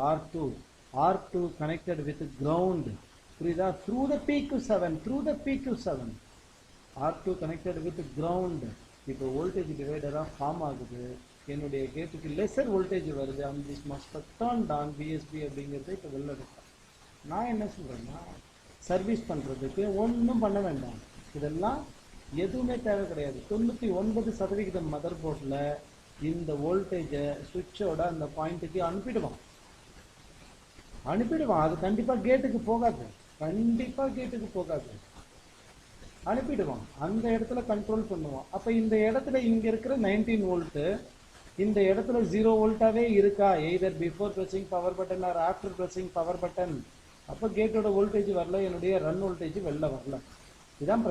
Speaker 1: R2 கனெக்டட் வித் கிரவுண்ட். புரியுதா? Through the PQ7 R2 connected with ground. இப்போ வோல்டேஜ் டிவைடரா ஃபார்ம் ஆகுது. என்னுடைய கேட்டுக்கு லெசர் வோல்டேஜ் வருது. And this must turn on VSB அப்படிங்கிறது இப்போ வெளில எடுப்பேன். நான் என்ன சொல்றேன்னா சர்வீஸ் பண்றதுக்கு ஒன்றும் பண்ண வேண்டாம். இதெல்லாம் எதுவுமே தேவை கிடையாது. 99% மதர் போர்டில் இந்த வோல்டேஜை சுவிட்சோட அந்த பாயிண்ட்டுக்கு அனுப்பிடுவான். அது கண்டிப்பா கேட்டுக்கு போகாது. அனுப்பிடுவான். அந்த இடத்துல கண்ட்ரோல் பண்ணுவான். அப்ப இந்த இடத்துல இங்க இருக்கிற 19 வோல்ட் இந்த இடத்துல 0 வோல்ட்டாவே இருக்கா, either before pressing power button or after pressing power button. அப்ப கேட்டோட வோல்டேஜ் வரல, என்னுடைய ரன் வோல்டேஜ் வெளில வரல. இதுதான்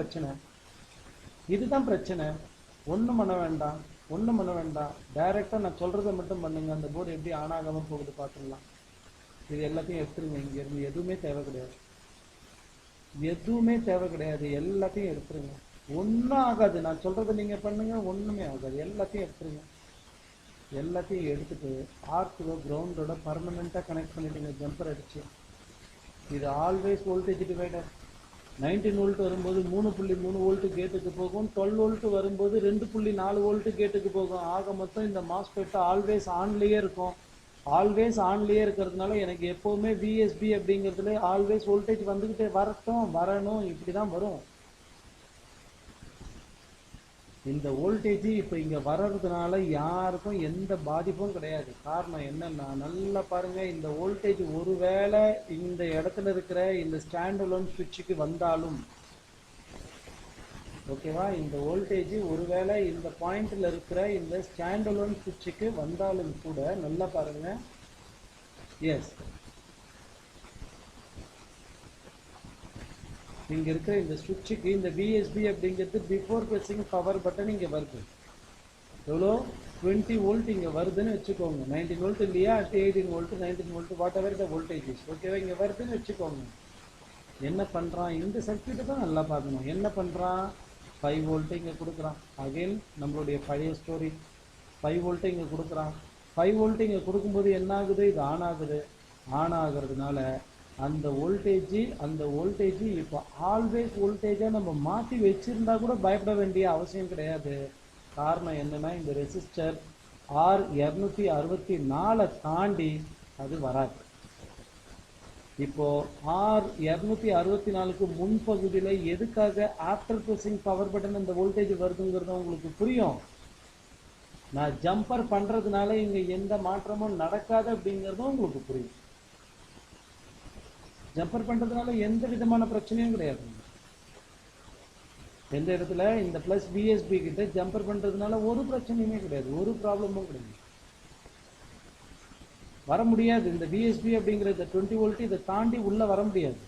Speaker 1: பிரச்சனை. ஒன்றும் பண்ண வேண்டாம். டைரக்டா நான் சொல்றதை மட்டும் பண்ணுங்க. அந்த போர்டு எப்படி ஆன் ஆகாம போகுது பார்த்துடலாம். இது எல்லாத்தையும் எடுத்துருங்க. இங்க இருந்து எதுவுமே தேவை கிடையாது. எல்லாத்தையும் எடுத்துருங்க. ஒன்றும் ஆகாது. நான் சொல்றதை நீங்க பண்ணுங்க, ஒண்ணுமே ஆகாது. எல்லாத்தையும் எடுத்துருங்க. எல்லாத்தையும் எடுத்துட்டு R2 கிரவுண்டோட பர்மனண்டா கனெக்ட் பண்ணிடுங்க. ஜம்பர் அடிச்சு. இது ஆல்வேஸ் வோல்டேஜ் டிவைடர். 19 வோல்ட் வரும்போது 3.3 வோல்ட் கேட்டுக்கு போகும். 12 வோல்ட் வரும்போது 2.4 வோல்ட் கேட்டுக்கு போகும். ஆக மொத்தம் இந்த மாஸ்பெட் ஆல்வேஸ் ஆன்லயே இருக்கும். ஆல்வேஸ் ஆன்லேயே இருக்கிறதுனால எனக்கு எப்போவுமே விஎஸ்பி அப்படிங்கிறதுல ஆல்வேஸ் வோல்டேஜ் வந்துக்கிட்டே வரணும், இப்படி தான் வரும். இந்த வோல்டேஜ் இப்போ இங்கே வர்றதுனால யாருக்கும் எந்த பாதிப்பும் கிடையாது. காரணம் என்னன்னா, நல்லா பாருங்க, இந்த வோல்டேஜ் ஒருவேளை இந்த இடத்துல இருக்கிற இந்த ஸ்டாண்ட் அலோன் சுவிட்சுக்கு வந்தாலும், ஓகேவா, இந்த வோல்டேஜ் ஒருவேளை இந்த பாயிண்ட்ல இருக்கிற இந்த ஸ்டாண்ட் அலோன் சுவிட்சுக்கு வந்தாலும் கூட நல்லா பாருங்க, எஸ், இங்க இருக்கிற இந்த சுவிட்சுக்கு இந்த விஎஸ்பி அப்படிங்கிறது பிஃபோர் பிரஸிங் பவர் பட்டன் இங்க வருது. எவ்வளோ 20 வோல்ட் இங்க வருதுன்னு வச்சுக்கோங்க. 19 வோல்ட் இல்லையா, 18 volt 19 volt what ever the voltage is, ஓகேவா, இங்க வருதுன்னு வச்சுக்கோங்க. என்ன பண்றான், இந்த சர்க்யூட்டை தான் நல்லா பார்க்கணும். என்ன பண்றான், 5 வோல்ட் இங்க கொடுக்குறான். அகைன் நம்மளுடைய பழைய ஸ்டோரி, 5 வோல்ட் இங்க கொடுக்குறான். 5 வோல்ட் இங்க கொடுக்கும்போது என்ன ஆகுது, இது ஆன் ஆகுது. ஆன் ஆகுறதுனால அந்த வோல்டேஜ் இப்போ ஆல்வேஸ் வோல்டேஜாக நம்ம மாற்றி வச்சிருந்தா கூட பயப்பட வேண்டிய அவசியம் கிடையாது. காரணம் என்னன்னா, இந்த ரெசிஸ்டர் R264 தாண்டி அது வராது. இப்போ R264க்கு முன்பகுதியில் எதுக்காக ஆஃப்டர் பிரஸிங் பவர் பட்டன் இந்த வோல்டேஜ் வருதுங்கிறது உங்களுக்கு புரியும். நான் ஜம்பர் பண்றதுனால இங்க எந்த மாற்றமும் நடக்காது அப்படிங்கிறதும் உங்களுக்கு புரியும். ஜம்பர் பண்றதுனால எந்த விதமான பிரச்சனையும் கிடையாது. எந்த இடத்துல இந்த பிளஸ் பிஎஸ்பி கிட்ட ஜம்பர் பண்றதுனால ஒரு பிரச்சனையுமே கிடையாது, ஒரு ப்ராப்ளமும் கிடையாது, வர முடியாது. இந்த பிஎஸ்பி அப்படிங்கிற 20 வோல்ட் இதை தாண்டி உள்ள வர முடியாது.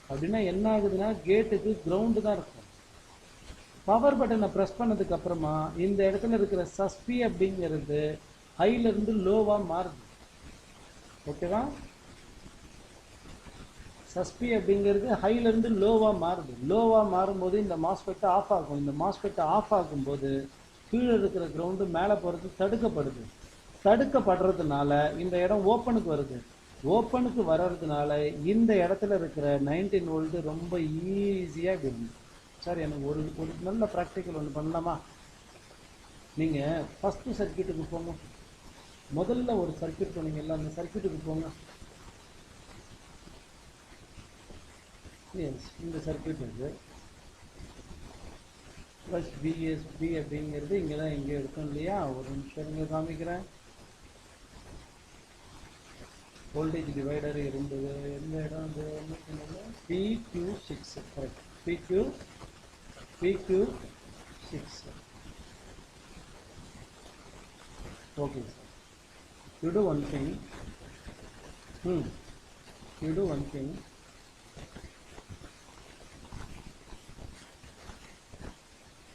Speaker 1: அப்படின்னா என்ன ஆகுதுன்னா, கேட்டுக்கு கிரவுண்டு தான் இருக்கும். பவர் பட்டனை ப்ரெஸ் பண்ணதுக்கு அப்புறமா இந்த இடத்துல இருக்கிற சஸ்பி அப்படிங்கிறது ஹைல இருந்து லோவா மாறுது. ஓகேவா, சஸ்பி அப்படிங்கிறது ஹைல இருந்து லோவா மாறுது. லோவா மாறும்போது இந்த மாஸ்பெட் ஆஃப் ஆகும். இந்த மாஸ்பெட் ஆஃப் ஆகும்போது கீழே இருக்கிற கிரவுண்டு மேலே போகிறது தடுக்கப்படுது. தடுக்கப்படுறதுனால இந்த இடம் ஓப்பனுக்கு வருது. ஓப்பனுக்கு வர்றதுனால இந்த இடத்துல இருக்கிற 19 வோல்ட் ரொம்ப ஈஸியாக விடும். சார், எனக்கு ஒரு நல்ல ப்ராக்டிக்கல் ஒன்று பண்ணலாமா? நீங்கள் ஃபஸ்ட்டு சர்க்கியூட்டுக்கு போங்க. முதல்ல ஒரு சர்க்கியூட் போனீங்கல்ல, அந்த சர்க்கியூட்டுக்கு போங்க. எஸ், இந்த சர்க்கியூட் இது ப்ளஸ் பிஎஸ்பி அப்படிங்கிறது இங்கே தான் இங்கே இருக்கும் இல்லையா. ஒரு நிமிஷம் இங்கே காமிக்கிறேன். வோல்டேஜ் டிவைடர் இருந்தது, எந்த இடம் அது PQ6, correct, PQ6. Okay sir, you do one thing.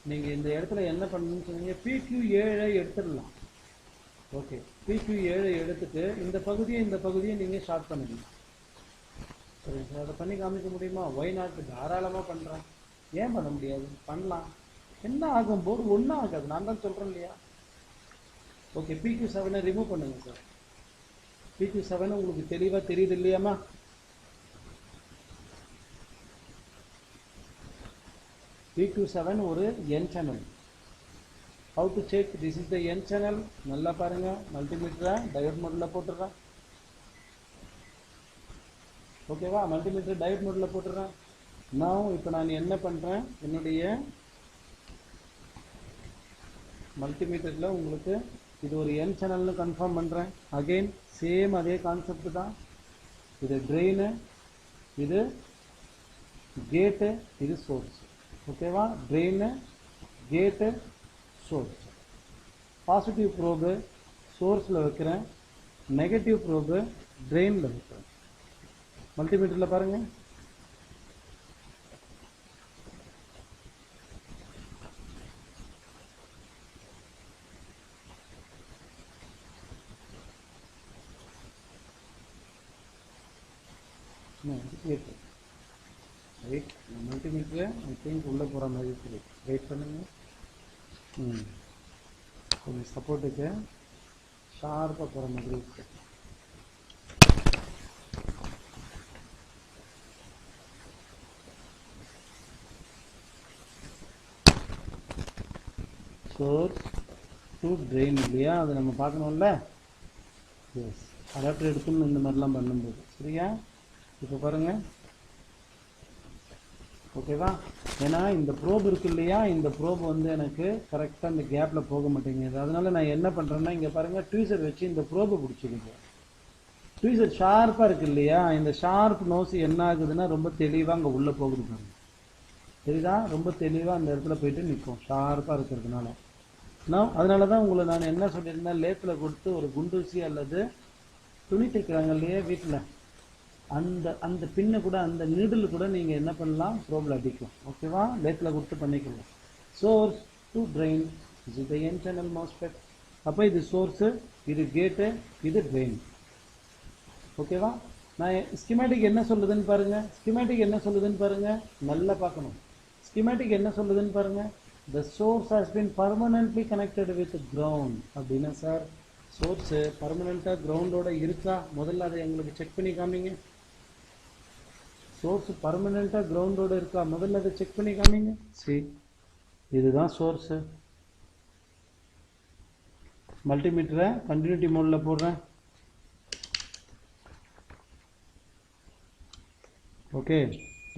Speaker 1: நீங்கள் இந்த இடத்துல என்ன பண்ணணும்னு சொன்னீங்க, PQ7 எடுத்துடலாம். ஓகே, PQ7 எடுத்துட்டு இந்த பகுதியை நீங்கள் ஷார்ட் பண்ணுங்க. சரி சார், அதை பண்ணி காமிக்க முடியுமா? ஒய் நாட் தாராளமாக பண்ணுறேன். ஏன் பண்ண முடியாது? பண்ணலாம். என்ன ஆகும், போர்டு ஒன்றும் ஆகாது, நான் தான் சொல்கிறேன் இல்லையா. ஓகே, PQ7 ரிமூவ் பண்ணுங்க சார். PQ7 உங்களுக்கு தெளிவாக தெரியுது இல்லையாம்மா? PQ7 ஒரு N channel. How to check this is the N channel? நல்லா பாருங்க, மல்டிமீட்டரை டயோட் மோடில் போட்டுடுறேன். ஓகேவா, மல்டிமீட்டர் டயோட் மோடில் போட்டுடுறேன். நான் இப்போ நான் என்ன பண்ணுறேன், என்னுடைய மல்டிமீட்டரில் உங்களுக்கு இது ஒரு N சேனல்னு கன்ஃபார்ம் பண்ணுறேன். அகெயின் சேம் அதே கான்செப்ட் தான். இது ட்ரெயினு, இது கேட்டு, இது சோர்ஸ். ஓகேவா, ட்ரெயினு, கேட்டு, சோர்ஸ். பாசிட்டிவ் ப்ரோபு சோர்ஸில் வைக்கிறேன், நெகட்டிவ் ப்ரோபு ட்ரெயினில் வைக்கிறேன். மல்டிமீட்டரில் பாருங்கள். ரைட், மல்டிமீட்டரு ஐ திங்க் உள்ளே போகிற மாதிரி இருக்குது. வெயிட் பண்ணுங்க. கொஞ்சம் சப்போர்ட்டுக்கு ஷார்ப்பாக போகிற மாதிரி இருக்குது. சோர்ஸ் டு ட்ரெயின் இல்லையா, அதை நம்ம பார்க்கணும்ல. எஸ், அடாப்டர் எடுக்கணும் இந்த மாதிரிலாம் பண்ணும்போது. சரியா? இப்போ பாருங்கள். ஓகேவா? ஏன்னா இந்த ப்ரோப் இருக்கு இல்லையா, இந்த ப்ரோப் வந்து எனக்கு கரெக்டாக இந்த கேப்பில் போக மாட்டேங்குது. அதனால நான் என்ன பண்ணுறேன்னா, இங்கே பாருங்கள், ட்வீசர் வச்சு இந்த ப்ரோபை பிடிச்சிருக்கேன். ட்வீசர் ஷார்ப்பாக இருக்கு இல்லையா, இந்த ஷார்ப் நோஸ் என்ன ஆகுதுன்னா ரொம்ப தெளிவாக அங்கே உள்ளே போகுது பாருங்க. சரிதா? ரொம்ப தெளிவாக அந்த இடத்துல போயிட்டு நிற்கும் ஷார்ப்பாக இருக்கிறதுனால. அதனால தான் உங்களை நான் என்ன சொல்லியிருந்தேன், லேத்தில் கொடுத்து ஒரு குண்டூசி அல்லது துணி தைக்கிறாங்க இல்லையா வீட்டில், அந்த அந்த பின்னை கூட, அந்த நீடில் கூட நீங்கள் என்ன பண்ணலாம், ப்ரோபில் அடிக்கும். ஓகேவா? லேத்தில் கொடுத்து பண்ணிக்கலாம். சோர்ஸ் டு ட்ரெயின் இது த என் சேனல் மாஸ்பெட். அப்போ இது சோர்ஸு, இது கேட்டு, இது ட்ரெயின். ஓகேவா? நான் ஸ்கிமேட்டிக் என்ன சொல்லுதுன்னு பாருங்கள். ஸ்கிமேட்டிக் என்ன சொல்லுதுன்னு பாருங்கள், நல்லா பார்க்கணும். ஸ்கிமேட்டிக் என்ன சொல்லுதுன்னு பாருங்கள். The source has been permanently connected with ground. அப்படின்னா சார், சோர்ஸு பர்மனெண்ட்டாக கிரவுண்டோட இருக்கா? முதல்ல அதை எங்களுக்கு செக் பண்ணி காமிங்க. சோர்ஸ் பர்மனெண்ட்டாக கிரவுண்டோட இருக்கா? முதல்ல அதை செக் பண்ணி காமிங்க. சரி, இதுதான் சோர்ஸு. மல்டிமீட்டரை கண்டினியூட்டி மோடில் போடுறேன். ஓகே,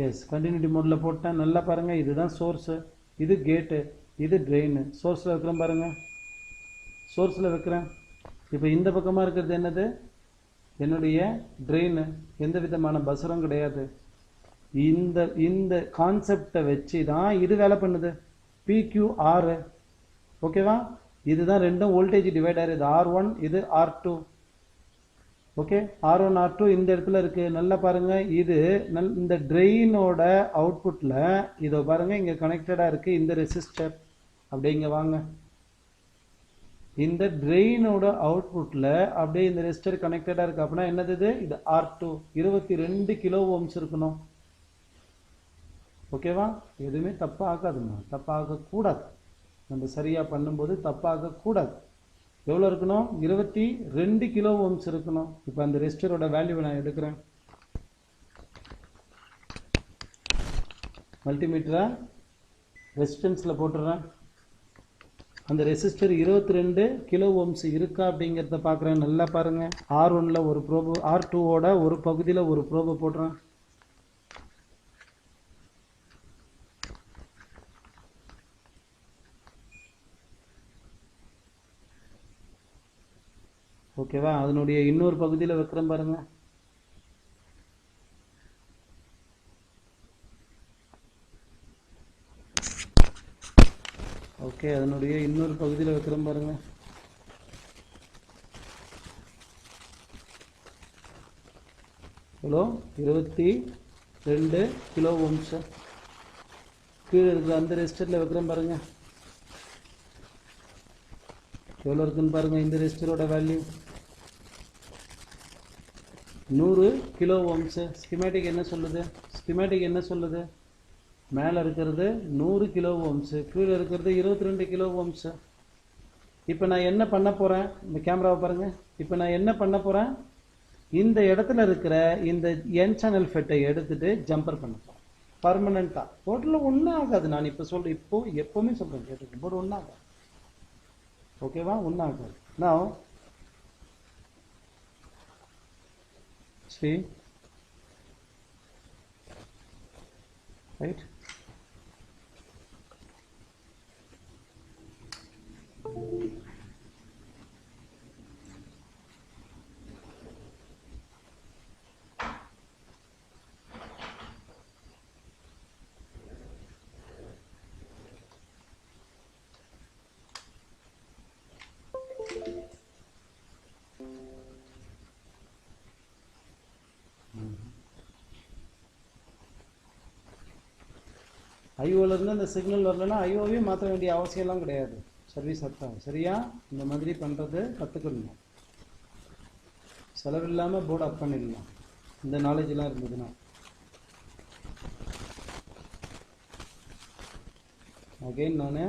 Speaker 1: எஸ், கண்டினியூட்டி மோடில் போட்டேன். நல்லா பாருங்கள், இதுதான் சோர்ஸு, இது கேட்டு, இது ட்ரெயின். சோர்ஸில் வைக்கிறேன் பாருங்கள், சோர்ஸில் வைக்கிறேன். இப்போ இந்த பக்கமாக இருக்கிறது என்னது, என்னுடைய ட்ரெயின். எந்த விதமான பஸ்ஸரும் கிடையாது. இந்த இந்த கான்செப்டை வச்சு தான் இது வேலை பண்ணுது. PQR. ஓகேவா? இதுதான் ரெண்டும் வோல்டேஜ் டிவைடர். இது R1, இது R2. ஓகே, R1 R2 இந்த இடத்துல இருக்கு. நல்லா பாருங்க, இது இந்த ட்ரெயினோட அவுட்புட்ல இதோ பாருங்க, இங்க கனெக்டடா இருக்கு இந்த ரெசிஸ்டர். அப்படியே இங்க வாங்க, இந்த ட்ரெயினோட அவுட்புட்ல அப்படியே இந்த ரெசிஸ்டர் கனெக்டடா இருக்கு. அப்படின்னா என்னது இது R2 22 கிலோ ஓம்ஸ் இருக்கணும். ஓகேவா? எதுவுமே தப்பாகாதுமா, தப்பாக கூடாது. நம்ம சரியா பண்ணும்போது தப்பாக கூடாது. எவ்வளோ இருக்கணும்? 22 கிலோ ஓம்ஸ் இருக்கணும். இப்போ அந்த ரெசிஸ்டரோட வேல்யூவை நான் எடுக்கிறேன். மல்டிமீட்டரை ரெசிஸ்டன்ஸில் போட்டுடுறேன். அந்த ரெசிஸ்டர் 22 கிலோ ஓம்ஸ் இருக்கா அப்படிங்கிறத பார்க்குறேன். நல்லா பாருங்கள், R1ல ஒரு ப்ரோபு, R2ஓட ஒரு பகுதியில் ஒரு ப்ரோபு போடுறேன். ஓகேவா? அதனுடைய இன்னொரு பகுதியில் வைக்கிறேன் பாருங்க. ஓகே, அதனுடைய இன்னொரு பகுதியில் வைக்கிறேன் பாருங்க. எவ்வளோ? 22 கிலோ ஓம்ஸ். கீழே இருக்கிற அந்த ரெசிஸ்டரில் வைக்கிறேன் பாருங்க. எவ்வளோ இருக்குன்னு பாருங்க. இந்த ரெசிஸ்டரோட வேல்யூ 100 கிலோ ஓம்ஸ். ஸ்கிமேட்டிக் என்ன சொல்லுது? ஸ்கிமேட்டிக் என்ன சொல்லுது? மேலே இருக்கிறது 100 கிலோ ஓம்ஸ், கீழே இருக்கிறது 22 கிலோ ஓம்ஸ். இப்போ நான் என்ன பண்ண போகிறேன், இந்த கேமராவை பாருங்கள். இப்போ நான் என்ன பண்ண போகிறேன், இந்த இடத்துல இருக்கிற இந்த என் சேனல் ஃபெட்டை எடுத்துட்டு ஜம்பர் பண்ண போகிறேன் பர்மனெண்ட்டாக. போர்ட்டில் ஒன்றும் ஆகாது. நான் இப்போ சொல்கிறேன், எப்போவுமே சொல்கிறேன், கேட்டுருக்கேன், போர்டு ஒன்றும் ஆகாது. ஓகேவா? ஒன்றும் ஆகாது. நான் see, right? ஐஓலேருந்து அந்த சிக்னல் வரலன்னா ஐஓவே மாற்ற வேண்டிய அவசியம்லாம் கிடையாது. சர்வீஸ் அர்த்தம். சரியா? இந்த மாதிரி பண்ணுறது கற்றுக்கணும். செலவில்லாமல் போர்டு அப் பண்ணிடலாம், இந்த நாலேஜெலாம் இருந்ததுன்னா. அகெயின் நான்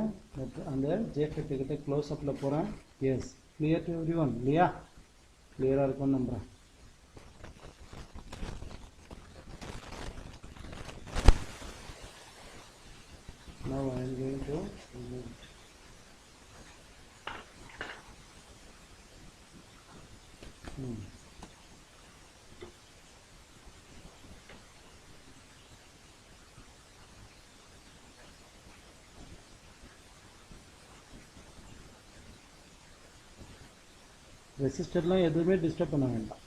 Speaker 1: அந்த ஜேஃபெட்டுக்கிட்ட க்ளோஸ் அப்பில் போகிறேன். Yes, clear to everyone இல்லையா? கிளியராக இருக்கும்னு நம்புகிறேன். Now I am going to remove it. ரெசிஸ்டர்லாம் எதுவுமே டிஸ்டர்ப் பண்ண வேண்டாம்.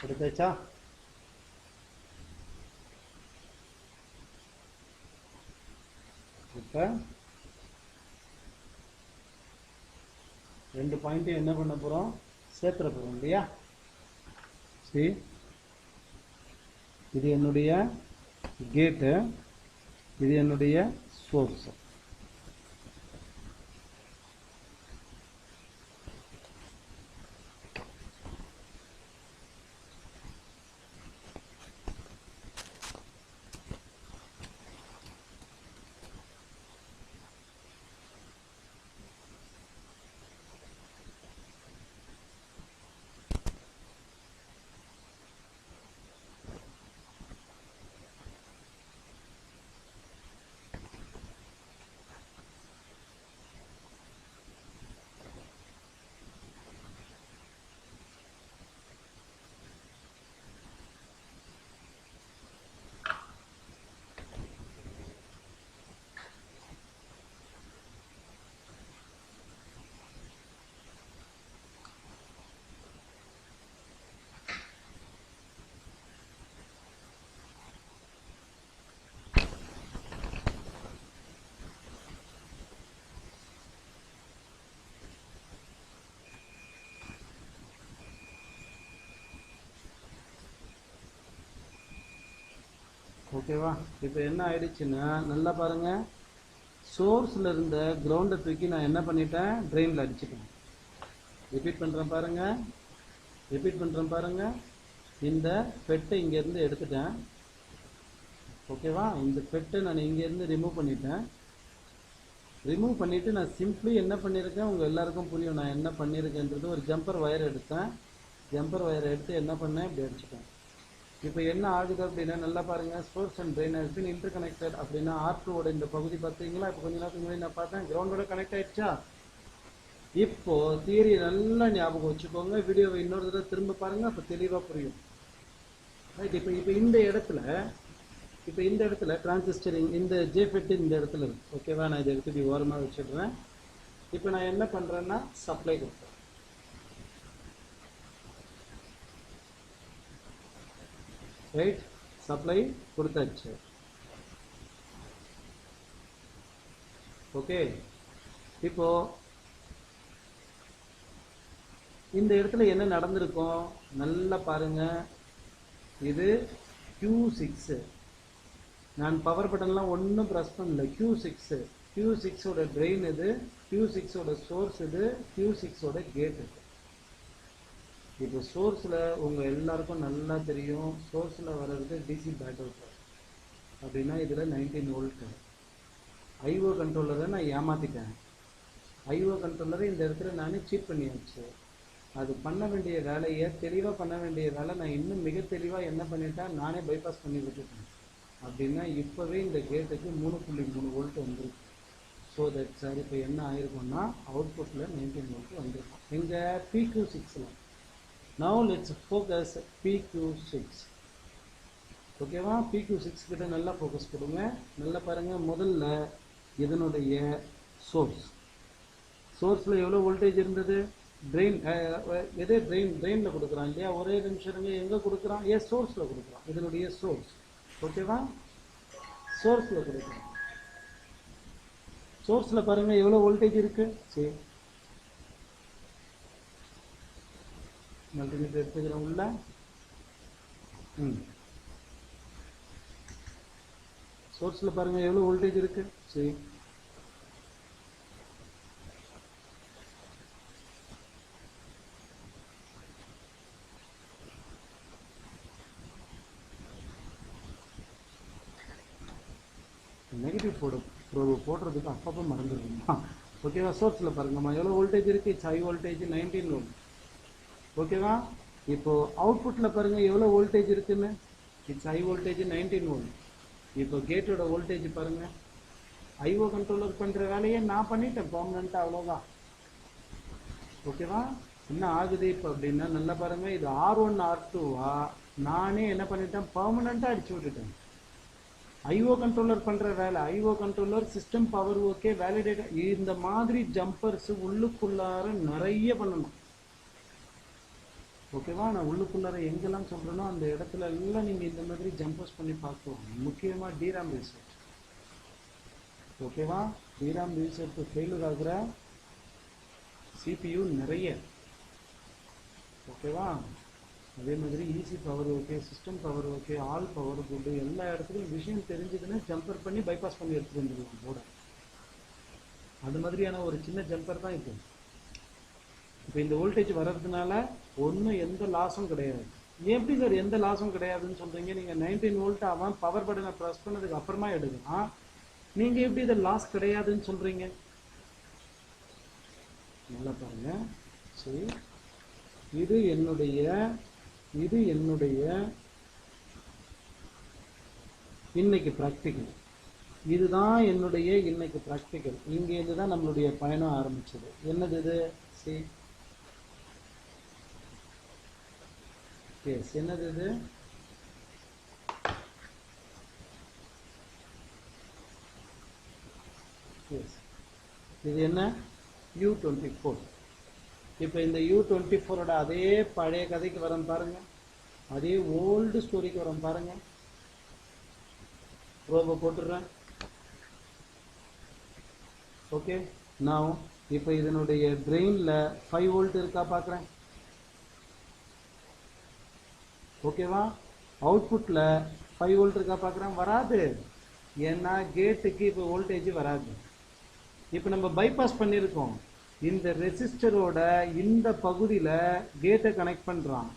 Speaker 1: எடுத்தாச்சா? இப்போ 2 பாயிண்ட்டையும் என்ன பண்ண போகிறோம்? சேர்த்துற போகிறோம் இல்லையா? சரி, இது என்னுடைய கேட்டு, இது என்னுடைய சோர்ஸ். ஓகேவா? இப்போ என்ன ஆயிடுச்சுன்னா நல்லா பாருங்க, சோர்ஸில் இருந்த கிரவுண்டை தூக்கி நான் என்ன பண்ணிட்டேன்? ட்ரெயினில் அடிச்சுட்டேன். ரிப்பீட் பண்ணுறேன் பாருங்க, ரிப்பீட் பண்ணுறேன் பாருங்க. இந்த பெட்டை இங்கேருந்து எடுத்துட்டேன். ஓகேவா? இந்த பெட்டை நான் இங்கேருந்து ரிமூவ் பண்ணிட்டேன். ரிமூவ் பண்ணிவிட்டு நான் சிம்பிளி என்ன பண்ணியிருக்கேன் உங்கள் எல்லாருக்கும் புரியும் நான் என்ன பண்ணியிருக்கேன்றது. ஒரு ஜம்பர் ஒயர் எடுத்தேன். ஜம்பர் ஒயரை எடுத்து என்ன பண்ணேன்? இப்படி அடிச்சுட்டேன். இப்போ என்ன ஆகுது அப்படின்னா நல்லா பாருங்கள், source and train has been inter connected அப்படின்னா R2ஓட இந்த பகுதி பார்த்தீங்களா? இப்போ கொஞ்ச நேரத்துக்கு முன்னாடி நான் பார்த்தேன் கிரவுண்டோட கனெக்ட் ஆகிடுச்சா? இப்போ தியரி நல்லா ஞாபகம் வச்சுக்கோங்க, வீடியோவை இன்னொரு தடவை திரும்ப பாருங்கள், அப்போ தெளிவாக புரியும். ரைட், இப்போ இந்த இடத்துல டிரான்சிஸ்டரிங் இந்த ஜேஃபெட் இந்த இடத்துல இருக்கு. ஓகேவா? நான் இதை எடுத்து இப்படி ஓரமாக வச்சுடுறேன். இப்போ நான் என்ன பண்ணுறேன்னா சப்ளை கொடுப்பேன். ரைட், சப்ளை கொடுத்தாச்சு. ஓகே, இப்போ இந்த இடத்துல என்ன நடந்திருக்கும் நல்லா பாருங்க. இது Q6. நான் பவர் பட்டன்லாம் ஒன்றும் ப்ரெஸ் பண்ணல. Q6ஓட ட்ரெயின் இது, Q6ஓட சோர்ஸ் இது, Q6ஓட கேட் இது. இப்போ சோர்ஸில் உங்கள் எல்லாருக்கும் நல்லா தெரியும், சோர்ஸில் வர்றது டிசி பேக் அவுட் அப்படின்னா இதில் 19 வோல்ட். ஐஓ கண்ட்ரோலரை நான் ஏமாற்றிட்டேன். ஐஓ கண்ட்ரோலரை இந்த இடத்துல நான் சீட் பண்ணியாச்சு. அது பண்ண வேண்டிய வேலையை தெளிவாக பண்ண வேண்டிய வேலை நான் இன்னும் மிக தெளிவாக என்ன பண்ணிட்டேன்? நானே பைபாஸ் பண்ணி விட்டுட்டேன். அப்படின்னா இப்போவே இந்த கேட்டுக்கு 3.3 வோல்ட் வந்துருக்கு. ஸோ தட் சார் இப்போ என்ன ஆயிருக்கும்னா அவுட்புட்டில் 19 வோல்ட் வந்துருக்கும் எங்கள் PQ6ல். Now let's focus PQ6. ஓகேவா? PQ6 கிட்ட நல்லா ஃபோக்கஸ் கொடுங்க. நல்லா பாருங்கள், முதல்ல இதனுடைய சோர்ஸில் எவ்வளோ வோல்டேஜ் இருந்தது? ட்ரெயின் எதே ட்ரெயினில் கொடுக்குறான் இல்லையா? ஒரே நிமிஷம் இருங்க, எங்கே கொடுக்குறான்? சோர்ஸில் கொடுக்குறான். இதனுடைய சோர்ஸ். ஓகேவா? சோர்ஸில் கொடுக்குறான். சோர்ஸில் பாருங்கள் எவ்வளோ வோல்டேஜ் இருக்குது. சரி, மல்டிமீட்டர் எடுத்துக்கிறோம் உள்ள. சோர்ஸில் பாருங்கள் எவ்வளோ வோல்டேஜ் இருக்குது. சரி, நெகட்டிவ் போடுறதுக்கு அப்பப்போ மறந்துடுமா? ஓகேவா? சோர்ஸில் பாருங்கம்மா எவ்வளோ வோல்டேஜ் இருக்குது. It's high voltage 19 volt. ஓகேவா? இப்போது அவுட்புட்டில் பாருங்கள் எவ்வளோ வோல்டேஜ் இருக்குன்னு. It's high voltage 19 volt. இப்போ கேட்டோட வோல்டேஜ் பாருங்கள் ஐஓ கண்ட்ரோலர் பண்ற வேலையை நான் பண்ணிட்டேன் பெர்மனண்டா, அவ்வளவுதான். ஓகேவா? என்ன ஆகுது இப்போ அப்படின்னா நல்லா பாருங்க, இது R1 R2வா நானே என்ன பண்ணிட்டேன், பெர்மனண்டா அடிச்சு விட்டுட்டேன். ஐஓ கண்ட்ரோலர் பண்ற வேலை, IO controller system power okay validate, இந்த மாதிரி ஜம்பர்ஸ் உள்ளுக்குள்ளார நிறைய பண்ணணும். ஓகேவா? நான் உள்ளுக்குள்ளார எங்கெல்லாம் சொல்றேனோ அந்த இடத்துல எல்லாம் நீங்க இந்த மாதிரி ஜம்பர்ஸ் பண்ணி பார்க்கலாம். முக்கியமா டிராம் ரீசெட். ஓகேவா? டிராம் ரீசெட் ஃபெயிலியர் ஆகுற சிபியு நிறைய. ஓகேவா? அதே மாதிரி easy power okay, system power okay, all power good, எல்லா இடத்துலையும் விஷயம் தெரிஞ்சதுன்னா ஜம்பர் பண்ணி பைபாஸ் பண்ணி எடுத்துட்டு வந்துருவோம் போட. அது மாதிரியான ஒரு சின்ன ஜம்பர் தான் இப்போ. இப்போ இந்த வோல்டேஜ் வர்றதுனால ஒன்றும் எந்த லாஸும் கிடையாது. எப்படி சார் எந்த லாஸும் கிடையாதுன்னு சொல்றீங்க? நீங்க 19 வோல்ட் அவன் பவர் பட்டனை ப்ரெஸ் பண்ணதுக்கு அப்புறமா எடுக்கலாம், நீங்க எப்படி இதை லாஸ் கிடையாதுன்னு சொல்றீங்க? நல்லா பாருங்க. சரி, இது என்னுடைய இன்னைக்கு பிராக்டிக்கல். இதுதான் என்னுடைய இன்னைக்கு பிராக்டிக்கல். இங்கேருந்து தான் நம்மளுடைய பயணம் ஆரம்பிச்சது. என்னது இது? சி எஸ், என்னது இது? எஸ், இது என்ன? U24. இப்போ இந்த U24ஓட அதே பழைய கதைக்கு வரோம் பாருங்க, அதே ஓல்டு ஸ்டோரிக்கு வரோம் பாருங்க. ப்ரோபை போட்டுடுறேன். ஓகே, நான் இப்போ இதனுடைய ட்ரெயினில் 5 வோல்ட் இருக்கா பார்க்குறேன். ஓகேவா? அவுட்புட்டில் 5 வோல்ட் இருக்கா பார்க்குறேன். வராது, ஏன்னா கேட்டுக்கு இப்போ வோல்டேஜ் வராது. இப்போ நம்ம பைபாஸ் பண்ணியிருக்கோம். இந்த ரெசிஸ்டரோட இந்த பகுதியில் கேட்டை கனெக்ட் பண்ணுறான்.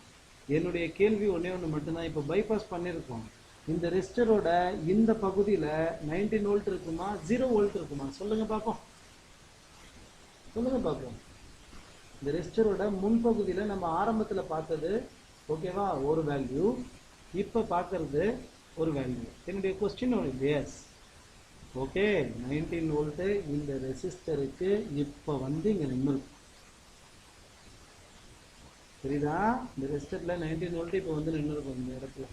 Speaker 1: என்னுடைய கேள்வி ஒன்றே ஒன்று மட்டும்தான், இப்போ பைபாஸ் பண்ணியிருக்கோம். இந்த ரெசிஸ்டரோட இந்த பகுதியில் 19 வோல்ட் இருக்குமா, 0 வோல்ட் இருக்குமா? சொல்லுங்க பார்ப்போம், சொல்லுங்க பார்ப்போம். இந்த ரெசிஸ்டரோட முன்பகுதியில் நம்ம ஆரம்பத்தில் பார்த்தது ஓகேவா ஒரு வேல்யூ, இப்போ பார்க்கறது ஒரு வேல்யூ. என்னுடைய கொஸ்டின் எஸ். ஓகே, 19 வோல்ட் இந்த ரெசிஸ்டருக்கு இப்போ வந்து இங்கே நின்று சரிதா? இந்த ரெசிஸ்டரில் 19 வோல்ட் இப்போ வந்து நின்று இருக்கும் இந்த இடத்துல.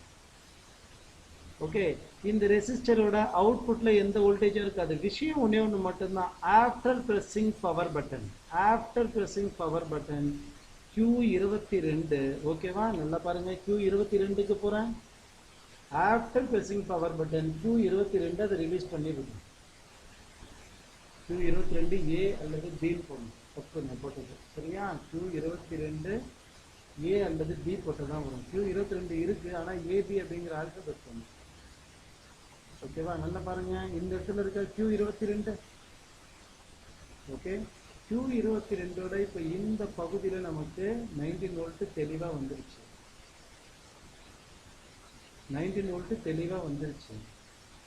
Speaker 1: ஓகே, இந்த ரெசிஸ்டரோட அவுட்புட்டில் எந்த வோல்டேஜும் இருக்காது. விஷயம் ஒன்றே ஒன்று மட்டும்தான், after pressing power button, after pressing power button Q22. ஓகேவா? நல்லா பாருங்க, Q22க்கு போகிறேன். After pressing power button Q22 அதை ரிலீஸ் பண்ணிருக்கும். Q22 A அல்லது B போடணும். தப்பு நான் போட்டது, சரியா? Q22 A அல்லது B போட்டு தான் வரும். Q22 இருக்கு, ஆனால் AB அப்படிங்கிற ஆல்பபெட் பண்ணணும். ஓகேவா? நல்லா பாருங்க, இந்த இடத்துல இருக்க Q22. ஓகே, Q22ஓட இப்போ இந்த பகுதியில் நமக்கு 19 வோல்ட் தெளிவாக வந்துருச்சு. 19 வோல்ட் தெளிவாக வந்துருச்சு.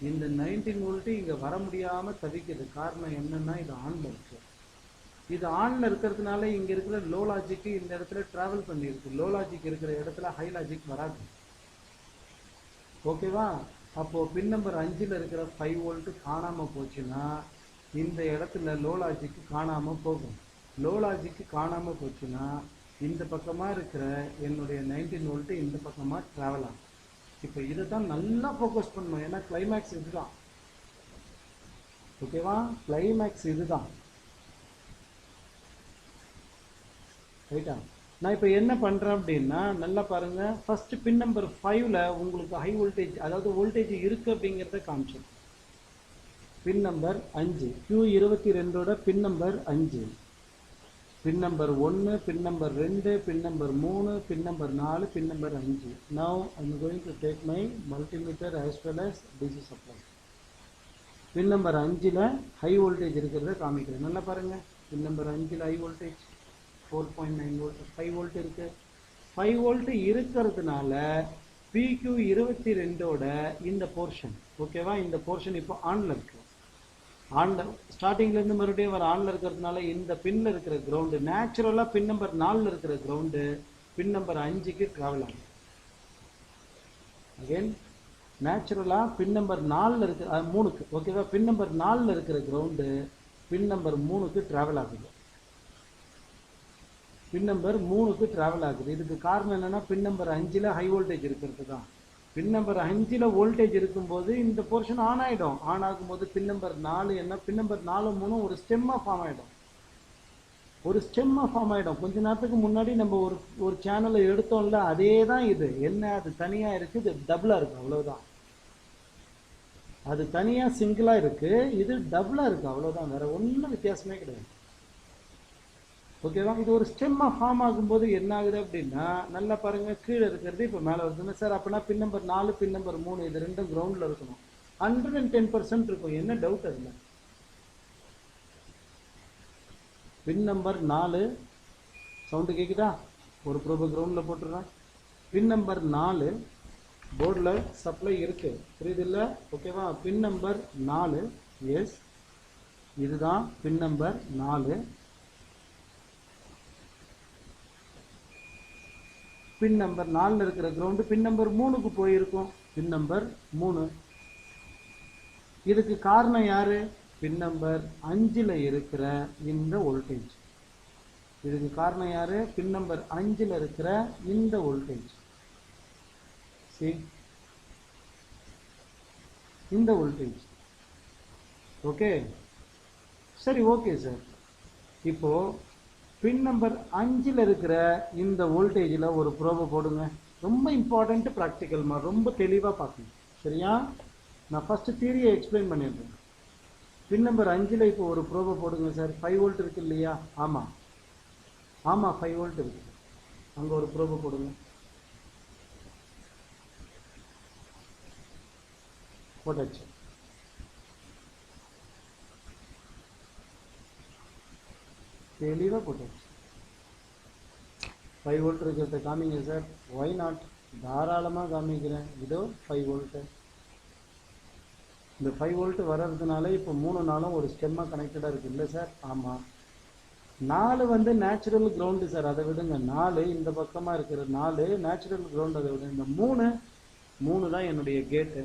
Speaker 1: இந்த 19 வோல்ட் இங்கே வர முடியாமல் தவிக்குது. காரணம் என்னன்னா, இது ஆன்ல இருக்கு. இது ஆன்ல இருக்கிறதுனால இங்கே இருக்கிற லோ லாஜிக்கு இந்த இடத்துல டிராவல் பண்ணியிருக்கு. லோ லாஜிக் இருக்கிற இடத்துல ஹை லாஜிக் வராது. ஓகேவா? அப்போது பின் நம்பர் 5ல் இருக்கிற 5 வோல்ட் காணாமல் போச்சுன்னா இந்த இடத்துல லோ லாஜிக்கு காணாமல் போகும். லோ லாஜிக்கு காணாமல் போச்சுன்னா இந்த பக்கமாக இருக்கிற என்னுடைய 19 வோல்ட் இந்த பக்கமாக ட்ராவல் ஆகும். இப்போ இதை தான் நல்லா ஃபோக்கஸ் பண்ணணும், ஏன்னா கிளைமேக்ஸ் இதுதான். ஓகேவா? கிளைமேக்ஸ் இதுதான், ரைட்டா? நான் இப்போ என்ன பண்ணுறேன் அப்படின்னா நல்லா பாருங்க, ஃபர்ஸ்ட் பின் நம்பர் 5ல் உங்களுக்கு ஹை வோல்டேஜ், அதாவது வோல்டேஜ் இருக்கு அப்படிங்கிறத காமிச்சிடும். பின் நம்பர் 5 Q22ஓட pin number 5, pin number 1, pin number 2, pin number 3, pin number 4, pin number 5. Now I am going to take my multimeter as well as DC supply. Pin number 5ல் ஹை வோல்டேஜ் இருக்கிறத காமிக்கிறேன். நல்லா பாருங்க, பின் நம்பர் 5ல் ஹை வோல்டேஜ் 4.9 வோல்ட், 5 வோல்ட் இருக்கு. 5 வோல்ட் இருக்கிறதுனால PQ22ஓட இந்த போர்ஷன், ஓகேவா, இந்த போர்ஷன் இப்போ ஆன்ல இருக்கு. ஆன்ல ஸ்டார்டிங்லேருந்து மறுபடியும் வர ஆன்ல இருக்கிறதுனால இந்த பின்ல இருக்கிற கிரவுண்டு நேச்சுரலாக பின் நம்பர் 4ல் இருக்கிற கிரவுண்டு பின் நம்பர் 5க்கு ட்ராவல் ஆகும். அகெயின் நேச்சுரலாக பின் நம்பர் 4ல் இருக்கிற 3க்கு ஓகேவா, பின் நம்பர் 4ல் இருக்கிற கிரவுண்டு பின் நம்பர் 3க்கு ட்ராவல் ஆகுது. பின் நம்பர் 3க்கு ட்ராவல் ஆகுது. இதுக்கு காரணம் என்னன்னா பின் நம்பர் 5ல் ஹை வோல்டேஜ் இருக்கிறது தான். பின் நம்பர் 5ல் வோல்டேஜ் இருக்கும்போது இந்த போர்ஷன் ஆன் ஆகிடும். ஆன் ஆகும்போது பின் நம்பர் 4 என்ன, பின் நம்பர் 4 3 ஒரு ஸ்டெம்மாக ஃபார்ம் ஆகிடும். ஒரு ஸ்டெம்மாக ஃபார்ம் ஆகிடும். கொஞ்ச நேரத்துக்கு முன்னாடி நம்ம ஒரு சேனலை எடுத்தோம்ல, அதே தான் இது. என்ன, அது தனியாக இருக்குது, இது டபுளாக இருக்குது, அவ்வளோதான். அது தனியாக சிங்கிளாக இருக்குது, இது டபுளாக இருக்குது, அவ்வளோதான். வேற ஒன்றும் வித்தியாசமே கிடையாது. ஓகேவா. இது ஒரு ஸ்டெம்மாக ஃபார்ம் ஆகும்போது என்ன ஆகுது அப்படின்னா, நல்லா பாருங்கள், கீழே இருக்கிறது இப்போ மேலே வருதுன்னு சார். அப்படின்னா பின் நம்பர் 4 பின் நம்பர் 3 இது ரெண்டும் கிரவுண்டில் இருக்கணும். 110% இருக்கும். என்ன டவுட் அதில்? பின் நம்பர் 4 சவுண்டு கேட்குதா? ஒரு ப்ரோபை கிரவுண்டில் போட்டுடுறேன். பின் நம்பர் 4 போர்டில் சப்ளை இருக்கு, புரியுது? ஓகேவா. பின் நம்பர் 4 எஸ், இதுதான் பின் நம்பர் 4. பின் நம்பர் 4ல் இருக்கிற கிரவுண்டு பின் நம்பர் 3க்கு போயிருக்கும். பின் நம்பர் 3. இதுக்கு காரணம் யாரு? பின் நம்பர் 5ல் இருக்கிற இந்த வோல்டேஜ். இதுக்கு காரணம் யாரு? பின் நம்பர் 5ல் இருக்கிற இந்த வோல்டேஜ். இந்த வோல்டேஜ். ஓகே, சரி, ஓகே சார். இப்போ பின் நம்பர் 5ல் இருக்கிற இந்த வோல்டேஜில் ஒரு ப்ரோபை போடுங்க. ரொம்ப இம்பார்ட்டன்ட் ப்ராக்டிக்கல்மா, ரொம்ப தெளிவாக பார்க்கணும், சரியா? நான் ஃபஸ்ட்டு தியரியை எக்ஸ்பிளைன் பண்ணிடுறேன். பின் நம்பர் 5ல் இப்போ ஒரு ப்ரோபை போடுங்க சார். 5 வோல்ட் இருக்கு இல்லையா? ஆமாம் ஆமாம், 5 வோல்ட் இருக்கு. அங்கே ஒரு ப்ரோபை போடுங்க. போட்டாச்சு. தெளிவாக போட்டாச்சு. 5 வோல்ட் இருக்கிறத காமிங்க சார். ஒய் நாட், தாராளமாக காமிக்கிறேன். இதோ 5 வோல்ட்டு. இந்த 5 வோல்ட் வர்றதுனால இப்போ 3 நாளும் ஒரு ஸ்டெம்மாக கனெக்டடாக இருக்குது இல்லை சார்? ஆமாம். 4 வந்து நேச்சுரல் கிரவுண்டு சார், அதை விடுங்க. 4 இந்த பக்கமாக இருக்கிற 4 நேச்சுரல் கிரவுண்டு, அதை விடுங்க. இந்த 3 தான் என்னுடைய கேட்டு.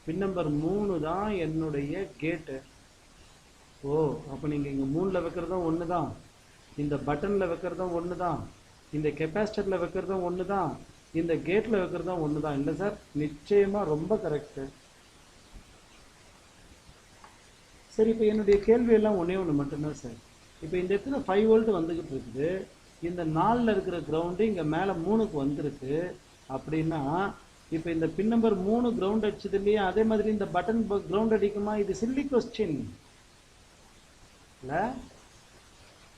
Speaker 1: பின் நம்பர் 3 தான் என்னுடைய கேட்டு. ஓ, அப்போ நீங்கள் இங்கே 3ல் வைக்கிறதும் ஒன்று தான், இந்த பட்டனில் வைக்கிறதும் ஒன்று தான், இந்த கெப்பாசிட்டரில் வைக்கிறதும் ஒன்று தான், இந்த கேட்டில் வைக்கிறதும் ஒன்று தான் இல்லை சார்? நிச்சயமாக ரொம்ப கரெக்டு. சரி, இப்போ என்னுடைய கேள்வியெல்லாம் ஒன்றே ஒன்று மட்டும்தான் சார். இப்போ இந்த இடத்துல 5 வோல்ட் வந்துக்கிட்டு இருக்குது. இந்த 4ல் இருக்கிற கிரவுண்டு இங்கே மேலே 3க்கு வந்திருக்கு. அப்படின்னா இப்போ இந்த பின் நம்பர் 3 கிரவுண்ட் அடிச்சது இல்லையா, அதே மாதிரி இந்த பட்டன் கிரவுண்ட் அடிக்குமா? இது சில்லி கொஸ்டின் இல்லை.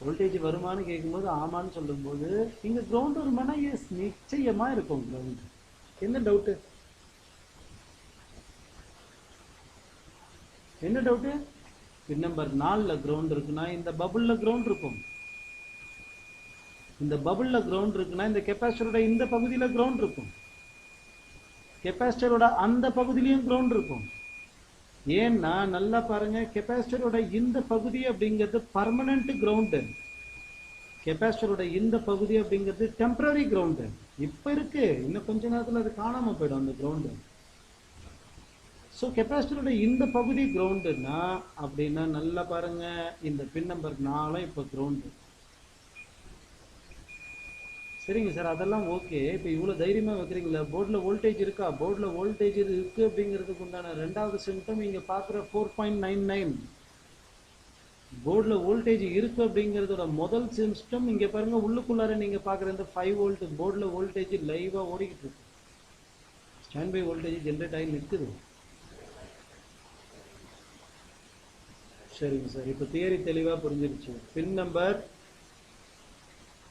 Speaker 1: வோல்டேஜ் வருமானு கேட்கும்போது ஆமான்னு சொல்லும்போது இங்கே கிரவுண்ட் வருமானா எஸ், நிச்சயமாக இருக்கும் கிரவுண்டு. என்ன டவுட்டு? என்ன டவுட்டு? பின் நம்பர் 4ல் கிரவுண்ட் இருக்குன்னா இந்த பபுளில் கிரவுண்ட் இருக்கும். இந்த பபுளில் கிரவுண்ட் இருக்குன்னா இந்த கெப்பாசிட்டரோட இந்த பகுதியில் கிரவுண்ட் இருக்கும், கெப்பாசிட்டரோட அந்த பகுதியிலையும் கிரவுண்ட் இருக்கும். ஏன்னா நல்லா பாருங்க, கெப்பாசிட்டரோட இந்த பகுதி அப்படிங்கிறது பர்மனன்ட் கிரவுண்டு, கெப்பாசிட்டரோட இந்த பகுதி அப்படிங்கிறது டெம்பரரி கிரவுண்டு. இப்போ இருக்கு, இன்னும் கொஞ்ச நேரத்தில் அது காணாமல் போயிடும் அந்த கிரவுண்டு. ஸோ கெப்பாசிட்டரோட இந்த பகுதி கிரவுண்டுன்னா அப்படின்னா நல்லா பாருங்க, இந்த பின் நம்பர் 4 இப்போ கிரவுண்டு. சரிங்க சார், அதெல்லாம் ஓகே. இப்போ இவ்வளோ தைரியமாக வைக்கிறீங்களா? போர்டில் வோல்டேஜ் இருக்கா? போர்டில் வோல்டேஜ் இருக்குது அப்படிங்கிறதுக்கு உண்டான ரெண்டாவது சிம்டம் இங்கே பார்க்குற 4.99. போர்டில் வோல்டேஜ் இருக்குது அப்படிங்கிறதோட முதல் சிம்டம் இங்கே பாருங்கள், உள்ளுக்குள்ளார நீங்கள் பார்க்குற இந்த 5 வோல்ட் போர்டில் வோல்டேஜ் லைவாக ஓடிக்கிட்டு இருக்கு. ஸ்டாண்ட் பை வோல்டேஜ் ஜென்ரேட் ஆகி நிற்குது. சரிங்க சார், இப்போ தியரி தெளிவாக புரிஞ்சிருச்சு. பின் நம்பர்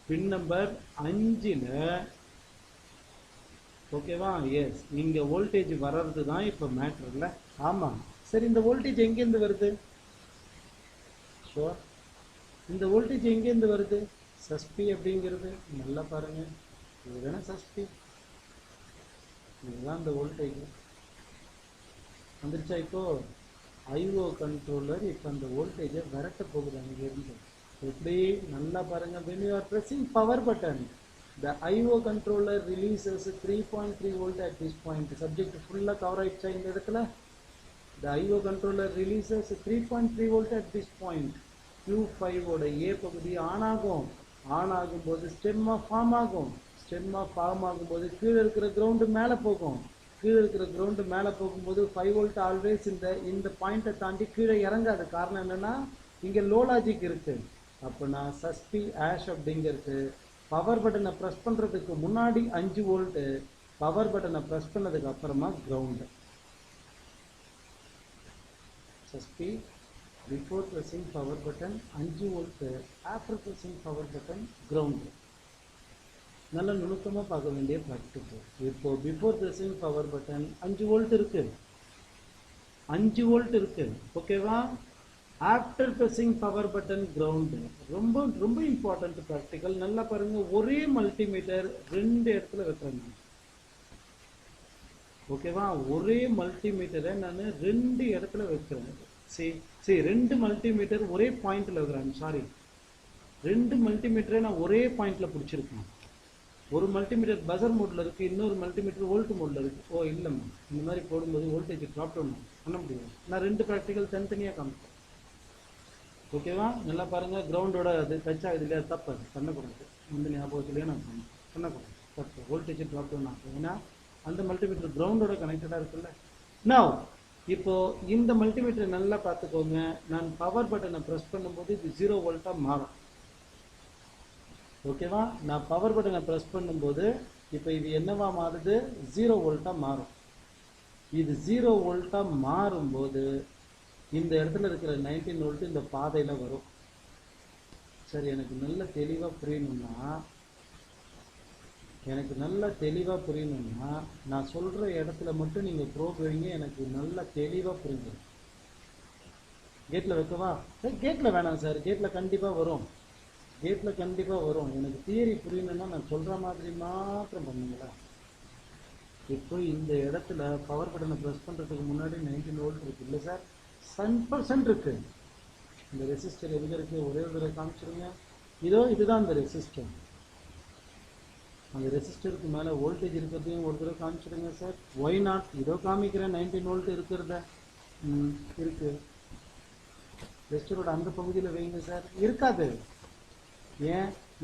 Speaker 1: 5ல் ஓகேவா? எஸ், இங்கே வோல்டேஜ் வர்றது தான் இப்போ மேட்ரு இல்லை? ஆமாம். சரி, இந்த வோல்டேஜ் எங்கேருந்து வருது? ஷோர், இந்த வோல்டேஜ் எங்கேருந்து வருது? சஸ்பி அப்படிங்கிறது நல்லா பாருங்கள், இதுதானே சஸ்பி, இதுதான் இந்த வோல்டேஜ் வந்துருச்சா? இப்போது ஐஓ கண்ட்ரோலர் இப்போ அந்த வோல்டேஜை விரட்ட போகுது அங்கேருந்து. எப்படி? நல்லா பாருங்கள், when you are pressing power button, The IO controller releases 3.3 volt at this point. Subject full cover ஆயிடுச்சா இந்த இடத்துல? The IO controller releases 3.3 volt at this point. Q5 ஓட A பகுதி ஆன் ஆகும். ஆன் ஆகும்போது ஸ்டெம்மா ஃபார்ம் ஆகும். ஸ்டெம்மா ஃபார்ம் ஆகும்போது கீழே இருக்கிற கிரவுண்டு மேலே போகும். கீழே இருக்கிற கிரவுண்டு மேலே போகும்போது 5 வோல்ட் ஆல்வேஸ் இந்த பாயிண்ட்டை தாண்டி கீழே இறங்காது. காரணம் என்னன்னா இங்கே லோ லாஜிக் இருக்கு. அப்போ நான் சஸ்பி ஆஷ் அப்படிங்கிறது பவர் பட்டனை ப்ரெஸ் பண்ணுறதுக்கு முன்னாடி 5 வோல்ட்டு, பவர் பட்டனை ப்ரெஸ் பண்ணதுக்கு அப்புறமா கிரவுண்டு. சஸ்பி before pressing power button 5 volt, after pressing power button ground. நல்ல நுணுக்கமாக பார்க்க வேண்டிய ப்ராக்டிக்கல். இப்போ before pressing power button 5 volt இருக்கு, 5 வோல்ட் இருக்கு, ஓகேவா? After pressing power button ground. ரொம்ப ரொம்ப இம்பார்ட்டன்ட் ப்ராக்டிக்கல். நல்லா பாருங்க, ஒரே மல்டிமீட்டர் 2 இடத்துல வைக்கிறேன். ஓகேவா? ஒரே மல்டிமீட்டரை நான் 2 இடத்துல வைக்கிறேன். சரி 2 மல்டிமீட்டர் ஒரே பாயிண்ட்ல வைக்கிறேன். சாரி, 2 மல்டிமீட்டரை நான் ஒரே பாயிண்ட்ல பிடிச்சிருக்கேன். ஒரு மல்டிமீட்டர் பஸர் மோட்ல இருக்கு, இன்னொரு மல்டிமீட்டர் வோல்ட் மோட்ல இருக்கு. ஓ இல்லைம்மா, இந்த மாதிரி போடும்போது வோல்டேஜ் ட்ராப் டவுன் பண்ண முடியாது. நான் 2 ப்ராக்டிக்கல் தனித்தனியாக காமிப்பேன். ஓகேவா? நல்லா பாருங்க, கிரவுண்டோட அது டச் ஆகுது இல்லையா? தப்பு, அது பண்ணக்கூடாது. இந்த ஞாபகத்துலேயே நான் பண்ணக்கூடாது, தப்பு. வோல்டேஜ் ட்ராப் டவுன் ஆகும், ஏன்னா அந்த மல்டிமீட்டர் கிரவுண்டோட கனெக்டடாக இருக்குல்ல. நவ் இப்போ இந்த மல்டிமீட்டர் நல்லா பார்த்துக்கோங்க. நான் பவர் பட்டனை ப்ரெஸ் பண்ணும்போது இது 0 வோல்ட்டாக மாறும். ஓகேவா? நான் பவர் பட்டனை ப்ரெஸ் பண்ணும்போது இப்போ இது என்னவா மாறுது? 0 வோல்ட்டாக மாறும். இது 0 வோல்ட்டாக மாறும்போது இந்த இடத்துல இருக்கிற 19 வோல்ட் இந்த பாதையில் வரும். சரி, எனக்கு நல்ல தெளிவாக புரியணும்னா நான் சொல்கிற இடத்துல மட்டும் நீங்கள் ப்ரோப் வைங்க. எனக்கு நல்லா தெளிவாக புரிஞ்சிடும். கேட்டில் வைக்கவா? கேட்டில் வேணாம் சார், கேட்டில் கண்டிப்பாக வரும். எனக்கு தியரி புரியணும்னா நான் சொல்கிற மாதிரி மாத்திரம் பண்ணுங்களா. இப்போ இந்த இடத்துல பவர் பட்டனை ப்ரெஸ் பண்ணுறதுக்கு முன்னாடி 19 வோல்ட் இருக்கு இல்லை சார்? 100% இருக்கு. இந்த ரெசிஸ்டர் எங்க இருக்கு? ஒரே ஒரு தடவை காமிச்சிருங்க. இதுதான் இந்த ரெசிஸ்டர். அந்த ரெசிஸ்டருக்கு மேலே வோல்டேஜ் இருக்கிறதையும் ஒரு தடவை காமிச்சிருங்க சார். Y not? இதோ காமிக்கிறேன், 19 வோல்ட் இருக்கிறத. இருக்கு. ரெசிஸ்டரோட அந்த பகுதியில் வைங்க சார். இருக்காது.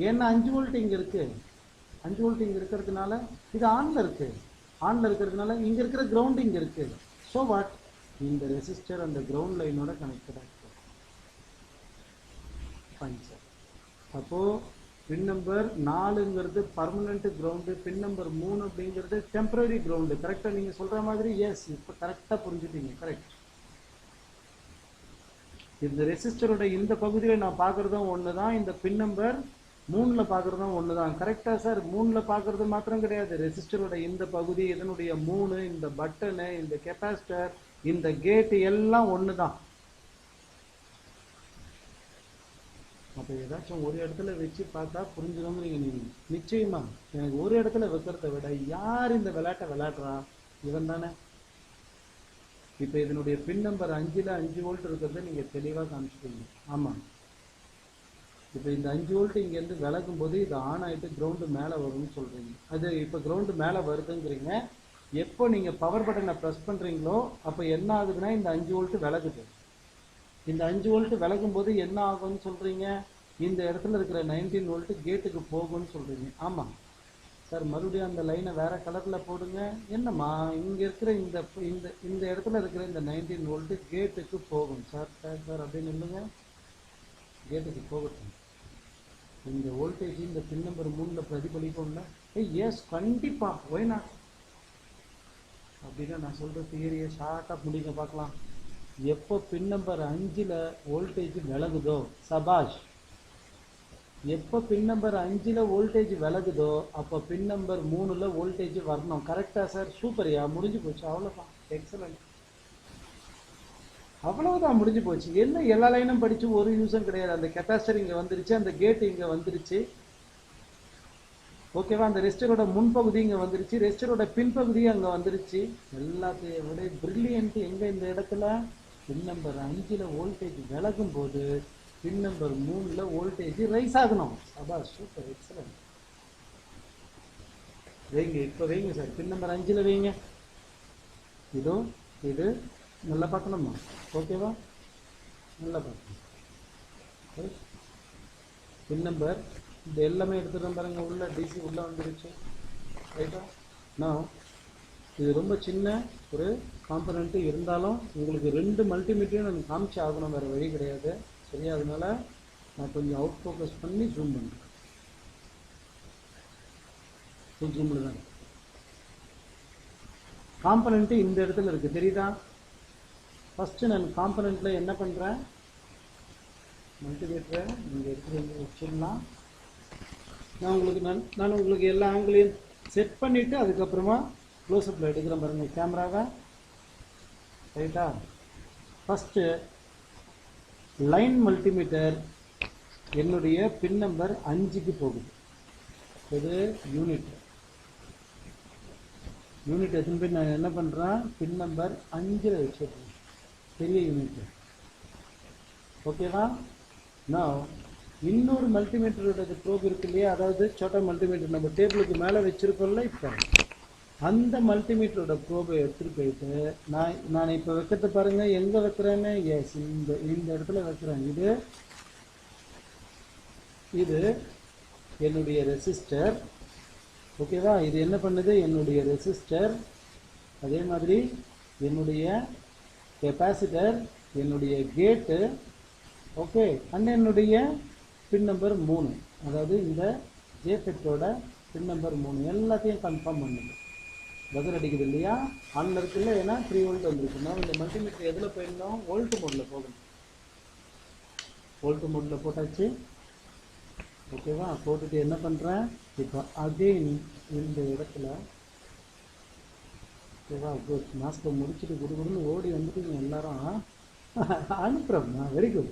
Speaker 1: ஏன்னா 5 வோல்ட் இங்கே இருக்கு. 5 வோல்ட் இங்கே இருக்கிறதுனால இது ஆன்ல இருக்கு. ஆன்ல இருக்கிறதுனால இங்கே இருக்கிற கிரவுண்ட் இங்கே இருக்கு. So what? இந்த ரெசிஸ்டர் அந்த கிரவுண்ட் லைனோட கனெக்டடாக இருக்கு. Fine sir. அப்போது பின் நம்பர் 4ங்கிறது பர்மனெண்ட் கிரவுண்டு, பின் நம்பர் 3 அப்படிங்கிறது டெம்பரரி கிரவுண்டு. கரெக்டாக நீங்கள் சொல்கிற மாதிரி? எஸ், இப்போ கரெக்டாக புரிஞ்சுட்டீங்க. கரெக்ட். இந்த ரெசிஸ்டரோட இந்த பகுதியில் நான் பார்க்குறதும் ஒன்று தான், இந்த பின் நம்பர் 3ல் பார்க்குறதும் ஒன்று தான். கரெக்டாக சார்? 3ல் பார்க்குறது மாத்திரம் கிடையாது. ரெசிஸ்டரோட இந்த பகுதி, இதனுடைய 3, இந்த பட்டனு, இந்த கெப்பாசிட்டர், இந்த கேட்டு எல்லாம் ஒன்று தான். அப்போ ஏதாச்சும் ஒரு இடத்துல வச்சு பார்த்தா புரிஞ்சுக்கணும். நீங்கள் நிச்சயமா எனக்கு ஒரு இடத்துல வைக்கிறத விட யார் இந்த விளையாட்டை விளையாடுறா? இவன் தானே. இப்போ இதனுடைய பின் நம்பர் 5ல் 5 வோல்ட் இருக்கிறத நீங்கள் தெளிவாக காமிச்சிட்டீங்க. ஆமாம். இப்போ இந்த 5 வோல்ட் இங்கேருந்து விலகும் போது இது ஆன் ஆகிட்டு கிரவுண்டு மேலே வரும்னு சொல்கிறீங்க. அது இப்போ கிரவுண்டு மேலே வருதுங்கிறீங்க. எப்போ நீங்கள் பவர் பட்டனை ப்ரெஸ் பண்ணுறீங்களோ அப்போ என்ன ஆகுதுன்னா இந்த 5 வோல்ட் விலகுது. இந்த 5 வோல்ட் விலகும் போது என்ன ஆகும்னு சொல்கிறீங்க? இந்த இடத்துல இருக்கிற 19 வோல்ட் கேட்டுக்கு போகும்னு சொல்கிறீங்க. ஆமாம் சார். மறுபடியும் அந்த லைனை வேறு கலரில் போடுங்க. என்னம்மா, இங்கே இருக்கிற இந்த இடத்துல இருக்கிற இந்த 19 வோல்ட் கேட்டுக்கு போகும் சார். சார் அப்படின்னு இல்லைங்க, கேட்டுக்கு போகட்டும். இந்த வோல்டேஜ் இந்த பின் நம்பர் 3ல் பிரதிபலிக்கும்ல? எஸ், கண்டிப்பாக. Why not? அப்படின்னா நான் சொல்கிற தியரியை ஷார்ட்டாக முடிக்க பார்க்கலாம். எப்போ பின் நம்பர் 5ல் வோல்டேஜ் விலகுதோ, சபாஷ். எப்போ பின் நம்பர் 5ல் வோல்டேஜ் விலகுதோ அப்போ பின் நம்பர் 3ல் வோல்டேஜ் வரணும். கரெக்டாக சார்? சூப்பரியா, முடிஞ்சு போச்சு. அவ்வளோதான். எக்ஸலண்ட். அவ்வளவுதான், முடிஞ்சு போச்சு. என்ன எல்லா லைனும் படித்து ஒரு யூஸும் கிடையாது. அந்த கெப்பாசிட்டர் இங்கே வந்துருச்சு, அந்த கேட்டு இங்கே வந்துருச்சு. ஓகேவா? அந்த ரெசிஸ்டரோட முன்பகுதி இங்கே வந்துருச்சு, ரெசிஸ்டரோட பின்பகுதியும் அங்கே வந்துருச்சு. எல்லாத்தையும் விட பிரில்லியன்ட் எங்கே? இந்த இடத்துல பின் நம்பர் 5ல் வோல்டேஜ் விலகும் போது பின் நம்பர் 3ல் வோல்டேஜ் ரைஸ் ஆகணும். சபா, சூப்பர், எக்ஸலண்ட். வைங்க, இப்போ வைங்க சார், பின் நம்பர் 5ல் வைங்க. இதுவும் இது நல்லா பார்க்கணுமா? ஓகேவா? நல்லா பார்க்கணும். பின் நம்பர் இது எல்லாமே எடுத்துகிட்டு பாருங்க, உள்ள டிசி உள்ளே வந்துருச்சு. ரைட்டா? நான் இது ரொம்ப சின்ன ஒரு காம்பனண்ட்டு இருந்தாலும் உங்களுக்கு 2 மல்டிமீட்டரையும் நான் காமிச்சு ஆகணும், வேறு வழி கிடையாது. சரியா? அதனால நான் கொஞ்சம் அவுட் ஃபோக்கஸ் பண்ணி ஜூம் பண்ணுறேன். ஃபுல் ஜூமில் தான் காம்பனண்ட்டு இந்த இடத்துல இருக்குது, தெரியுதா? ஃபஸ்ட்டு நான் காம்பனண்ட்டில் என்ன பண்ணுறேன், மல்டிமீட்டரை நீங்கள் எடுத்து வச்சிடலாம். நான் உங்களுக்கு எல்லா ஆங்கிளையும் செட் பண்ணிவிட்டு அதுக்கப்புறமா க்ளோஸ்அப்பில் எடுக்கிறேன் பாருங்கள் கேமராவை. ரைட்டா? ஃபஸ்ட்டு லைன் மல்டிமீட்டர் என்னுடைய பின் நம்பர் 5க்கு போகுது. இது யூனிட் எத்தனை பேர் நான் என்ன பண்ணுறேன், பின் நம்பர் 5ல் வச்சுருக்கேன், பெரிய யூனிட். ஓகேவா? நான் இன்னொரு மல்டிமீட்டரோட ப்ரோப் இருக்கு இல்லையா, அதாவது சோட்டா மல்டிமீட்டர் நம்ம டேபிளுக்கு மேலே வச்சுருக்கோம்ல, இப்போ அந்த மல்டிமீட்டரோட ப்ரோபை எடுத்துகிட்டு போயிட்டு நான் இப்போ வைக்கிறது பாருங்கள், எங்கே வைக்கிறேன்னு. எஸ், இந்த இடத்துல வைக்கிறேன். இது என்னுடைய ரெசிஸ்டர். ஓகேவா? இது என்ன பண்ணுது, என்னுடைய ரெசிஸ்டர். அதே மாதிரி என்னுடைய கெப்பாசிட்டர், என்னுடைய கேட்டு. ஓகே, அண்ட் என்னுடைய பின் நம்பர் 3, அதாவது இந்த ஜேஃபெட்டோட பின் நம்பர் 3 எல்லாத்தையும் கன்ஃபார்ம் பண்ணுது. பஜர் அடிக்குது இல்லையா? ஆன்ல இருக்குல்ல, ஏன்னா 3 வோல்ட் வந்துருக்கணும். இந்த மல்டிமீட்டர் எதில் போயிருந்தோம், வோல்ட் மோடில் போகணும். வோல்ட் மோடில் போட்டாச்சு. ஓகேவா? போட்டுட்டு என்ன பண்ணுறேன், இப்போ அகெயின் இந்த இடத்துல. ஓகேவா? குட். மாஸ்டர் முடிச்சுட்டு குடுன்னு ஓடி வந்துட்டு எல்லாரும் அனுப்புகிறோம். Very good.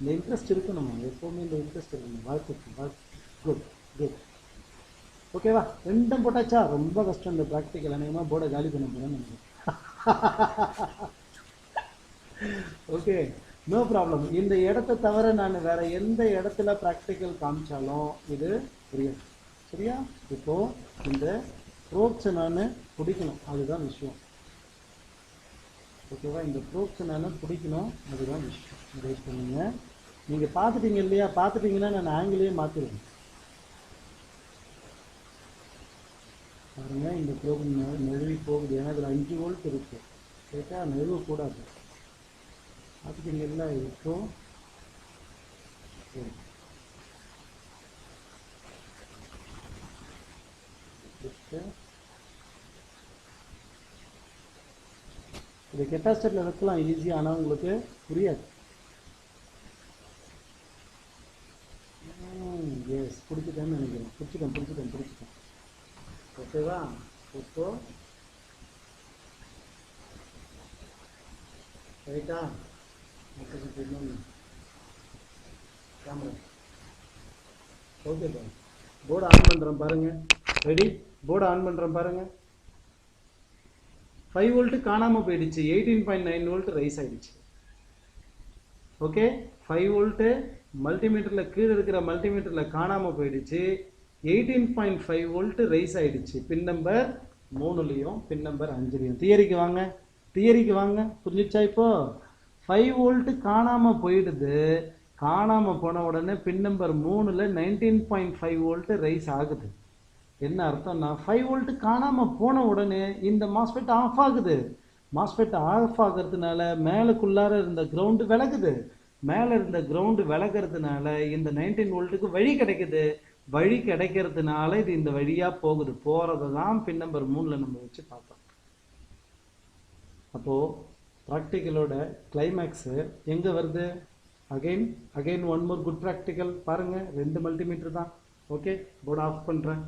Speaker 1: இந்த இன்ட்ரெஸ்ட் இருக்கணுமா, எப்போவுமே இந்த இன்ட்ரெஸ்ட் இருக்கணும். வாழ்க்கை. Good good. ஓகேவா? 2ம் போட்டாச்சா? ரொம்ப கஷ்டம் இந்த ப்ராக்டிக்கல். அநேகமாக போர்டை காலி பண்ண போகிறேன்னு நினைக்கிறேன். Okay, no problem. இந்த இடத்த தவிர நான் வேற எந்த இடத்துல ப்ராக்டிக்கல் காமிச்சாலும் இது புரியும். சரியா? இப்போது இந்த ப்ரோப்ஸை நான் பிடிக்கணும், அதுதான் விஷயம். ஓகேவா? இந்த ப்ரோப்ஸை நான் பிடிக்கணும், அதுதான் விஷயம். ரைட் பண்ணுங்க. நீங்கள் பார்த்துட்டீங்க இல்லையா? பார்த்துட்டிங்கன்னா நான் ஆங்கிலேயே மாற்றிடுவேன். பாருங்கள், இந்த ப்ரோப் நழுவி போகுது. ஏன்னா இதில் 5 வோல்ட் இருக்குது. ரைட்டா? நழுவக்கூடாது. பார்த்துட்டீங்கல்ல? இப்போ இது கெப்பாசிட்டரில் வைக்கலாம் ஈஸியாக, ஆனால் உங்களுக்கு புரியாது. எஸ், பிடிச்சிட்டேன்னு நினைக்கிறேன். பிடிச்சிட்டேன். ஓகேவா? இப்போ ரைட்டா? கேமரா ஓகே பாருங்க. போர்டு ஆன் பண்ணுறேன் பாருங்கள். ரெடி? போர்டு ஆன் பண்ணுறேன் பாருங்கள். 5 வோல்ட் காணாமல் போயிடுச்சு. 18.9 வோல்ட் ரைஸ் ஆகிடுச்சு. ஓகே, 5 வோல்ட்டு மல்டிமீட்டரில் கீழே இருக்கிற மல்டிமீட்டரில் காணாமல் போயிடுச்சு. 18.5 வோல்ட் ரைஸ் ஆகிடுச்சு. பின் நம்பர் 3லையும் பின் நம்பர் 5லையும். தியரிக்கு வாங்க. புரிஞ்சிச்சா? இப்போது 5 வோல்ட் காணாமல் போயிடுது. காணாமல் போன உடனே பின் நம்பர் 3ல் 19.5 வோல்ட் ரைஸ் ஆகுது. என்ன அர்த்தம்னா, 5 வோல்ட் காணாமல் போன உடனே இந்த மாஸ்ஃபெட் ஆஃப் ஆகுது. மாஸ்ஃபெட் ஆஃப் ஆகிறதுனால மேலுக்குள்ளார இருந்த கிரவுண்டு விலகுது. மேலே இருந்த கிரவுண்டு விலகிறதுனால இந்த 19 வோல்ட்டுக்கு வழி கிடைக்குது. வழி கிடைக்கிறதுனால இது இந்த வழியாக போகுது. போகிறது தான் பின் நம்பர் 3ல் நம்ம வச்சு பார்த்தோம். அப்போது ப்ராக்டிக்கலோட கிளைமேக்ஸு எங்கே வருது? Again one more good practical. பாருங்கள், 2 மல்டிமீட்டர் தான். ஓகே, போர்டு ஆஃப் பண்ணுறேன்.